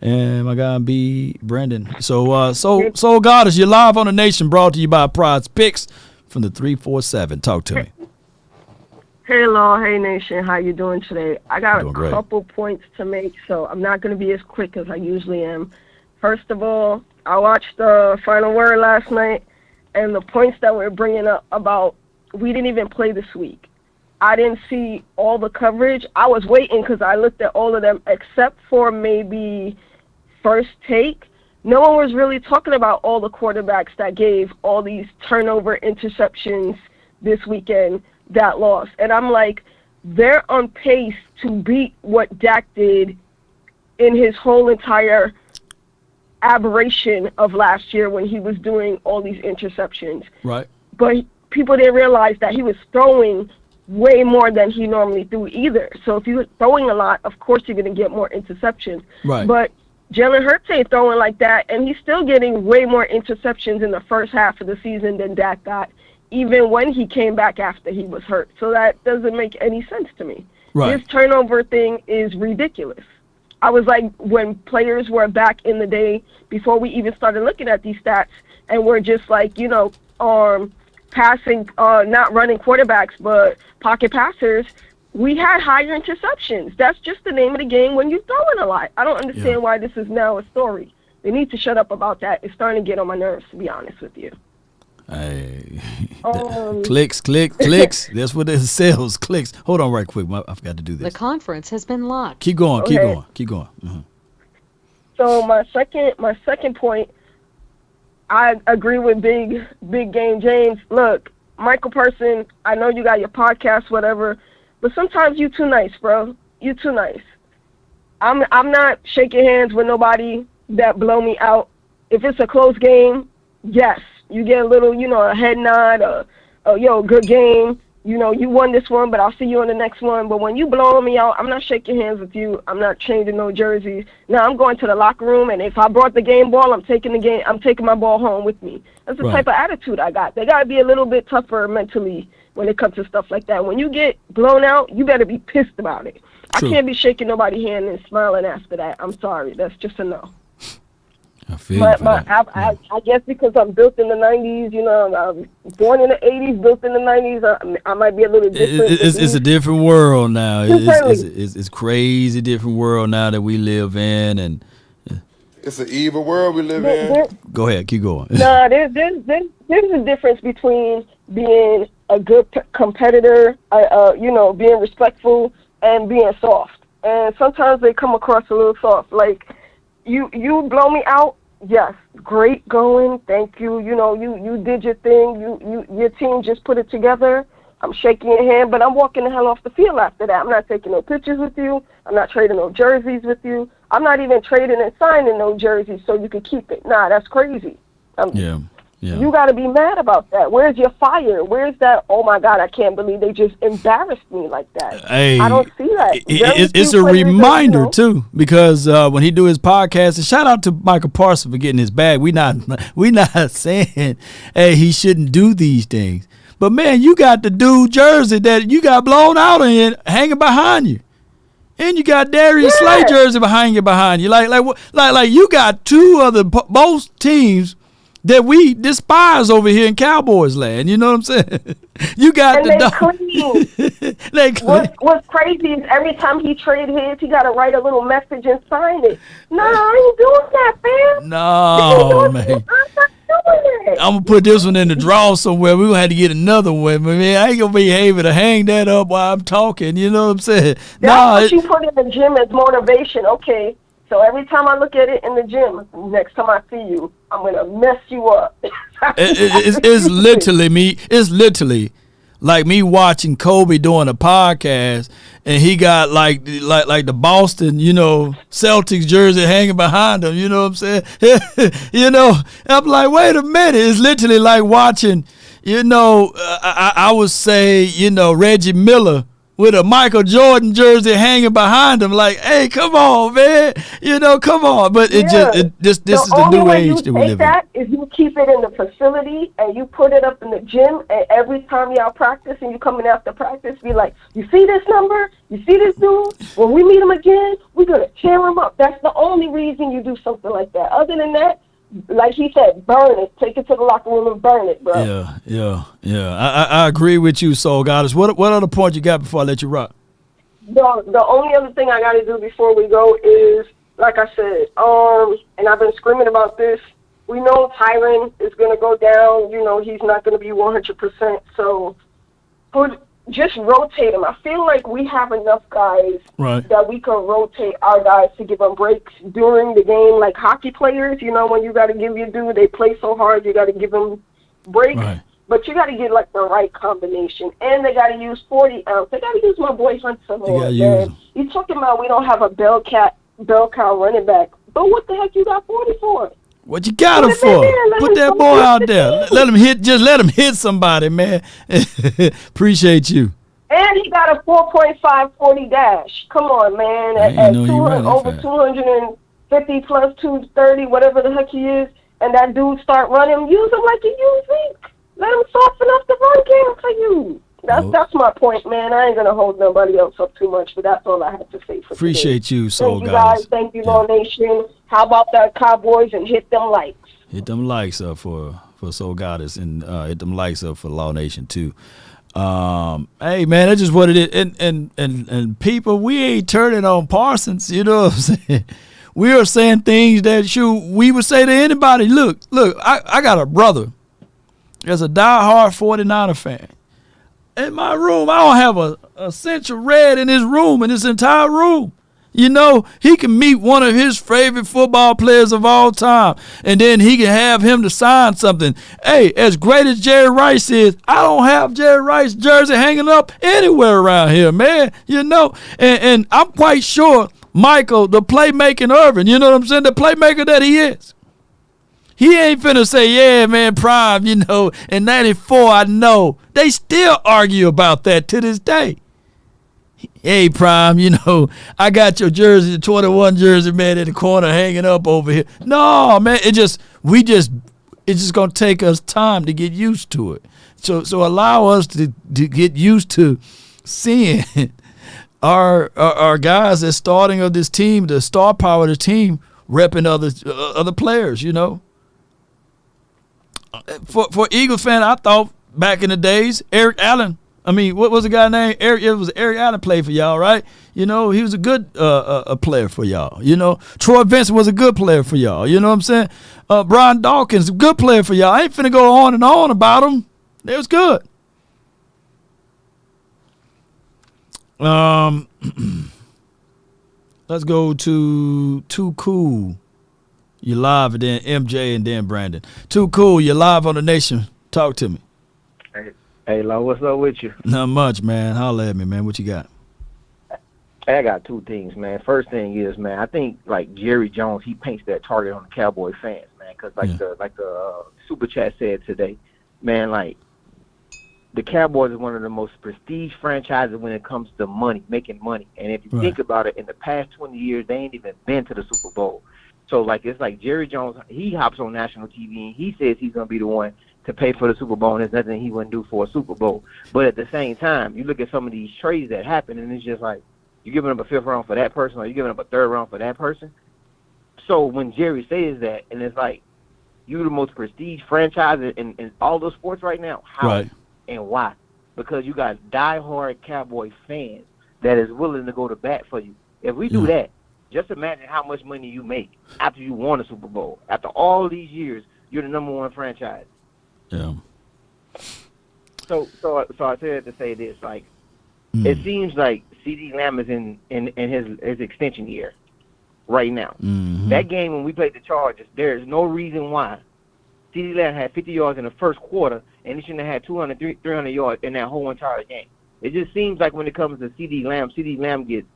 and my guy B, Brandon. So, Soul Goddess, you're live on the Nation, brought to you by Prize Picks from the 347. Talk to me. Hey, Law. Hey, Nation. How you doing today? I got Doing a great. couple points to make, so I'm not going to be as quick as I usually am. First of all, I watched the Final Word last night, and the points that we're bringing up about we didn't even play this week. I didn't see all the coverage. I was waiting because I looked at all of them except for maybe First Take. No one was really talking about all the quarterbacks that gave all these turnover interceptions this weekend that lost. And I'm like, they're on pace to beat what Dak did in his whole entire aberration of last year when he was doing all these interceptions. Right. But people didn't realize that he was throwing way more than he normally threw either. So if you're throwing a lot, of course you're going to get more interceptions. Right. But Jalen Hurts ain't throwing like that, and he's still getting way more interceptions in the first half of the season than Dak got, even when he came back after he was hurt. So that doesn't make any sense to me. Right. This turnover thing is ridiculous. I was like, when players were back in the day, before we even started looking at these stats, and we're just like, passing, not running quarterbacks, but pocket passers, we had higher interceptions. That's just the name of the game when you're throwing a lot. I don't understand why this is now a story. They need to shut up about that. It's starting to get on my nerves, to be honest with you. Hey, clicks. That's what it sells. Clicks. Hold on right quick. I forgot to do this. The conference has been locked. Keep going. Okay. Keep going. Mm-hmm. So my second point, I agree with Big Game James. Look, Micah Parsons, I know you got your podcast, whatever, but sometimes you too nice, bro. You too nice. I'm not shaking hands with nobody that blow me out. If it's a close game, yes, you get a little, a head nod, good game. You won this one, but I'll see you on the next one. But when you blowing me out, I'm not shaking hands with you. I'm not changing no jerseys. No, I'm going to the locker room, and if I brought the game ball, I'm taking my ball home with me. That's the type of attitude I got. They got to be a little bit tougher mentally when it comes to stuff like that. When you get blown out, you better be pissed about it. True. I can't be shaking nobody's hand and smiling after that. I'm sorry. That's just a no. I feel I guess because I'm built in the 90s, I'm born in the 80s, built in the 90s, I might be a little different. It's a different world now. It's crazy different world now that we live in. And it's an evil world we live in. Go ahead, keep going. No, there's a difference between being a good competitor, being respectful, and being soft. And sometimes they come across a little soft. Like, you blow me out, yes, great going, thank you. You did your thing. Your team just put it together. I'm shaking your hand, but I'm walking the hell off the field after that. I'm not taking no pictures with you. I'm not trading no jerseys with you. I'm not even trading and signing no jerseys so you can keep it. Nah, that's crazy. Yeah. You got to be mad about that. Where's your fire? Where's that, oh, my God, I can't believe they just embarrassed me like that. Hey, I don't see that. It's a reminder, too, because when he do his podcast, and shout out to Micah Parsons for getting his bag. We not saying, hey, he shouldn't do these things. But, man, you got the dude jersey that you got blown out in hanging behind you. And you got Darius Slay jersey behind you. Like you got two of the most teams that we despise over here in Cowboys land. You know what I'm saying? You got they clean. What's crazy is every time he trade his, he got to write a little message and sign it. No, I ain't doing that, man. No, man. I'm going to put this one in the drawer somewhere. We're going to have to get another one. Man, I ain't going to be able to hang that up while I'm talking. You know what I'm saying? That's what you put in the gym as motivation. Okay. So every time I look at it in the gym, next time I see you, I'm going to mess you up. It's literally like me watching Kobe doing a podcast, and he got like the Boston, Celtics jersey hanging behind him. You know what I'm saying? I'm like, wait a minute. It's literally like watching, I would say, Reggie Miller with a Michael Jordan jersey hanging behind him, like, hey, come on, man, come on. But this is the new age that we live in. The only way you take that is you keep it in the facility and you put it up in the gym, and every time y'all practice and you coming after practice, be like, you see this number? You see this dude? When we meet him again, we're going to cheer him up. That's the only reason you do something like that. Other than that, like he said, burn it. Take it to the locker room and burn it, bro. Yeah. I agree with you, Soul Goddess. What other point you got before I let you rock? The only other thing I got to do before we go is, like I said, and I've been screaming about this, we know Tyron is going to go down. He's not going to be 100%. So just rotate him. I feel like we have enough guys that we can rotate our guys to give them breaks during the game, like hockey players. When you got to give your due, they play so hard, you got to give them breaks. Right. But you got to get like the right combination, and they got to use 40 ounce. They got to use my boy Hunt some more. You talking about we don't have a bell cow running back, but what the heck you got 40 for? What you got him for? Put that boy out there. Let him hit. Just let him hit somebody, man. Appreciate you. And he got a 4.5 40 dash. Come on, man. At over 250 plus 230, whatever the heck he is, and that dude start running, use him like you use Zeke. Let him soften up the run game for you. That's my point, man. I ain't gonna hold nobody else up too much, but that's all I have to say for Appreciate today. you, Soul Thank you guys. guys. Thank you, Law Nation. How about that Cowboys, and hit them likes. Hit them likes up for Soul Goddess, and hit them likes up for Law Nation too. Hey man, that's just what it is. And people, we ain't turning on Parsons. You know what I'm saying? We are saying things that we would say to anybody. Look, I got a brother that's a diehard 49er fan. In my room, I don't have a central red in his room, in this entire room. He can meet one of his favorite football players of all time, and then he can have him to sign something. Hey, as great as Jerry Rice is, I don't have Jerry Rice jersey hanging up anywhere around here, man. And I'm quite sure Michael, the playmaking Irvin, you know what I'm saying, the playmaker that he is, he ain't finna say, yeah, man, Prime, in 94, I know. They still argue about that to this day. Hey, Prime, I got your jersey, the 21 jersey, man, in the corner hanging up over here. No, man, it's just going to take us time to get used to it. So allow us to get used to seeing our guys that's starting of this team, the star power of the team, repping other players, For Eagles fan, I thought back in the days, Eric Allen. I mean, what was the guy named? It was Eric Allen played for y'all, right? He was a good a player for y'all. Troy Vincent was a good player for y'all. You know what I'm saying? Brian Dawkins, a good player for y'all. I ain't finna go on and on about them. They was good. Let's go to Too Cool. You live, and then MJ, and then Brandon. Too Cool. You live on the Nation. Talk to me. Hey, Lo, what's up with you? Not much, man. Holla at me, man. What you got? I got two things, man. First thing is, man, I think like Jerry Jones, he paints that target on the Cowboy fans, man. Because the super chat said today, man, like the Cowboys are one of the most prestige franchises when it comes to money, making money. And if you think about it, in the past 20 years, they ain't even been to the Super Bowl. So it's like Jerry Jones, he hops on national TV and he says he's gonna be the one to pay for the Super Bowl, and there's nothing he wouldn't do for a Super Bowl. But at the same time, you look at some of these trades that happen, and it's just like, you're giving up a 5th round for that person, or you're giving up a 3rd round for that person. So when Jerry says that, and it's like, you're the most prestige franchise in all those sports right now, how and why? Because you got diehard Cowboy fans that is willing to go to bat for you. If we do that, just imagine how much money you make after you won a Super Bowl. After all these years, you're the #1 franchise. Yeah. So I said to say this, like, it seems like CeeDee Lamb is in his extension year right now. Mm-hmm. That game when we played the Chargers, there is no reason why CeeDee Lamb had 50 yards in the first quarter, and he shouldn't have had 300 yards in that whole entire game. It just seems like when it comes to CeeDee Lamb gets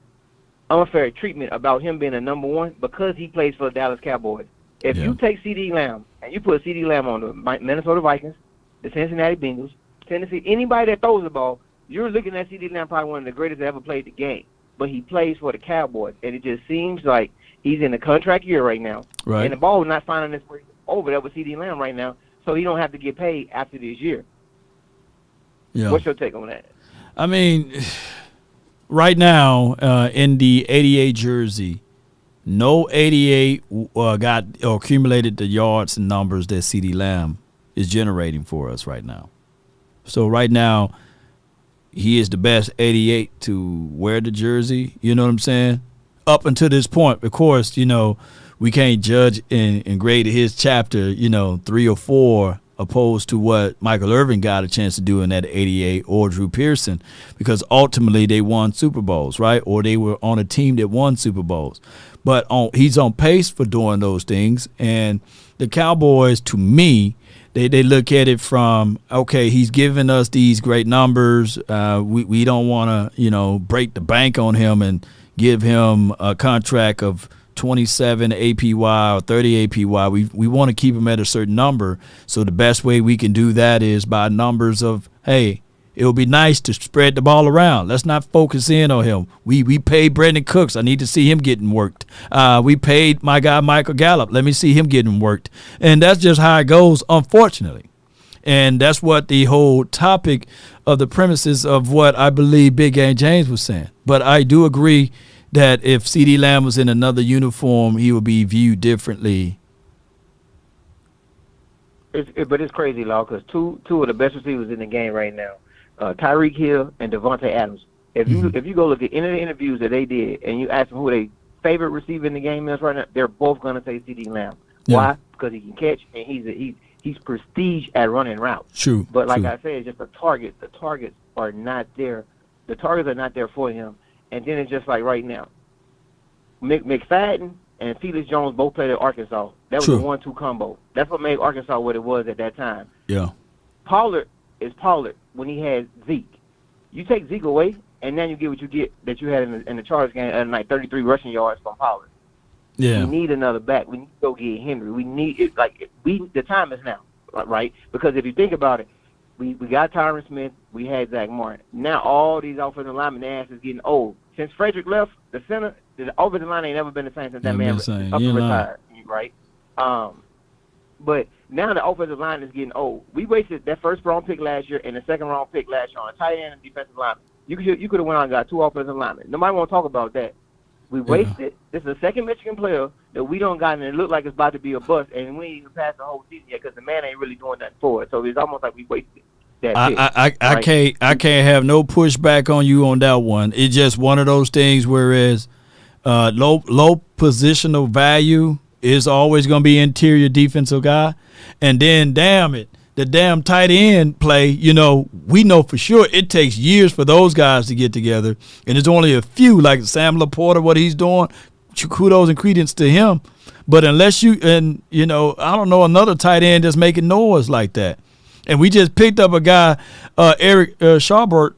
unfair treatment about him being a number one because he plays for the Dallas Cowboys. If you take CeeDee Lamb and you put CeeDee Lamb on the Minnesota Vikings, the Cincinnati Bengals, Tennessee, anybody that throws the ball, you're looking at CeeDee Lamb probably one of the greatest that ever played the game. But he plays for the Cowboys, and it just seems like he's in a contract year right now. Right. And the ball is not finding its way over there with CeeDee Lamb right now, so he don't have to get paid after this year. Yeah. What's your take on that? I mean, right now in the 88 jersey, no 88 got or accumulated the yards and numbers that CeeDee Lamb is generating for us right now. So right now, he is the best 88 to wear the jersey. You know what I'm saying? Up until this point, of course, you know, we can't judge and grade his chapter, 3 or 4 opposed to what Michael Irvin got a chance to do in that 88 or Drew Pearson, because ultimately they won Super Bowls, right? Or they were on a team that won Super Bowls. But he's on pace for doing those things. And the Cowboys, to me, they look at it from, okay, he's giving us these great numbers. We don't want to, break the bank on him and give him a contract of 27 APY or 30 APY. We want to keep him at a certain number. So the best way we can do that is by numbers of, hey, it would be nice to spread the ball around. Let's not focus in on him. We paid Brandon Cooks. I need to see him getting worked. We paid my guy Michael Gallup. Let me see him getting worked. And that's just how it goes, unfortunately. And that's what the whole topic of the premises of what I believe Big Game James was saying. But I do agree that if CeeDee Lamb was in another uniform, he would be viewed differently. But it's crazy, Law, because two of the best receivers in the game right now, Tyreek Hill and Devontae Adams. If you go look at any of the interviews that they did and you ask them who their favorite receiver in the game is right now, they're both going to say CeeDee Lamb. Yeah. Why? Because he can catch and he's prestige at running routes. True. But like true. I said, it's just the targets. The targets are not there. The targets are not there for him. And then it's just like right now, McFadden and Felix Jones both played at Arkansas. That was a 1-2 combo. That's what made Arkansas what it was at that time. Yeah. Pollard is Pollard when he had Zeke. You take Zeke away, and now you get what you get that you had in the Chargers game at like 33 rushing yards from Pollard. Yeah. We need another back. We need to go get Henry. We need it. The time is now, right? Because if you think about it, we got Tyron Smith. We had Zack Martin. Now all these offensive linemen, their ass is getting old. Since Frederick left, the center, the offensive line ain't never been the same since that man retired, right? But now the offensive line is getting old. We wasted that first round pick last year and the second round pick last year on a tight end and defensive lineman. You could have went out and got 2 offensive linemen. Nobody want to talk about that. We wasted. This is the second Michigan player that we don't got, and it looked like it's about to be a bust, and we ain't even passed the whole season yet because the man ain't really doing nothing for it. So it's almost like we wasted that pick. I can't have no pushback on you on that one. It's just one of those things. Whereas low positional value is always going to be interior defensive guy, and then the damn tight end play, we know for sure it takes years for those guys to get together. And there's only a few, like Sam Laporta, what he's doing, kudos and credence to him. But unless I don't know another tight end that's making noise like that. And we just picked up a guy, Eric Schobert,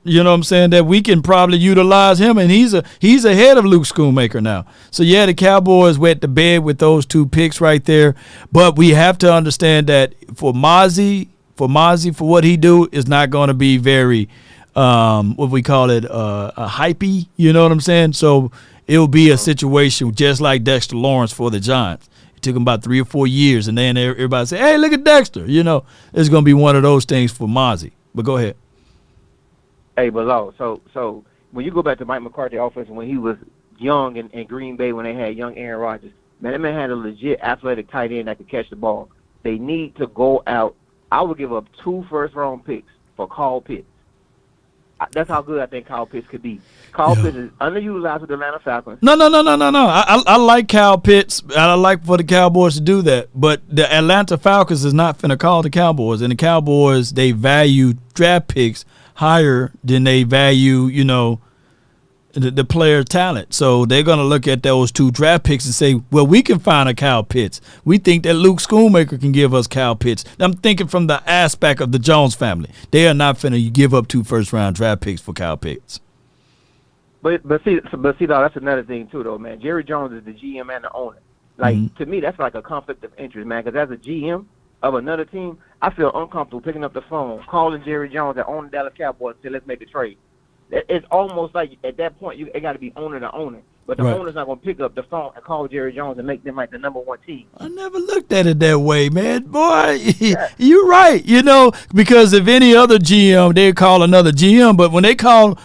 that we can probably utilize him, and he's ahead of Luke Schoonmaker now. So, yeah, the Cowboys went to bed with those 2 picks right there. But we have to understand that for Mozzie, for what he do, is not going to be very, what we call it, hypey, you know what I'm saying? So it will be a situation just like Dexter Lawrence for the Giants. It took him about 3 or 4 years, and then everybody say, hey, look at Dexter. It's going to be one of those things for Mozzie. But go ahead. Hey, Bilal, so when you go back to Mike McCarthy offense when he was young in Green Bay when they had young Aaron Rodgers, man, that man had a legit athletic tight end that could catch the ball. They need to go out. I would give up 2 first-round picks for Kyle Pitts. That's how good I think Kyle Pitts could be. Kyle Pitts is underutilized with the Atlanta Falcons. No. I like Kyle Pitts. I like for the Cowboys to do that. But the Atlanta Falcons is not finna call the Cowboys. And the Cowboys, they value draft picks higher than they value, the player talent. So they're going to look at those 2 draft picks and say, well, we can find a Kyle Pitts. We think that Luke Schoonmaker can give us Kyle Pitts. I'm thinking from the aspect of the Jones family. They are not finna give up 2 first-round draft picks for Kyle Pitts. But see, though, that's another thing too, though, man. Jerry Jones is the GM and the owner. Like to me, that's like a conflict of interest, man. Because as a GM of another team, I feel uncomfortable picking up the phone, calling Jerry Jones that owns the Dallas Cowboys and say, let's make a trade. It's almost like at that point it got to be owner to owner. But the owner's not going to pick up the phone and call Jerry Jones and make them like the number 1 team. I never looked at it that way, man. Boy, you're right. Because if any other GM, they'd call another GM. But when they call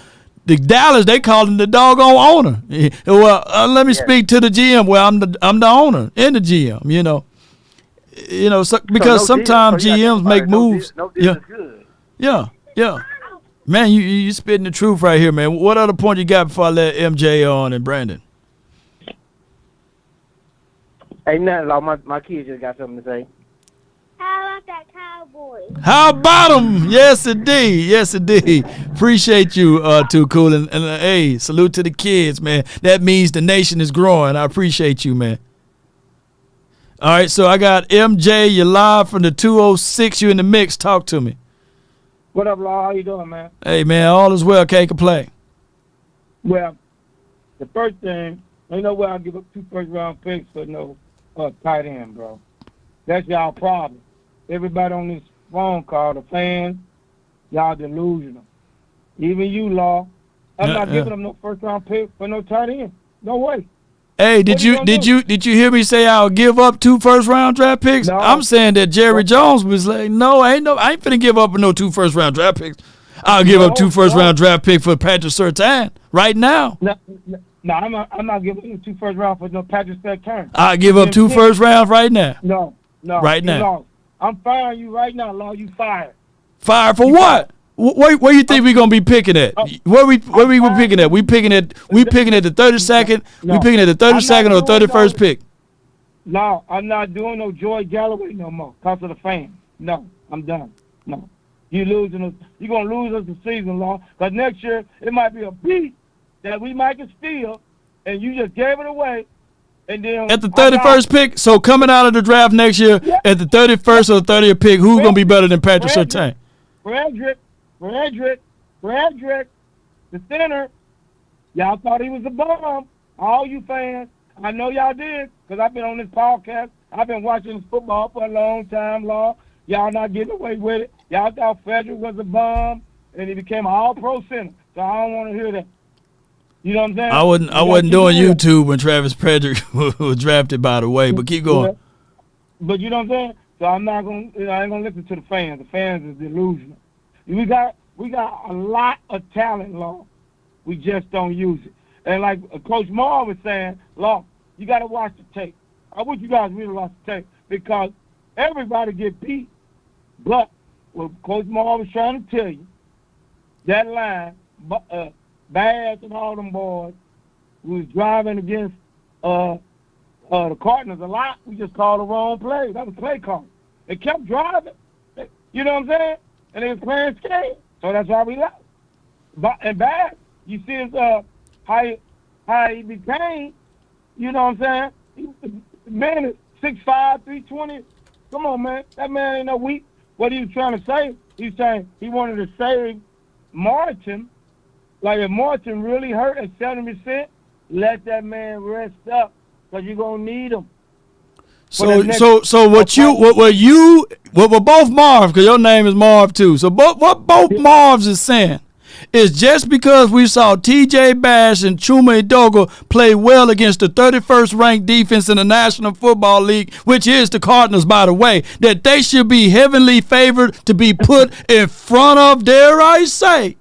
the Dallas, they call him the doggone owner. Well, let me speak to the GM. Well, I'm the owner and the GM, because sometimes GMs make moves. Yeah. Man, you spitting the truth right here, man. What other point you got before I let MJ on and Brandon? Ain't nothing, like my kids just got something to say. How about that Cowboys? How about them? Yes, indeed. Appreciate you, Too Cool. And hey, salute to the kids, man. That means the nation is growing. I appreciate you, man. All right, so I got MJ. You're live from the 206. You in the mix. Talk to me. What up, Law? How you doing, man? Hey, man, all is well. Can't complain. Well, the first thing, ain't no way I'll give up 2 first-round picks for no tight end, bro. That's y'all problem. Everybody on this phone call, the fans, y'all delusional. Even you, Law. I'm not giving them no first-round pick for no tight end. No way. Hey, did you hear me say I'll give up 2 first-round draft picks? No. I'm saying that Jerry Jones was like, I ain't finna give up no 2 first-round draft picks. I'll give up 2 first-round draft picks for Patrick Surtain right now. No, I'm not giving you 2 first rounds for no Patrick Surtain. I'll give up 2 first rounds right now. No. Right now. I'm firing you right now, Law. You fired. Fired for what? Where you think we're gonna be picking at? Where we picking at? We picking at the 32nd. We picking at the 32nd or 31st pick. No, I'm not doing no Joy Galloway no more because of the fans. No, I'm done. No, you're gonna lose us the season, Law. Because next year it might be a beat that we might can steal, and you just gave it away. And then at the 31st pick, so coming out of the draft next year at the 31st or the 30th pick, who's gonna be better than Patrick Surtain? Frederick, the center, y'all thought he was a bum. All you fans, I know y'all did, because I've been on this podcast. I've been watching football for a long time, Law. Y'all not getting away with it. Y'all thought Frederick was a bum, and he became an all-pro center. So I don't want to hear that. You know what I'm saying? I wasn't doing YouTube when Travis Frederick was drafted, by the way, but keep going. But you know what I'm saying? So I ain't gonna listen to the fans. The fans is delusional. We got a lot of talent, Law. We just don't use it. And like Coach Moore was saying, Law, you got to watch the tape. I wish you guys really watch the tape because everybody get beat. But what Coach Moore was trying to tell you, that line, Bass and all them boys, we was driving against the Cardinals a lot. We just called the wrong play. That was play call. They kept driving. You know what I'm saying? And they was playing scared. So that's why we lost. And Bass, you see his, how he became, you know what I'm saying? The man is 6'5", 320. Come on, man. That man ain't no weak. What he was trying to say, he's saying he wanted to save Martin. Like if Martin really hurt at 70%, let that man rest up because you're gonna need him. So what both Marv, because your name is Marv too. So what both Marvs is saying is just because we saw T.J. Bass and Chuma Edoga play well against the 31st ranked defense in the National Football League, which is the Cardinals, by the way, that they should be heavily favored to be put in front of, dare I say,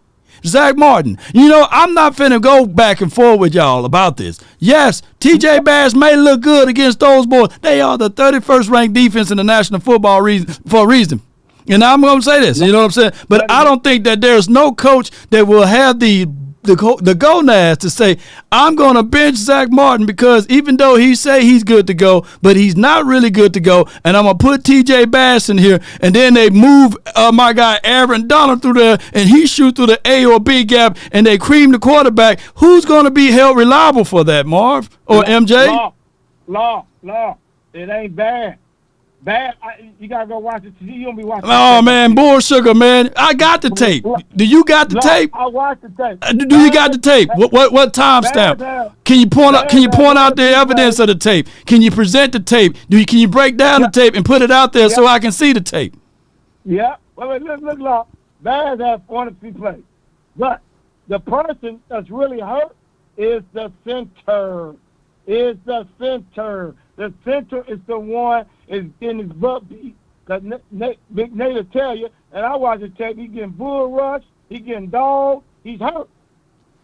Zack Martin. You know, I'm not finna go back and forth with y'all about this. Yes, T.J. Bass may look good against those boys. They are the 31st ranked defense in the National Football for a reason. And I'm going to say this, you know what I'm saying? But I don't think that there's no coach that will have the the gonads to say, I'm going to bench Zack Martin because even though he say he's good to go, but he's not really good to go, and I'm going to put T.J. Bass in here, and then they move my guy Aaron Donald through there, and he shoot through the A or B gap, and they cream the quarterback. Who's going to be held reliable for that, Marv or MJ? Law. It ain't bad. You gotta go watch it. You don't be watching. Oh man, bull sugar, man. I got the tape. Do you got the tape? I watched the tape. Do you got the tape? What timestamp? Can you point out the evidence of the tape? Can you present the tape? Can you break down the tape and put it out there so I can see the tape? Yeah. Well, look, Law. Bears have 43 plays, but the person that's really hurt is the center. The center is the one is getting his butt beat. Because Big Nate will tell you, and I watch the tape, he's getting bull rushed, he's getting dogged, he's hurt.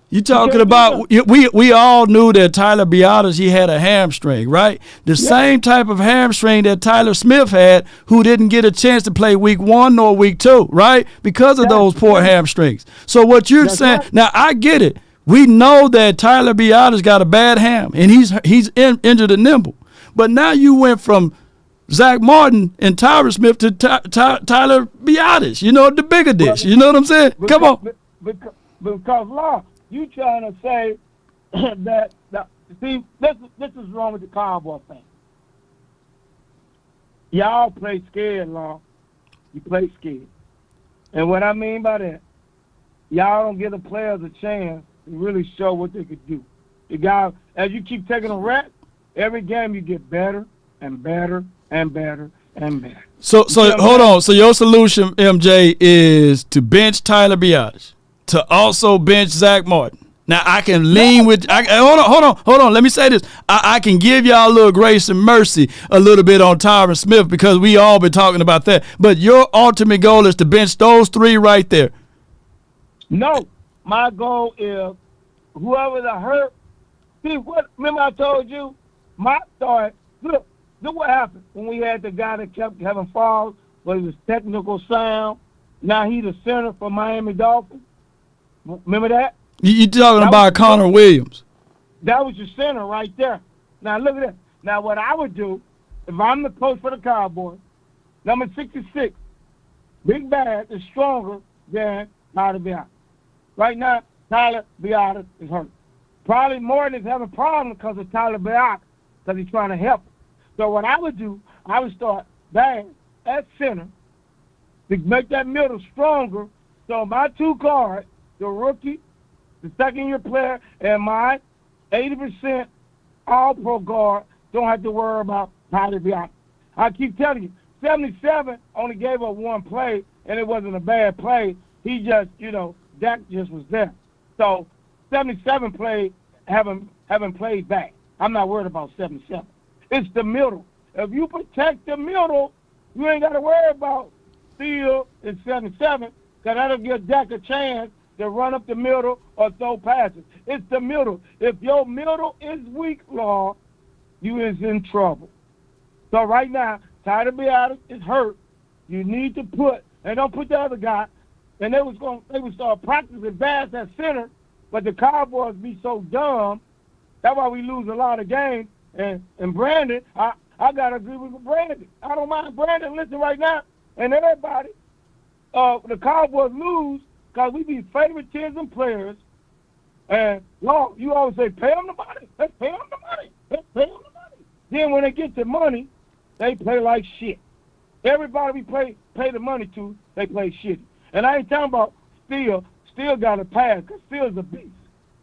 You talking about, we all knew that Tyler Biadasz, he had a hamstring, right? The same type of hamstring that Tyler Smith had, who didn't get a chance to play week 1 nor week 2, right? Because of those poor hamstrings. So what you're saying, now I get it. We know that Tyler Biadasz got a bad ham, and he's injured and nimble. But now you went from Zack Martin and Tyler Smith to Tyler Biadasz. You know, the bigger dish. You know what I'm saying? Come on. Because, Law, you trying to say that see, this is wrong with the Cowboy fans. Y'all play scared, Law. You play scared. And what I mean by that, y'all don't give the players a chance to really show what they could do. You got, as you keep taking a rep, every game you get better and better and better and better. So hold on. So your solution, MJ, is to bench Tyler Biadasz, to also bench Zack Martin. Now I can lean with. Hold on. Let me say this. I can give y'all a little grace and mercy a little bit on Tyron Smith because we all been talking about that. But your ultimate goal is to bench those 3 right there. No, my goal is whoever's hurt. See what? Remember I told you, my thought. Look what happened when we had the guy that kept having falls, but it was technical sound. Now he's the center for Miami Dolphins. Remember that? You talking about Connor Williams? That was your center right there. Now look at that. Now what I would do if I'm the coach for the Cowboys, number 66, Big Bad is stronger than Tyler Biadasz. Right now, Tyler Biadasz is hurt. Probably Morton is having problems because of Tyler Biadasz, because he's trying to help him. So what I would do, I would start Bad at center to make that middle stronger. So my 2 guards, the rookie, the second-year player, and my 80% all-pro guard don't have to worry about Tyler Biadasz. I keep telling you, 77 only gave up 1 play, and it wasn't a bad play. He just, Dak just was there. So 77 played, haven't played back. I'm not worried about 77. It's the middle. If you protect the middle, you ain't got to worry about Steele in 77, because that'll give Dak a chance to run up the middle or throw passes. It's the middle. If your middle is weak, Law, you is in trouble. So right now, Tyler Biadasz is hurt. You need to put, and don't put the other guy, and they would start practicing Bass at center, but the Cowboys be so dumb. That's why we lose a lot of games. And Brandon, I gotta agree with Brandon. I don't mind Brandon. Listen right now, and everybody, the Cowboys lose because we be favoritism players. And Law, you always say, pay them the money. Let's pay them the money. Let's pay them the money. Then when they get the money, they play like shit. Everybody we pay the money to, they play shit. And I ain't talking about Steele. Steele got a pass because Steele's a beast.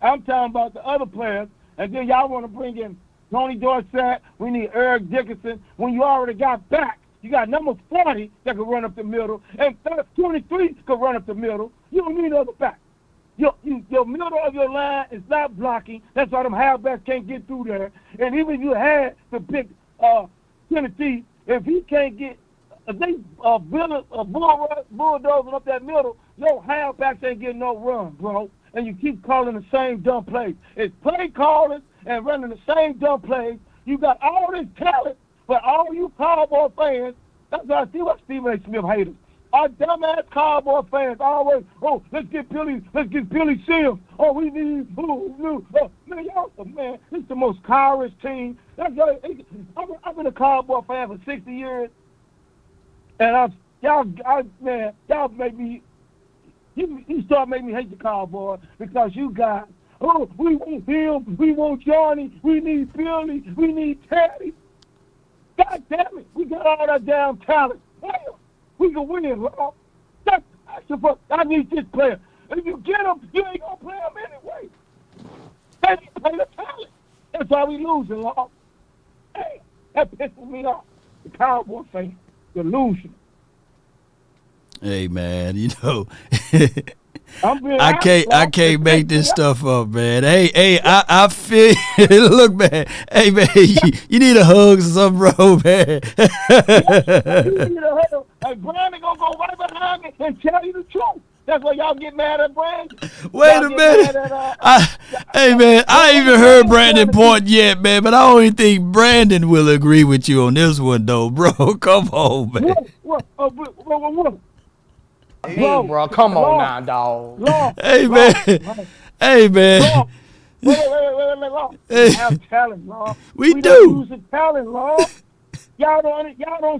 I'm talking about the other players. And then y'all want to bring in Tony Dorsett. We need Eric Dickerson. When you already got back, you got number 40 that can run up the middle, and 23 can run up the middle. You don't need other back. Your middle of your line is not blocking. That's why them halfbacks can't get through there. And even if you had to pick Tennessee, if he can't get, if they bulldozing up that middle, your halfbacks ain't getting no run, bro. And you keep calling the same dumb plays. It's play calling and running the same dumb plays. You got all this talent, but all you Cowboy fans, that's why I see what Stephen A. Smith haters. our dumbass Cowboy fans always, let's get Billy Sims. Oh, we need man, it's the most cowardice team. I've been a Cowboy fan for 60 years, and y'all make me. You start making me hate the Cowboys because you guys. Oh, we want him. We want Johnny. We need Billy. We need Teddy. God damn it, we got all that damn talent. Damn, we can win, Lord. I need this player. If you get him, you ain't gonna play him anyway. Then you play the talent. That's why we losing, Lord. Hey, that pisses me off. The Cowboy fan, delusion. Hey man, I can't make this stuff up, man. Hey, I feel. Look, man. Hey, man, you need a hug or something, bro, man. You need a hug. Like Brandon gonna go right behind me and tell you the truth. That's why y'all get mad at Brandon. Wait a minute. Hey, man, I ain't even heard Brandon point yet, man. But I don't even think Brandon will agree with you on this one, though, bro. Come on, man. What? Bro, come on now, dog. Hey, man. Hey, man. Wait, Lord. We have talent, Lord. We do. Don't use the talent, Lord. Y'all don't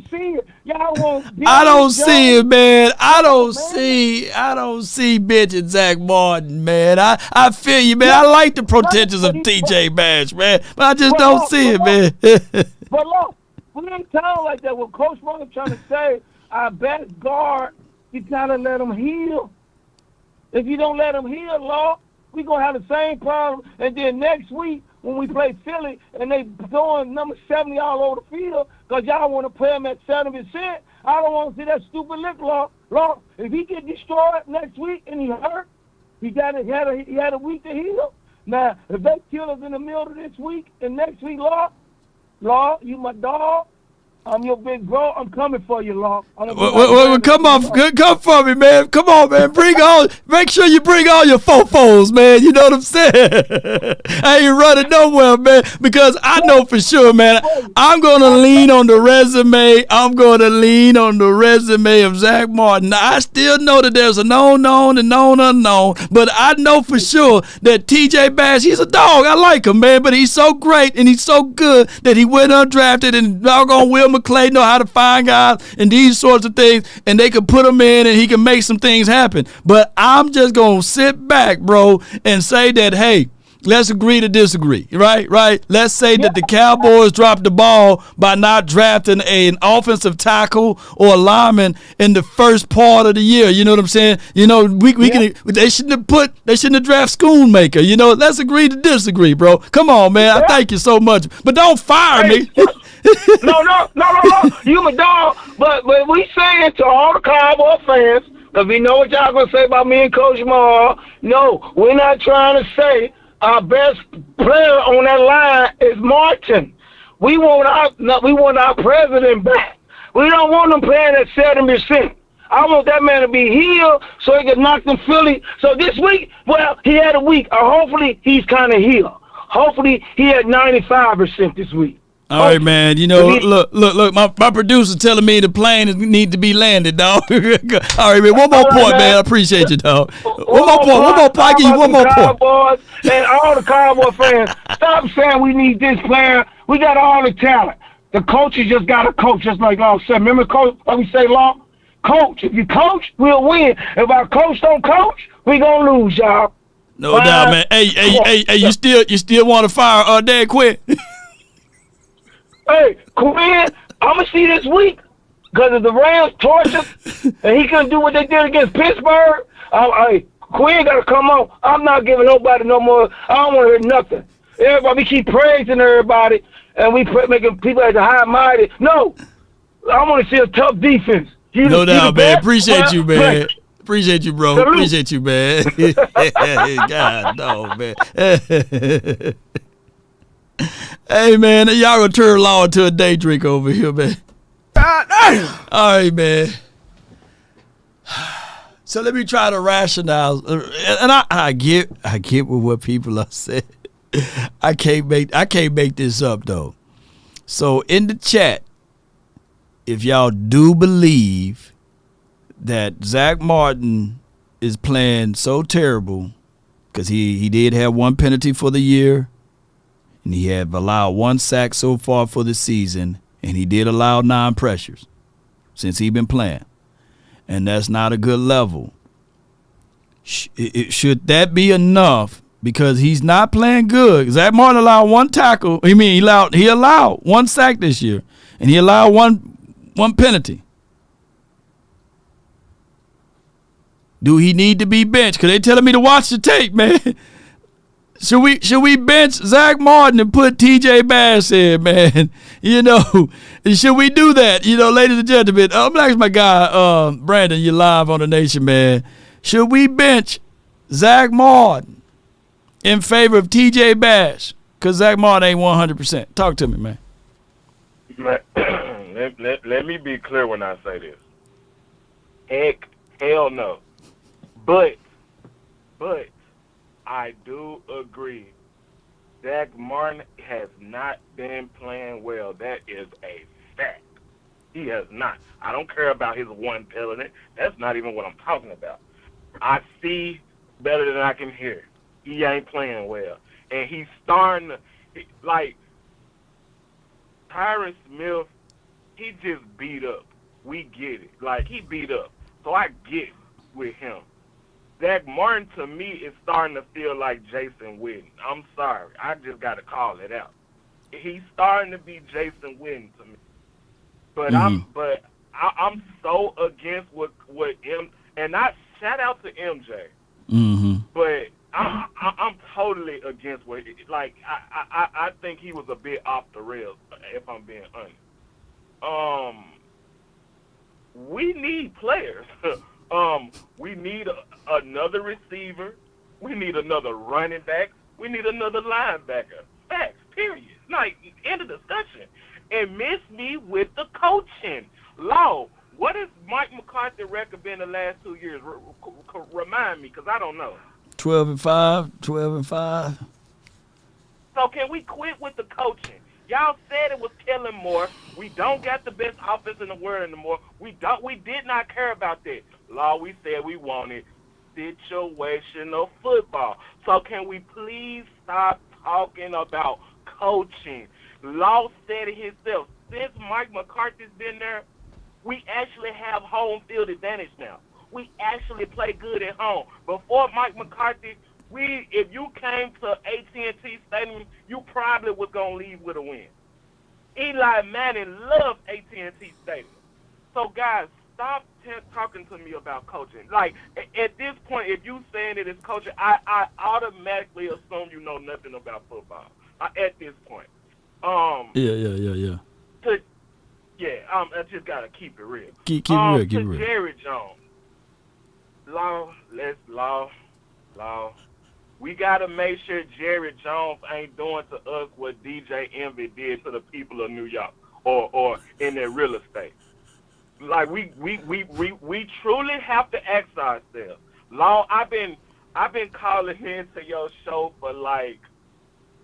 see it. Y'all want. I don't see it, man. I don't see bitch and Zack Martin, man. I feel you, man. I like the potentials of TJ Bash, man, but I just don't see it, man. But look, we ain't talking like that. What Coach Morgan trying to say, our best guard, you gotta let him heal. If you don't let him heal, Lord, we gonna have the same problem. And then next week when we play Philly and they throwing number 70 all over the field because y'all want to play him at 70%, I don't want to see that stupid lick, Lord. Lord, if he get destroyed next week and he hurt, he had a week to heal. Now, if they kill us in the middle of this week and next week, Lord, you my dog. I'm your big bro. I'm coming for you, Lord. Come for me, man. Come on, man. Make sure you bring all your fofos, man. You know what I'm saying? I ain't running nowhere, man, because I know for sure, man, I'm going to lean on the resume. I'm going to lean on the resume of Zack Martin. Now, I still know that there's a known known and known unknown, but I know for sure that TJ Bash, he's a dog. I like him, man, but he's so great and he's so good that he went undrafted, and doggone Will McClay know how to find guys and these sorts of things, and they could put him in and he can make some things happen. But I'm just going to sit back, bro, and say that, hey, let's agree to disagree, right? Let's say that the Cowboys dropped the ball by not drafting an offensive tackle or a lineman in the first part of the year. You know what I'm saying? They shouldn't have drafted Schoonmaker. Let's agree to disagree, bro. Come on, man. I thank you so much, but don't fire me. No. You my dog. But we saying to all the Cowboy fans, because we know what y'all gonna say about me and Coach Maul. No, we're not trying to say our best player on that line is Martin. We want our president back. We don't want him playing at 70%. I want that man to be healed so he can knock them Philly. So this week, well, he had a week. Hopefully he's kind of healed. Hopefully he had 95% this week. All right, man. Look. My producer's telling me the plane need to be landed, dog. All right, man. One more point, man. I appreciate you, dog. One more point. I give you one more point. Cowboys and all the Cowboy fans, stop saying we need this player. We got all the talent. The coaches just got to coach, just like Law said. Remember, coach? Like we say, Law, coach. If you coach, we'll win. If our coach don't coach, we gonna lose, y'all. No doubt, man. Hey, you still want to fire Dan Quinn? Hey, Quinn, I'm going to see this week because of the Rams torture, and he couldn't do what they did against Pittsburgh. Quinn got to come on. I'm not giving nobody no more. I don't want to hear nothing. Everybody, we keep praising everybody, and we making people as a high-minded. No, I want to see a tough defense. No doubt, man. Appreciate you, man. Appreciate you, bro. Salute. Appreciate you, man. God, no, man. Hey, man, y'all gonna turn Law into a day drink over here, man. All right, man. So let me try to rationalize, and I get what people are saying. I can't make this up though. So in the chat, if y'all do believe that Zack Martin is playing so terrible because he did have one penalty for the year, and he had allowed 1 sack so far for the season, and he did allow 9 pressures since he's been playing, and that's not a good level. Should that be enough? Because he's not playing good. Zack Martin allowed 1 tackle. He allowed 1 sack this year, and he allowed one penalty. Do he need to be benched? Because they telling me to watch the tape, man. Should we bench Zack Martin and put TJ Bass in, man? Should we do that? Ladies and gentlemen, I'm going to ask my guy, Brandon, you're live on the Nation, man. Should we bench Zack Martin in favor of TJ Bass? Because Zack Martin ain't 100%. Talk to me, man. Let me be clear when I say this. Hell no. But I do agree. Zack Martin has not been playing well. That is a fact. He has not. I don't care about his 1 penalty. That's not even what I'm talking about. I see better than I can hear. He ain't playing well. And he's starting to, Tyron Smith, he just beat up. We get it. He beat up. So I get with him. Zack Martin, to me, is starting to feel like Jason Witten. I'm sorry. I just got to call it out. He's starting to be Jason Witten to me. But I'm so against what and I shout out to MJ. Mm-hmm. But I'm totally against what I think he was a bit off the rails, if I'm being honest. We need players. We need another receiver. We need another running back. We need another linebacker. Facts, period. End of discussion. And miss me with the coaching. Law, what has Mike McCarthy record been the last 2 years? Remind me, because I don't know. 12-5. So can we quit with the coaching? Y'all said it was Kellen Moore. We don't got the best offense in the world anymore. We did not care about that. Law, we said we wanted situational football. So can we please stop talking about coaching? Law said it himself. Since Mike McCarthy's been there, we actually have home field advantage now. We actually play good at home. Before Mike McCarthy, if you came to AT&T Stadium, you probably was going to leave with a win. Eli Manning loved AT&T Stadium. So, guys, stop talking to me about coaching. At this point, if you saying it is coaching, I automatically assume you know nothing about football at this point. Yeah. I just got to keep it real. Keep it real. Keep it real. Jerry Jones. Law. We got to make sure Jerry Jones ain't doing to us what DJ Envy did to the people of New York or in their real estate. We truly have to ask ourselves. Law, I've been calling into your show for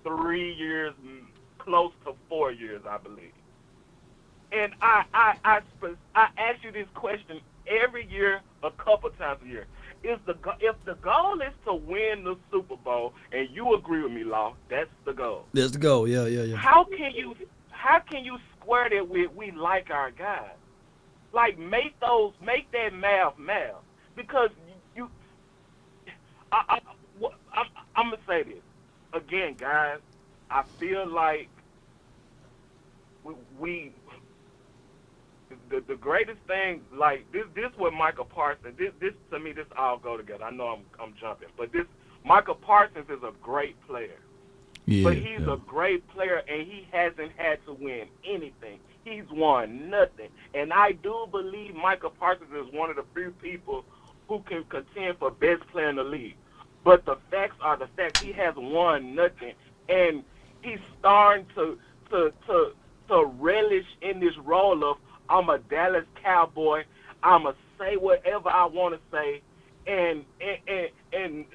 3 years, close to 4 years, I believe. And I ask you this question every year, a couple times a year. If the goal is to win the Super Bowl, and you agree with me, Law, that's the goal. That's the goal. Yeah. How can you square that with we like our guys? Make that math. Because I'm gonna say this again, guys. I feel like we the greatest thing, this with Micah Parsons, this to me, this all go together. I know I'm jumping, but this Micah Parsons is a great player. Yeah, but he's a great player, and he hasn't had to win anything. He's won nothing. And I do believe Micah Parsons is one of the few people who can contend for best player in the league. But the facts are the facts. He has won nothing. And he's starting to relish in this role of, I'm a Dallas Cowboy. I'm going to say whatever I want to say and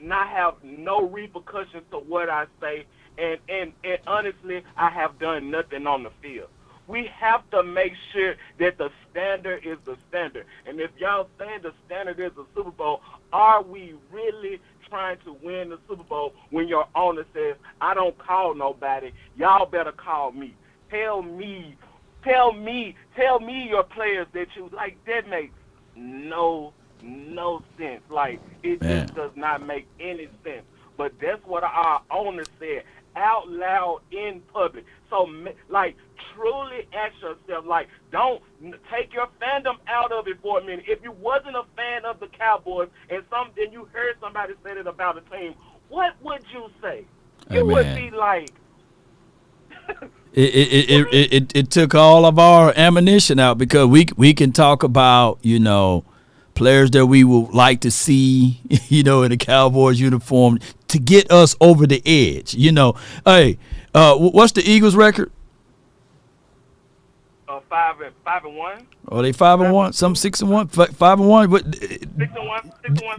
not have no repercussions to what I say. And honestly, I have done nothing on the field. We have to make sure that the standard is the standard. And if y'all saying the standard is the Super Bowl, are we really trying to win the Super Bowl when your owner says, I don't call nobody, y'all better call me. Tell me your players that you like. That makes no sense. Like, it just does not make any sense. But that's what our owner said out loud in public. So, like, truly ask yourself, like, don't take your fandom out of it for a minute. If you wasn't a fan of the Cowboys and you heard somebody say that about a team, what would you say? You would be like... It took all of our ammunition out, because we can talk about, you know, players that we would like to see, you know, in a Cowboys uniform to get us over the edge. You know, hey, what's the Eagles' record? 5-1. Oh, they 5-1. Some 6-1, 5-1. What? 6-1.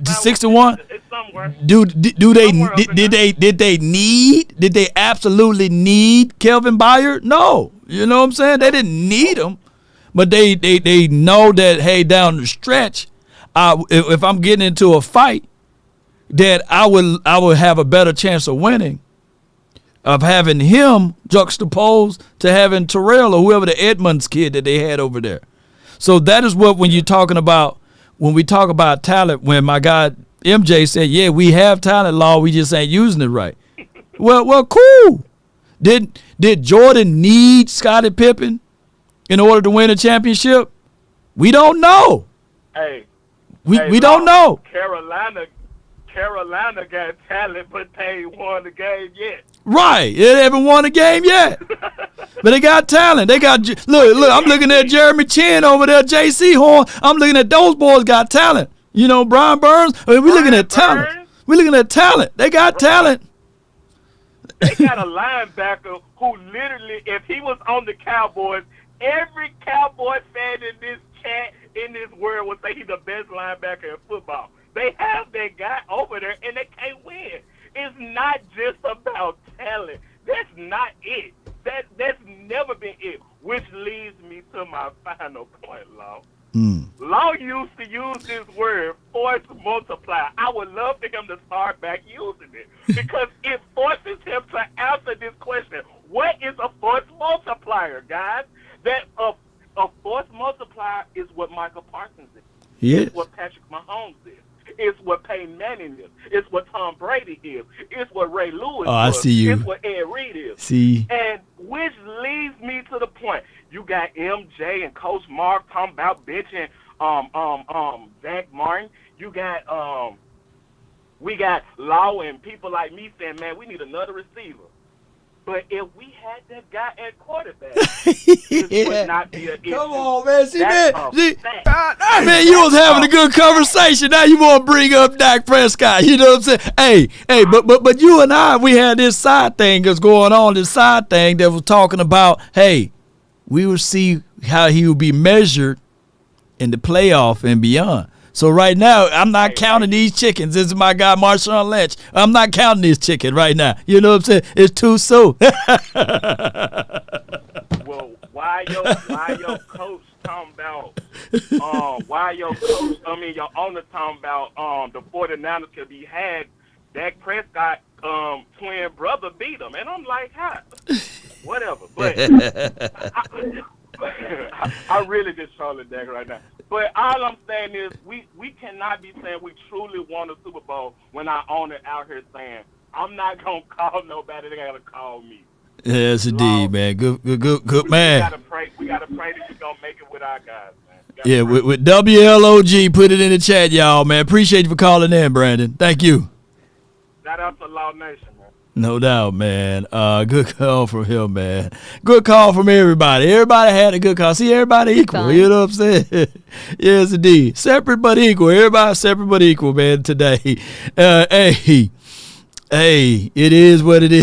6-1. It's somewhere. Did they absolutely need Kelvin Byard? No. You know what I'm saying? They didn't need him, but they know that, hey, down the stretch, if I'm getting into a fight, that I would have a better chance of winning of having him juxtaposed to having Terrell or whoever the Edmonds kid that they had over there. So that is what, when we talk about talent, when my guy MJ said, yeah, we have talent, Law, we just ain't using it right. Well, cool. Did Jordan need Scottie Pippen in order to win a championship? We don't know. We don't know. Carolina got talent, but they ain't won the game yet. Right. They haven't won a game yet. But they got talent. They got look, I'm looking at Jeremy Chin over there, JC Horn. I'm looking at those boys got talent. You know, Brian Burns. I mean, we're looking at talent. We're looking at talent. They got talent. They got a linebacker who literally, if he was on the Cowboys, every Cowboy fan in this chat, in this world, would say he's the best linebacker in football. They have that guy over there, and they can't win. It's not just about talent. That's not it. That's never been it, which leads me to my final point, Law. Law used to use this word, force multiplier. I would love for him to start back using it, because it forces him to answer this question. What is a force multiplier, guys? That a force multiplier is what Micah Parsons is. Yes. It's what Patrick Mahomes is. It's what Peyton Manning is. It's what Tom Brady is. It's what Ray Lewis is. I see you. It's what Ed Reed is. See. And which leads me to the point. You got MJ and Coach Mark talking about benching Zack Martin. You got we got Law and people like me saying, man, we need another receiver. But if we had that guy at quarterback, this would not be an issue. Come on, man. See, man, man, you was having a good conversation. Now you want to bring up Dak Prescott. You know what I'm saying? Hey, but you and I, we had this side thing that's going on, this side thing that was talking about, hey, we will see how he will be measured in the playoff and beyond. So right now, I'm not counting these chickens. This is my guy, Marshawn Lynch. I'm not counting these chickens right now. You know what I'm saying? It's too soon. Well, why your coach talking about, your owner talking about the 49ers could be had, Dak Prescott twin brother beat him. And I'm like, how? Whatever. But I really just trolling Dak right now. But all I'm saying is we cannot be saying we truly won a Super Bowl when our owner out here saying, I'm not going to call nobody, they got to call me. Yes, indeed, man. Good man. We got to pray that we're going to make it with our guys, man. Yeah, with WLOG, put it in the chat, y'all, man. Appreciate you for calling in, Brandon. Thank you. Shout out to Law Nation, man. No doubt, man. Good call from him, man. Good call from everybody. Everybody had a good call. See, everybody equal. You know what I'm saying? Yes, indeed. Separate but equal. Everybody separate but equal, man, today. Hey, it is what it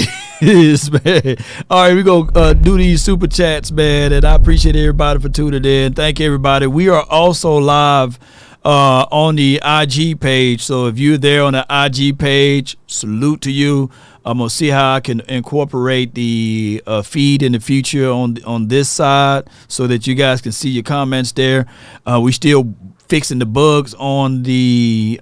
is, man. All right, we're going to do these super chats, man, and I appreciate everybody for tuning in. Thank you, everybody. We are also live on the IG page. So if you're there on the IG page, salute to you. I'm going to see how I can incorporate the feed in the future on this side so that you guys can see your comments there. We still fixing the bugs on the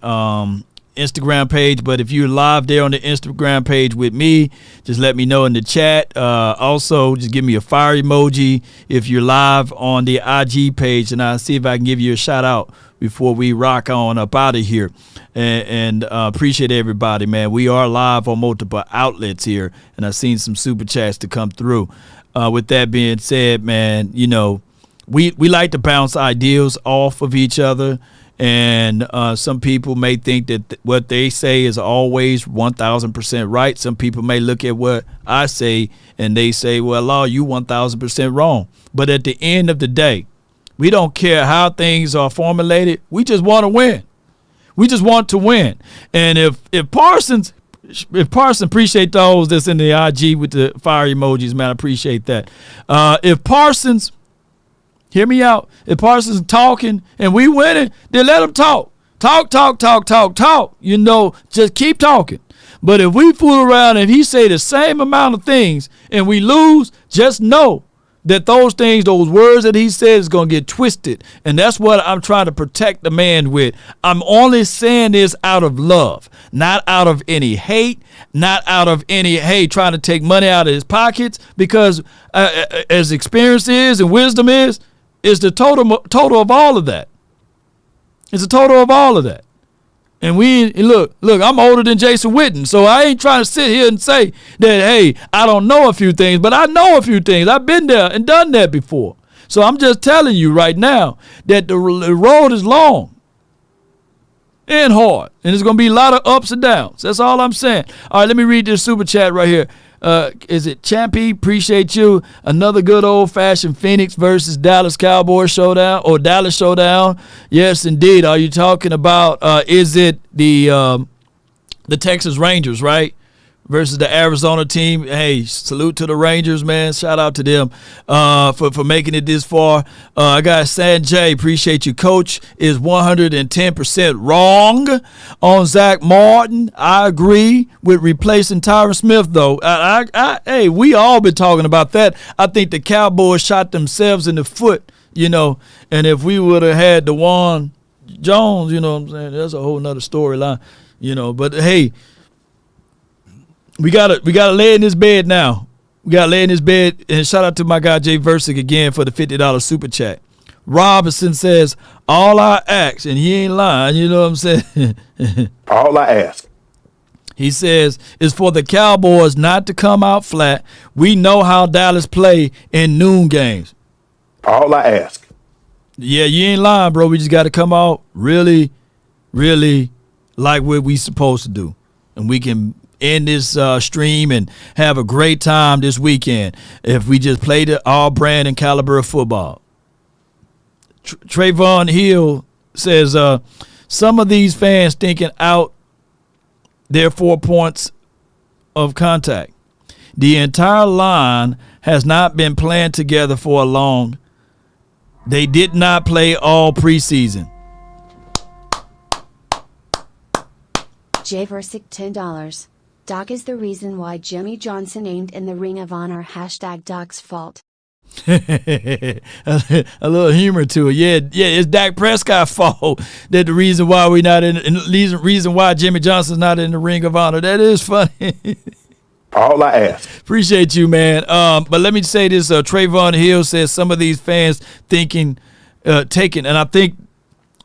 Instagram page, but if you're live there on the Instagram page with me, just let me know in the chat. Also, just give me a fire emoji if you're live on the IG page, and I'll see if I can give you a shout out before we rock on up out of here. And appreciate everybody, man. We are live on multiple outlets here, and I've seen some super chats to come through. With that being said, man, you know, we like to bounce ideas off of each other, and some people may think that what they say is always 1,000% right. Some people may look at what I say and they say, well, Law, you 1,000% wrong. But at the end of the day, we don't care how things are formulated. We just want to win. We just want to win. And if Parsons, appreciate those that's in the IG with the fire emojis, man, I appreciate that. If Parsons, hear me out, if Parsons is talking and we winning, then let him talk. Talk. You know, just keep talking. But if we fool around and he say the same amount of things and we lose, just know that those things, those words that he says is going to get twisted. And that's what I'm trying to protect the man with. I'm only saying this out of love, not out of any hate, not out of any, hey, trying to take money out of his pockets, because as experience is and wisdom is the total of all of that. It's a total of all of that. And look, I'm older than Jason Witten, so I ain't trying to sit here and say that, hey, I don't know a few things, but I know a few things. I've been there and done that before. So I'm just telling you right now that the road is long and hard, and there's going to be a lot of ups and downs. That's all I'm saying. All right, let me read this super chat right here. Is it Champy? Appreciate you. Another good old-fashioned Phoenix versus Dallas Cowboys showdown or Dallas showdown. Yes, indeed. Are you talking about, is it the Texas Rangers, right, versus the Arizona team? Hey, salute to the Rangers, man. Shout out to them for making it this far. I got Sanjay. Appreciate you. Coach is 110% wrong on Zack Martin. I agree with replacing Tyron Smith, though. Hey, we all been talking about that. I think the Cowboys shot themselves in the foot, you know, and if we would have had DeJuan Jones, you know what I'm saying, that's a whole nother storyline, you know. But, hey, we gotta lay in this bed now. We gotta lay in this bed, and shout out to my guy Jay Versick again for the $50 super chat. Robinson says, all I ask, and he ain't lying, you know what I'm saying? All I ask. He says, is for the Cowboys not to come out flat. We know how Dallas play in noon games. All I ask. Yeah, you ain't lying, bro. We just got to come out really, really like what we supposed to do. And we can end this stream and have a great time this weekend if we just play our brand and caliber of football. Trayvon Hill says, some of these fans thinking out their 4 points of contact. The entire line has not been playing together for a long. They did not play all preseason. Jay Versick $10. Doc is the reason why Jimmy Johnson ain't in the Ring of Honor. # Doc's fault. A little humor to it. Yeah, it's Dak Prescott's fault that the reason why we're not in the reason why Jimmy Johnson's not in the Ring of Honor. That is funny. All I ask. Appreciate you, man. But let me say this. Trayvon Hill says some of these fans taking, and I think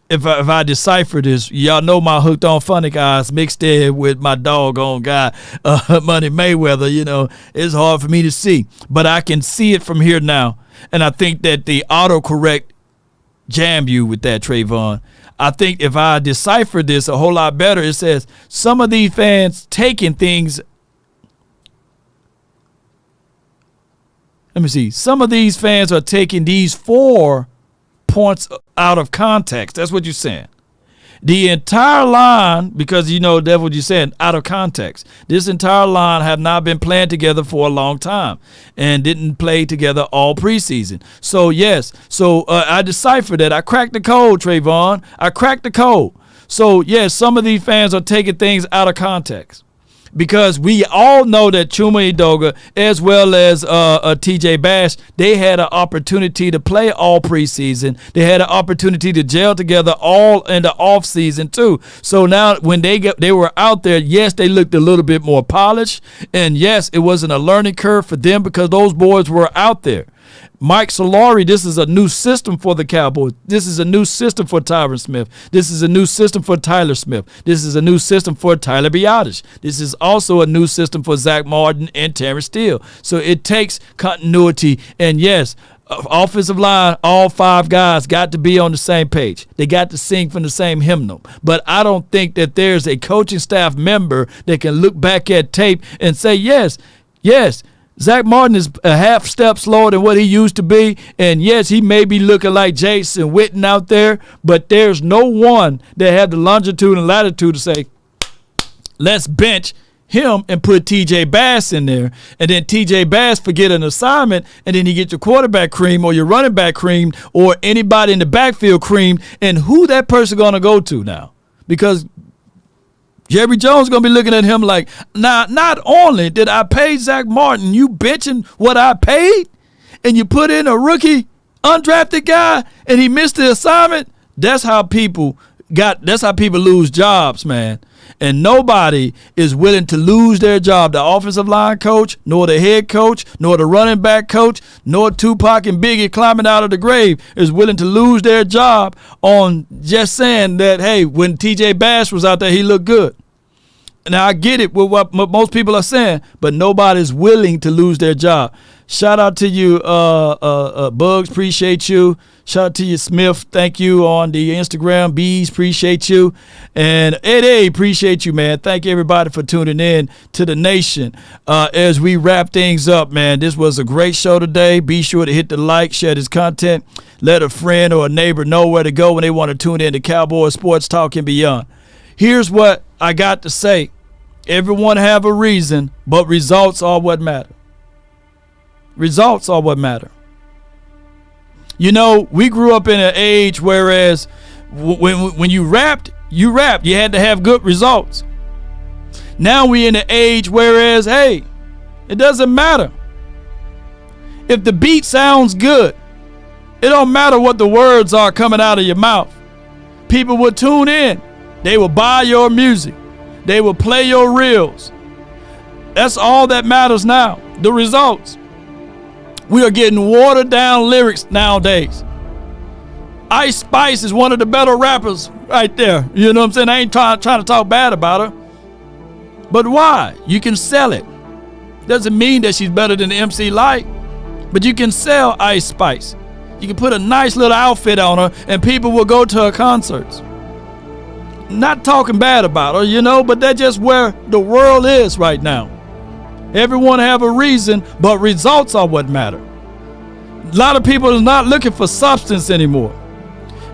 if I decipher this, y'all know my hooked on funny guys mixed in with my doggone guy, Money Mayweather. You know, it's hard for me to see, but I can see it from here now. And I think that the autocorrect jammed you with that, Trayvon. I think if I decipher this a whole lot better, it says some of these fans taking things. Let me see. Some of these fans are taking these 4 points out of context. That's what you're saying. The entire line, because you know that's what you're saying, out of context. This entire line have not been playing together for a long time and didn't play together all preseason. So yes, I deciphered that. I cracked the code, Trayvon. I cracked the code. So yes, some of these fans are taking things out of context. Because we all know that Chuma Edoga as well as TJ Bash, they had an opportunity to play all preseason. They had an opportunity to gel together all in the off season too. So now when they were out there, yes, they looked a little bit more polished, and yes, it wasn't a learning curve for them because those boys were out there. Mike Solari, this is a new system for the Cowboys. This is a new system for Tyron Smith. This is a new system for Tyler Smith. This is a new system for Tyler Biadasz. This is also a new system for Zack Martin and Terrence Steele. So it takes continuity. And yes, offensive line, all 5 guys got to be on the same page. They got to sing from the same hymnal. But I don't think that there's a coaching staff member that can look back at tape and say, yes, Zack Martin is a half step slower than what he used to be, and yes, he may be looking like Jason Witten out there, but there's no one that had the longitude and latitude to say, let's bench him and put TJ Bass in there, and then TJ Bass forget an assignment, and then you get your quarterback cream or your running back cream or anybody in the backfield cream, and who that person going to go to now? Because Jerry Jones going to be looking at him like, now, not only did I pay Zack Martin, you bitching what I paid, and you put in a rookie undrafted guy, and he missed the assignment. That's how people lose jobs, man. And nobody is willing to lose their job. The offensive line coach, nor the head coach, nor the running back coach, nor Tupac and Biggie climbing out of the grave is willing to lose their job on just saying that, hey, when TJ Bass was out there, he looked good. Now, I get it with what most people are saying, but nobody's willing to lose their job. Shout out to you, Bugs, appreciate you. Shout out to you, Smith, thank you on the Instagram. Bees, appreciate you. And Eddie, appreciate you, man. Thank you, everybody, for tuning in to the nation. As we wrap things up, man, this was a great show today. Be sure to hit the like, share this content. Let a friend or a neighbor know where to go when they want to tune in to Cowboys Sports Talk and beyond. Here's what I got to say. Everyone have a reason, but results are what matter. Results are what matter. You know, we grew up in an age whereas when you rapped, you had to have good results. Now we in an age whereas, hey, it doesn't matter. If the beat sounds good, it don't matter what the words are coming out of your mouth. People will tune in. They will buy your music. They will play your reels. That's all that matters now. The results. We are getting watered down lyrics nowadays. Ice Spice is one of the better rappers right there. You know what I'm saying? I ain't trying to talk bad about her. But why? You can sell it. Doesn't mean that she's better than the MC Light. But you can sell Ice Spice. You can put a nice little outfit on her and people will go to her concerts. Not talking bad about her, you know, but that's just where the world is right now. Everyone have a reason, but results are what matter. A lot of people are not looking for substance anymore.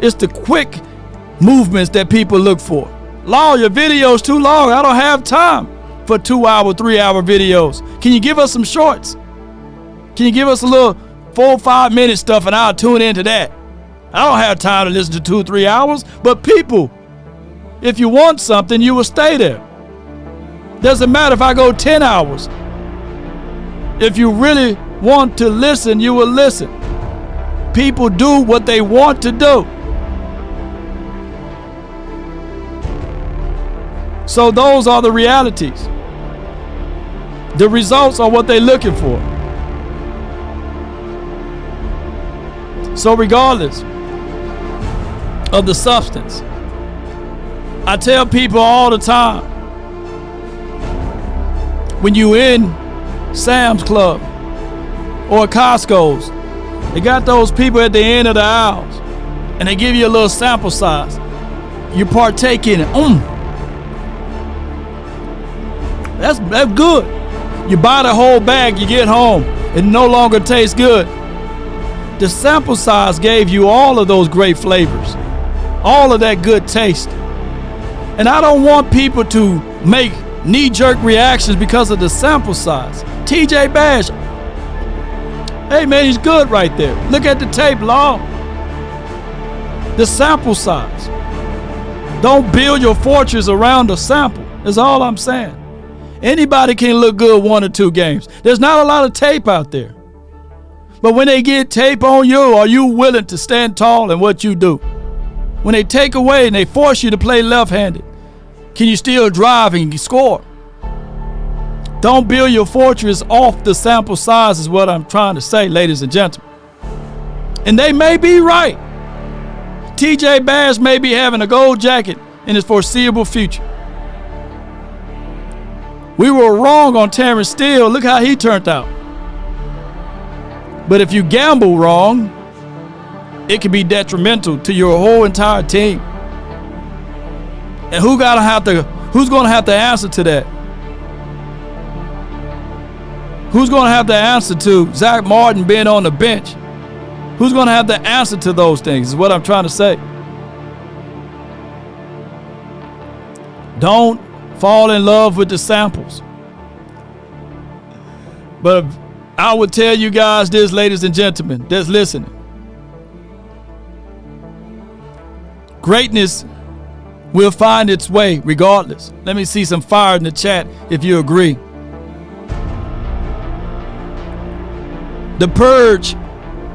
It's the quick movements that people look for. Law, your video's too long. I don't have time for 2-hour, 3-hour videos. Can you give us some shorts? Can you give us a little 4-5 minute stuff and I'll tune into that? I don't have time to listen to 2 or 3 hours, but people, if you want something, you will stay there. Doesn't matter if I go 10 hours. If you really want to listen, you will listen. People do what they want to do. So those are the realities. The results are what they're looking for. So regardless of the substance, I tell people all the time, when you in Sam's Club or Costco's, they got those people at the end of the aisles and they give you a little sample size. You partake in it. That's good. You buy the whole bag, you get home, it no longer tastes good. The sample size gave you all of those great flavors, all of that good taste. And I don't want people to make knee-jerk reactions because of the sample size. TJ Bash, hey man, he's good right there. Look at the tape, Law. The sample size. Don't build your fortress around the sample, is all I'm saying. Anybody can look good 1 or 2 games. There's not a lot of tape out there. But when they get tape on you, are you willing to stand tall in what you do? When they take away and they force you to play left-handed, can you still drive and score? Don't build your fortress off the sample size is what I'm trying to say, ladies and gentlemen. And they may be right. TJ Bass may be having a gold jacket in his foreseeable future. We were wrong on Terrence Steele. Look how he turned out. But if you gamble wrong, it can be detrimental to your whole entire team. And who's going to have to answer to that? Who's going to have to answer to Zack Martin being on the bench? Who's going to have to answer to those things is what I'm trying to say. Don't fall in love with the samples. But I would tell you guys this, ladies and gentlemen, that's listening. Greatness will find its way regardless. Let me see some fire in the chat if you agree. The purge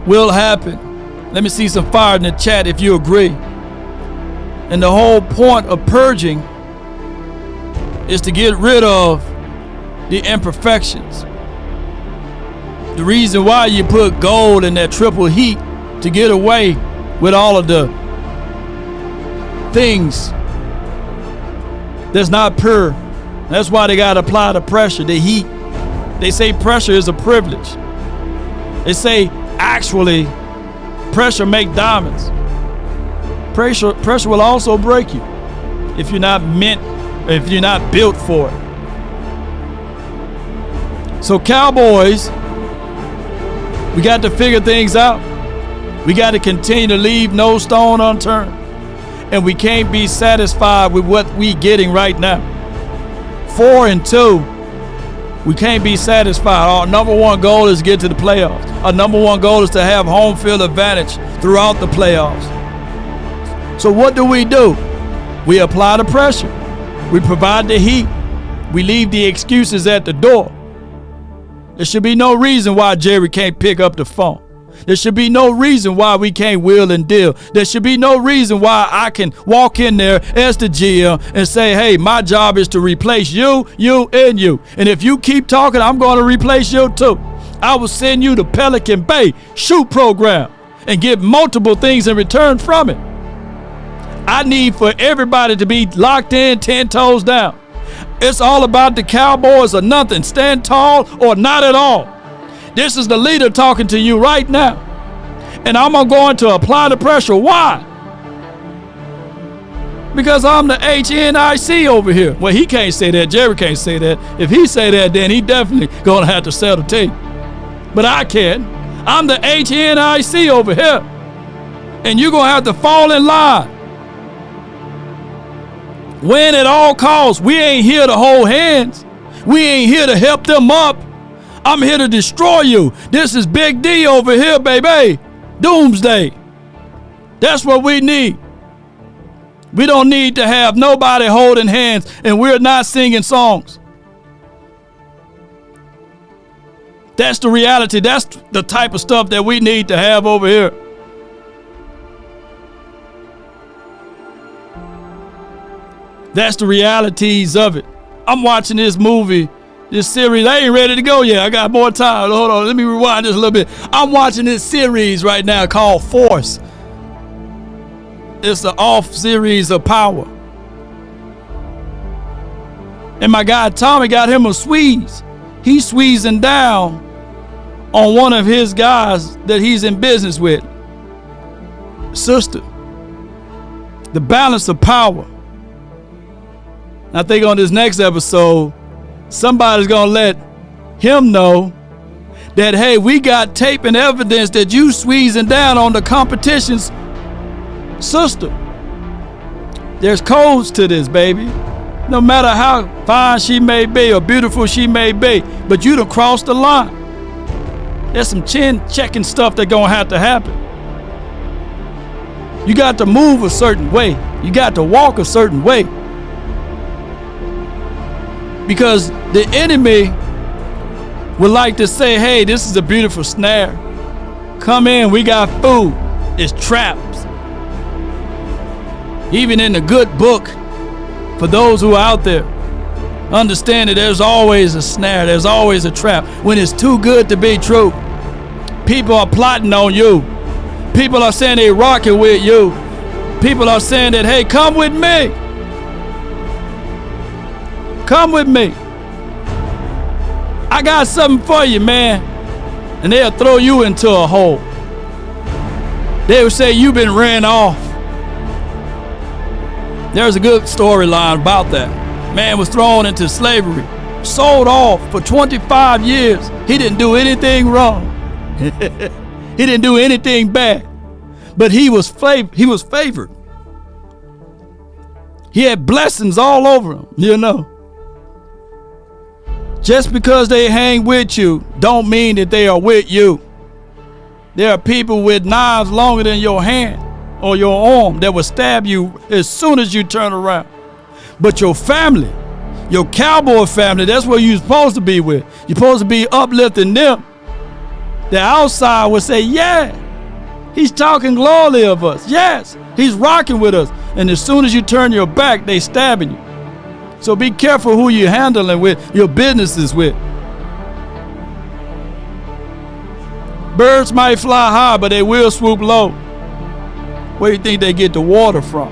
will happen. Let me see some fire in the chat if you agree. And the whole point of purging is to get rid of the imperfections. The reason why you put gold in that triple heat to get away with all of the things that's not pure. That's why they got to apply the pressure, the heat. They say pressure is a privilege. They say actually pressure make diamonds. Pressure will also break you if you're not built for it. So Cowboys, we got to figure things out. We got to continue to leave no stone unturned. And we can't be satisfied with what we getting right now. 4-2. We can't be satisfied. Our number one goal is to get to the playoffs. Our number one goal is to have home field advantage throughout the playoffs. So what do? We apply the pressure. We provide the heat. We leave the excuses at the door. There should be no reason why Jerry can't pick up the phone. There should be no reason why we can't wheel and deal. There should be no reason why I can walk in there as the GM and say, hey, my job is to replace you, and you. And if you keep talking, I'm going to replace you too. I will send you the Pelican Bay shoot program and get multiple things in return from it. I need for everybody to be locked in, 10 toes down. It's all about the Cowboys or nothing. Stand tall or not at all. This is the leader talking to you right now. And I'm going to apply the pressure. Why? Because I'm the HNIC over here. Well, he can't say that. Jerry can't say that. If he say that, then he definitely going to have to sell the team. But I can. I'm the HNIC over here. And you're going to have to fall in line. Win at all costs. We ain't here to hold hands. We ain't here to help them up. I'm here to destroy you. This is Big D over here, baby. Doomsday. That's what we need. We don't need to have nobody holding hands and we're not singing songs. That's the reality. That's the type of stuff that we need to have over here. That's the realities of it. I'm watching this movie, this series. I ain't ready to go yet. I got more time. Hold on. Let me rewind this a little bit. I'm watching this series right now called Force. It's the off series of Power. And my guy Tommy got him a squeeze. He's squeezing down on one of his guys that he's in business with. Sister. The balance of power. I think on this next episode, somebody's going to let him know that, hey, we got tape and evidence that you squeezing down on the competition's sister. There's codes to this, baby. No matter how fine she may be or beautiful she may be, but you done crossed the line. There's some chin-checking stuff that's gonna have to happen. You got to move a certain way. You got to walk a certain way. Because the enemy would like to say, hey, this is a beautiful snare. Come in, we got food. It's traps. Even in the good book, for those who are out there, understand that there's always a snare, there's always a trap. When it's too good to be true, people are plotting on you. People are saying they're rocking with you. People are saying that, hey, come with me. Come with me. I got something for you, man. And they'll throw you into a hole. They will say you've been ran off. There's a good storyline about that. Man was thrown into slavery, sold off for 25 years. He didn't do anything wrong. He didn't do anything bad. But he was favored. He had blessings all over him, you know. Just because they hang with you don't mean that they are with you. There are people with knives longer than your hand or your arm that will stab you as soon as you turn around. But your family, your cowboy family, that's what you're supposed to be with. You're supposed to be uplifting them. The outside will say, yeah, he's talking glowly of us. Yes, he's rocking with us. And as soon as you turn your back, they stabbing you. So be careful who you're handling with, your businesses with. Birds might fly high, but they will swoop low. Where do you think they get the water from?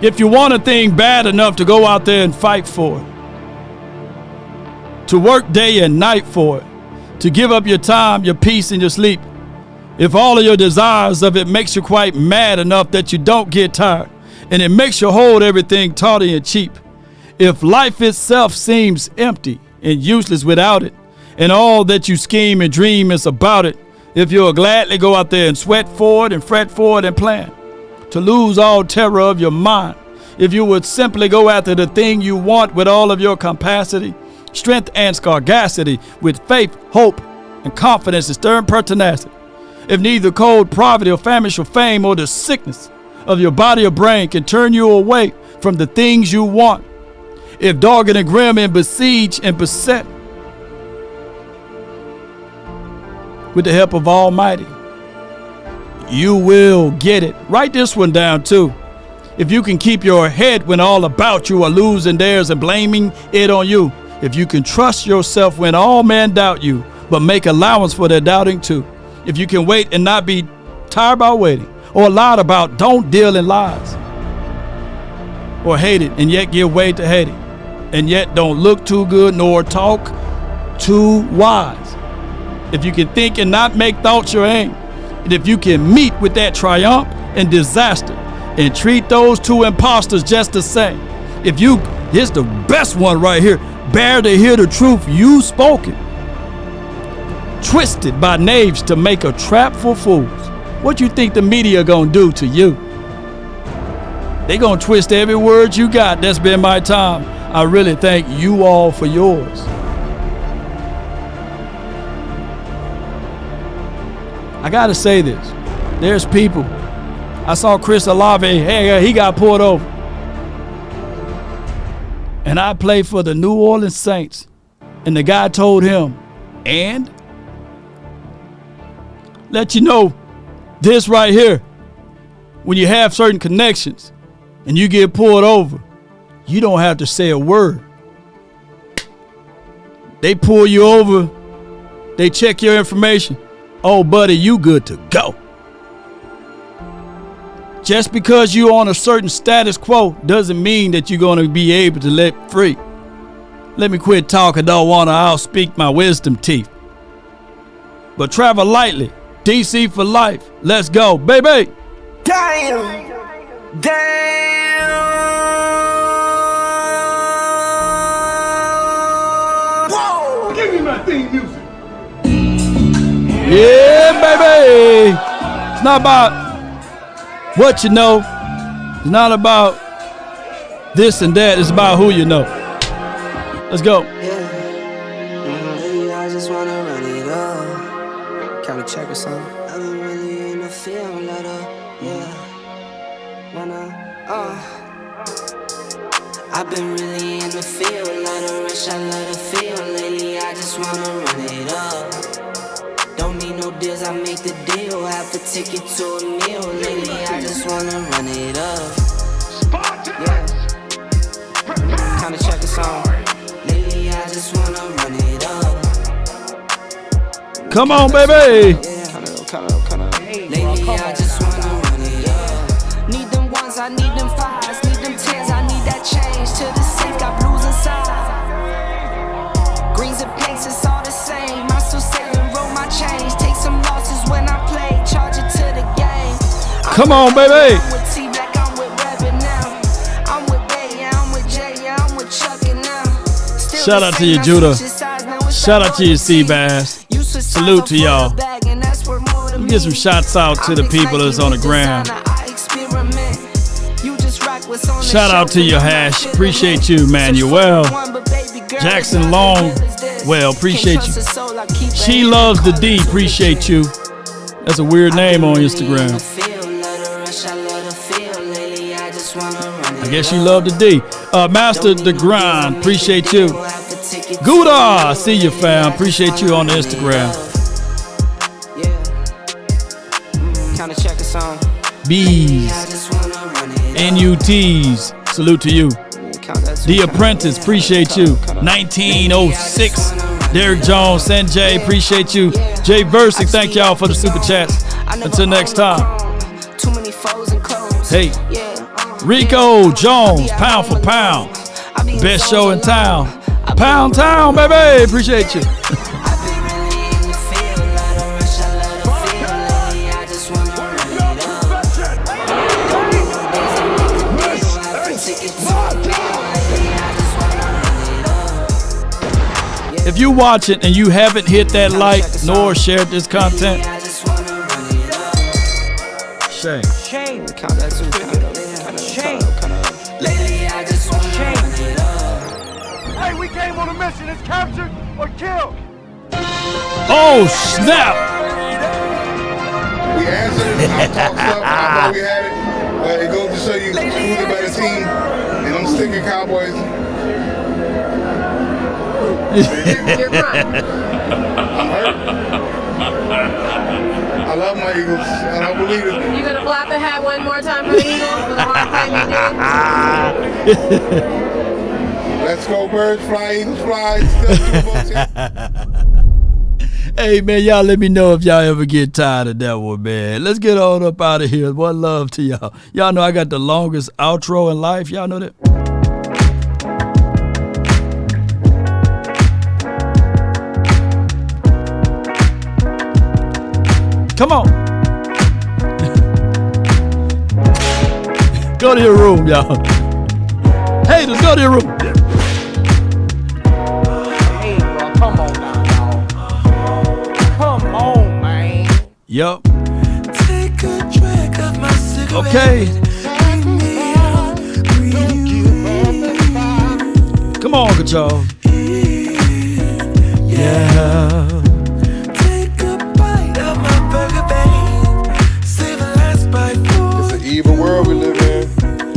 If you want a thing bad enough to go out there and fight for it, to work day and night for it, to give up your time, your peace, and your sleep, if all of your desires of it makes you quite mad enough that you don't get tired, and it makes you hold everything tawdry and cheap, if life itself seems empty and useless without it, and all that you scheme and dream is about it, if you'll gladly go out there and sweat for it and fret for it and plan, to lose all terror of your mind, if you would simply go after the thing you want with all of your capacity, strength and sagacity, with faith, hope, and confidence and stern pertinacity, if neither cold poverty or famish or fame or the sickness of your body or brain can turn you away from the things you want, if dogged and grim and besieged and beset, with the help of Almighty, you will get it. Write this one down too. If you can keep your head when all about you are losing theirs and blaming it on you, if you can trust yourself when all men doubt you, but make allowance for their doubting too, if you can wait and not be tired about waiting, or lied about, don't deal in lies, or hate it and yet give way to hate it, and yet don't look too good nor talk too wise, if you can think and not make thoughts your aim, and if you can meet with that triumph and disaster and treat those two imposters just the same, if you, here's the best one right here, bear to hear the truth you spoken, twisted by knaves to make a trap for fools. What you think the media gonna do to you? They gonna twist every word you got. That's been my time. I really thank you all for yours. I gotta say this. There's people. I saw Chris Olave, hey, he got pulled over. And I played for the New Orleans Saints. And the guy told him, and? Let you know, this right here, when you have certain connections and you get pulled over, you don't have to say a word. They pull you over, they check your information. Oh, buddy, you good to go. Just because you're on a certain status quo doesn't mean that you're going to be able to let free. Let me quit talking, don't want to outspeak my wisdom teeth. But travel lightly. DC for life. Let's go, baby. Damn. Damn. Whoa. Give me my theme music. Yeah, baby. It's not about what you know. It's not about this and that. It's about who you know. Let's go. I just wanna run it up. Kinda check or something. I've been really in the field, let up. I've been really in the field, let her rush, I let her feel. Lately, I just wanna run it up. Don't need no deals, I make the deal. Half a ticket to a meal. Lately, I just wanna run it up. Kinda check us on. Lately, I just wanna run it up. Come on, baby. Lately, I just wanna run it up. Need them ones, I need them fives. Need them tens, I need that change. To the safe, got blues inside. Greens and pinks, it's all the same. I still saving, roll my change. Take some losses when I play. Charge it to the game. Come on, baby. I'm with T-Black, I'm with Rabbit now. I'm with Bay, yeah, I'm with Jay, yeah, I'm with Chuck and now. Shout out to you, Judah. Shout out to you, Seabass. Salute to y'all. Let me get some shots out to the people that's on the ground. Shout out to your Hash. Appreciate you, Manuel. Jackson Long. Well, appreciate you. She loves the D. Appreciate you. That's a weird name on Instagram. I guess you love the D. Master the Grind. Appreciate you. Gouda. I see you, fam. Appreciate you on the Instagram. Bees. NUTs. Salute to you. The Apprentice. Appreciate you. 1906. Derek Jones. Sanjay. Appreciate you. Jay Versick. Thank y'all for the super chats. Until next time. Hey. Rico Jones. Pound for pound. Best show in town. Pound Town, baby. Appreciate you. If you watch it and you haven't hit that like nor shared this content, shame. Shame. Hey, we came on a mission. It's captured or killed. Oh, snap. We answered it. I talked stuff. I thought we had it. But it goes to show you who's the better team. And I'm sticking Cowboys. You're crying. I'm hurt. I love my Eagles. I don't believe it. You gonna flap the hat one more time for the Eagles for the hard play you did? Let's go, birds, fly, Eagles, fly. Hey, man, y'all let me know if y'all ever get tired of that one, man. Let's get on up out of here. One love to y'all. Y'all know I got the longest outro in life. Y'all know that? Come on. Go to your room, y'all. Hey, let's go to your room. Hey, bro, come on now, dog. Come on, man. Yup. Okay. Come on, Control. Yeah. It's an evil world we live in.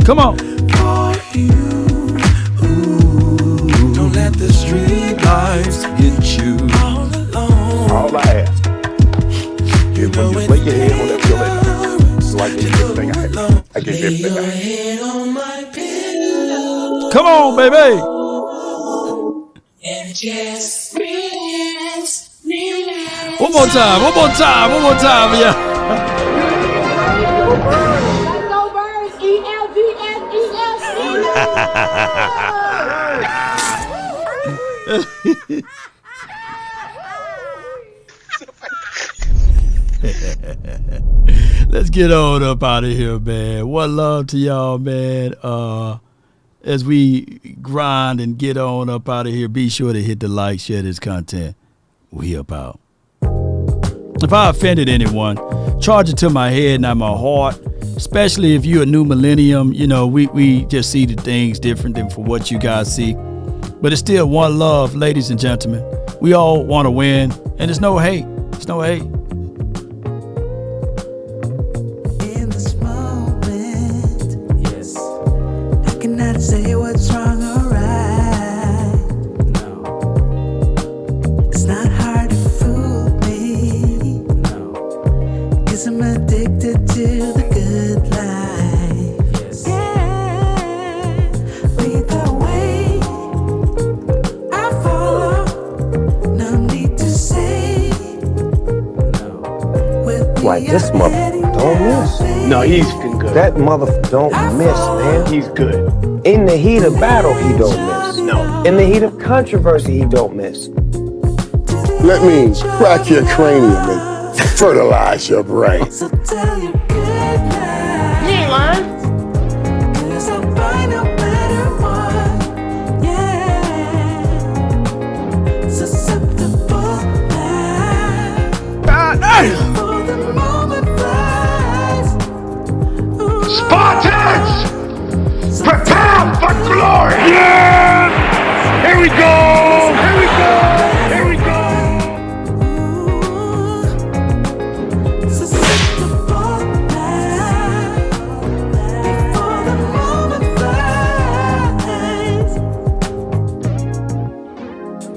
Come on. Don't let the street lights hit you. All I ask is when you lay your head on that pillow, so I give you everything I have. I give you everything I have. Come on, baby. One more time, yeah. Let's go, birds. Let's get on up out of here, man. One love to y'all, man. As we grind and get on up out of here, be sure to hit the like, share this content. We up out. If I offended anyone, charge it to my head, not my heart. especially if you're a new millennium. You know, we just see the things different than for what you guys see. But it's still one love, ladies and gentlemen. We all want to win, and there's no hate. There's no hate. In this moment, yes, I cannot say what's wrong or right. No, it's not hard to fool me. No, 'cause I'm addicted to the good life. Yes. Yeah, lead the way. I follow. No need to say. Like this motherfucker don't miss. No, he's fucking good. That motherfucker don't miss, man. He's good. In the heat of battle, he don't miss. No. In the heat of controversy, he don't miss. Let me crack your cranium and fertilize your brain. So tell your good life. You ain't lying. 'Cause I'll find a better one. Yeah. Susceptible life. For the moment flies. Spartans! Prepare for glory! Yeah! Here we go! Here we go! Here we go! Susceptible life. Before the moment flies.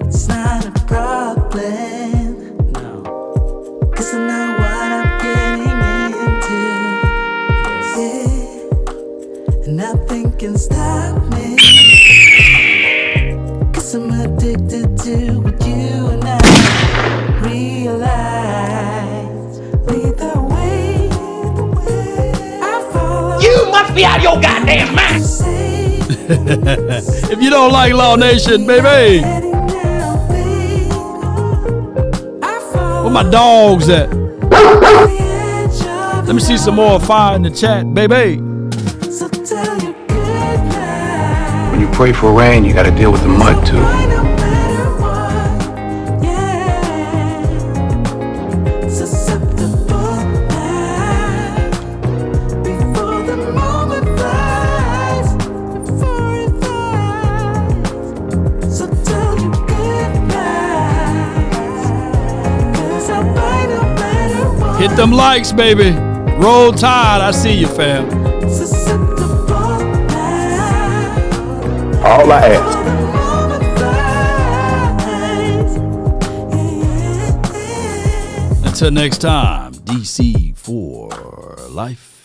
It's not a problem. No. 'Cause I know what I'm getting into. Yeah. And nothing can stop me. 'Cause I'm addicted to what you and I realize. Lead the way. I follow. You must be out of your goddamn mind. If you don't like Law Nation, baby. Where my dogs at? Let me see some more fire in the chat, baby. So tell your good life. When you pray for rain, you got to deal with the mud too. Find a better one. Yeah. Susceptible life. Before the moment flies. Before it flies. So tell your good life. 'Cause I'll find a better one. Hit them likes, baby. Roll Tide. I see you, fam. Susceptible life. All I ask. Until next time, DC for life.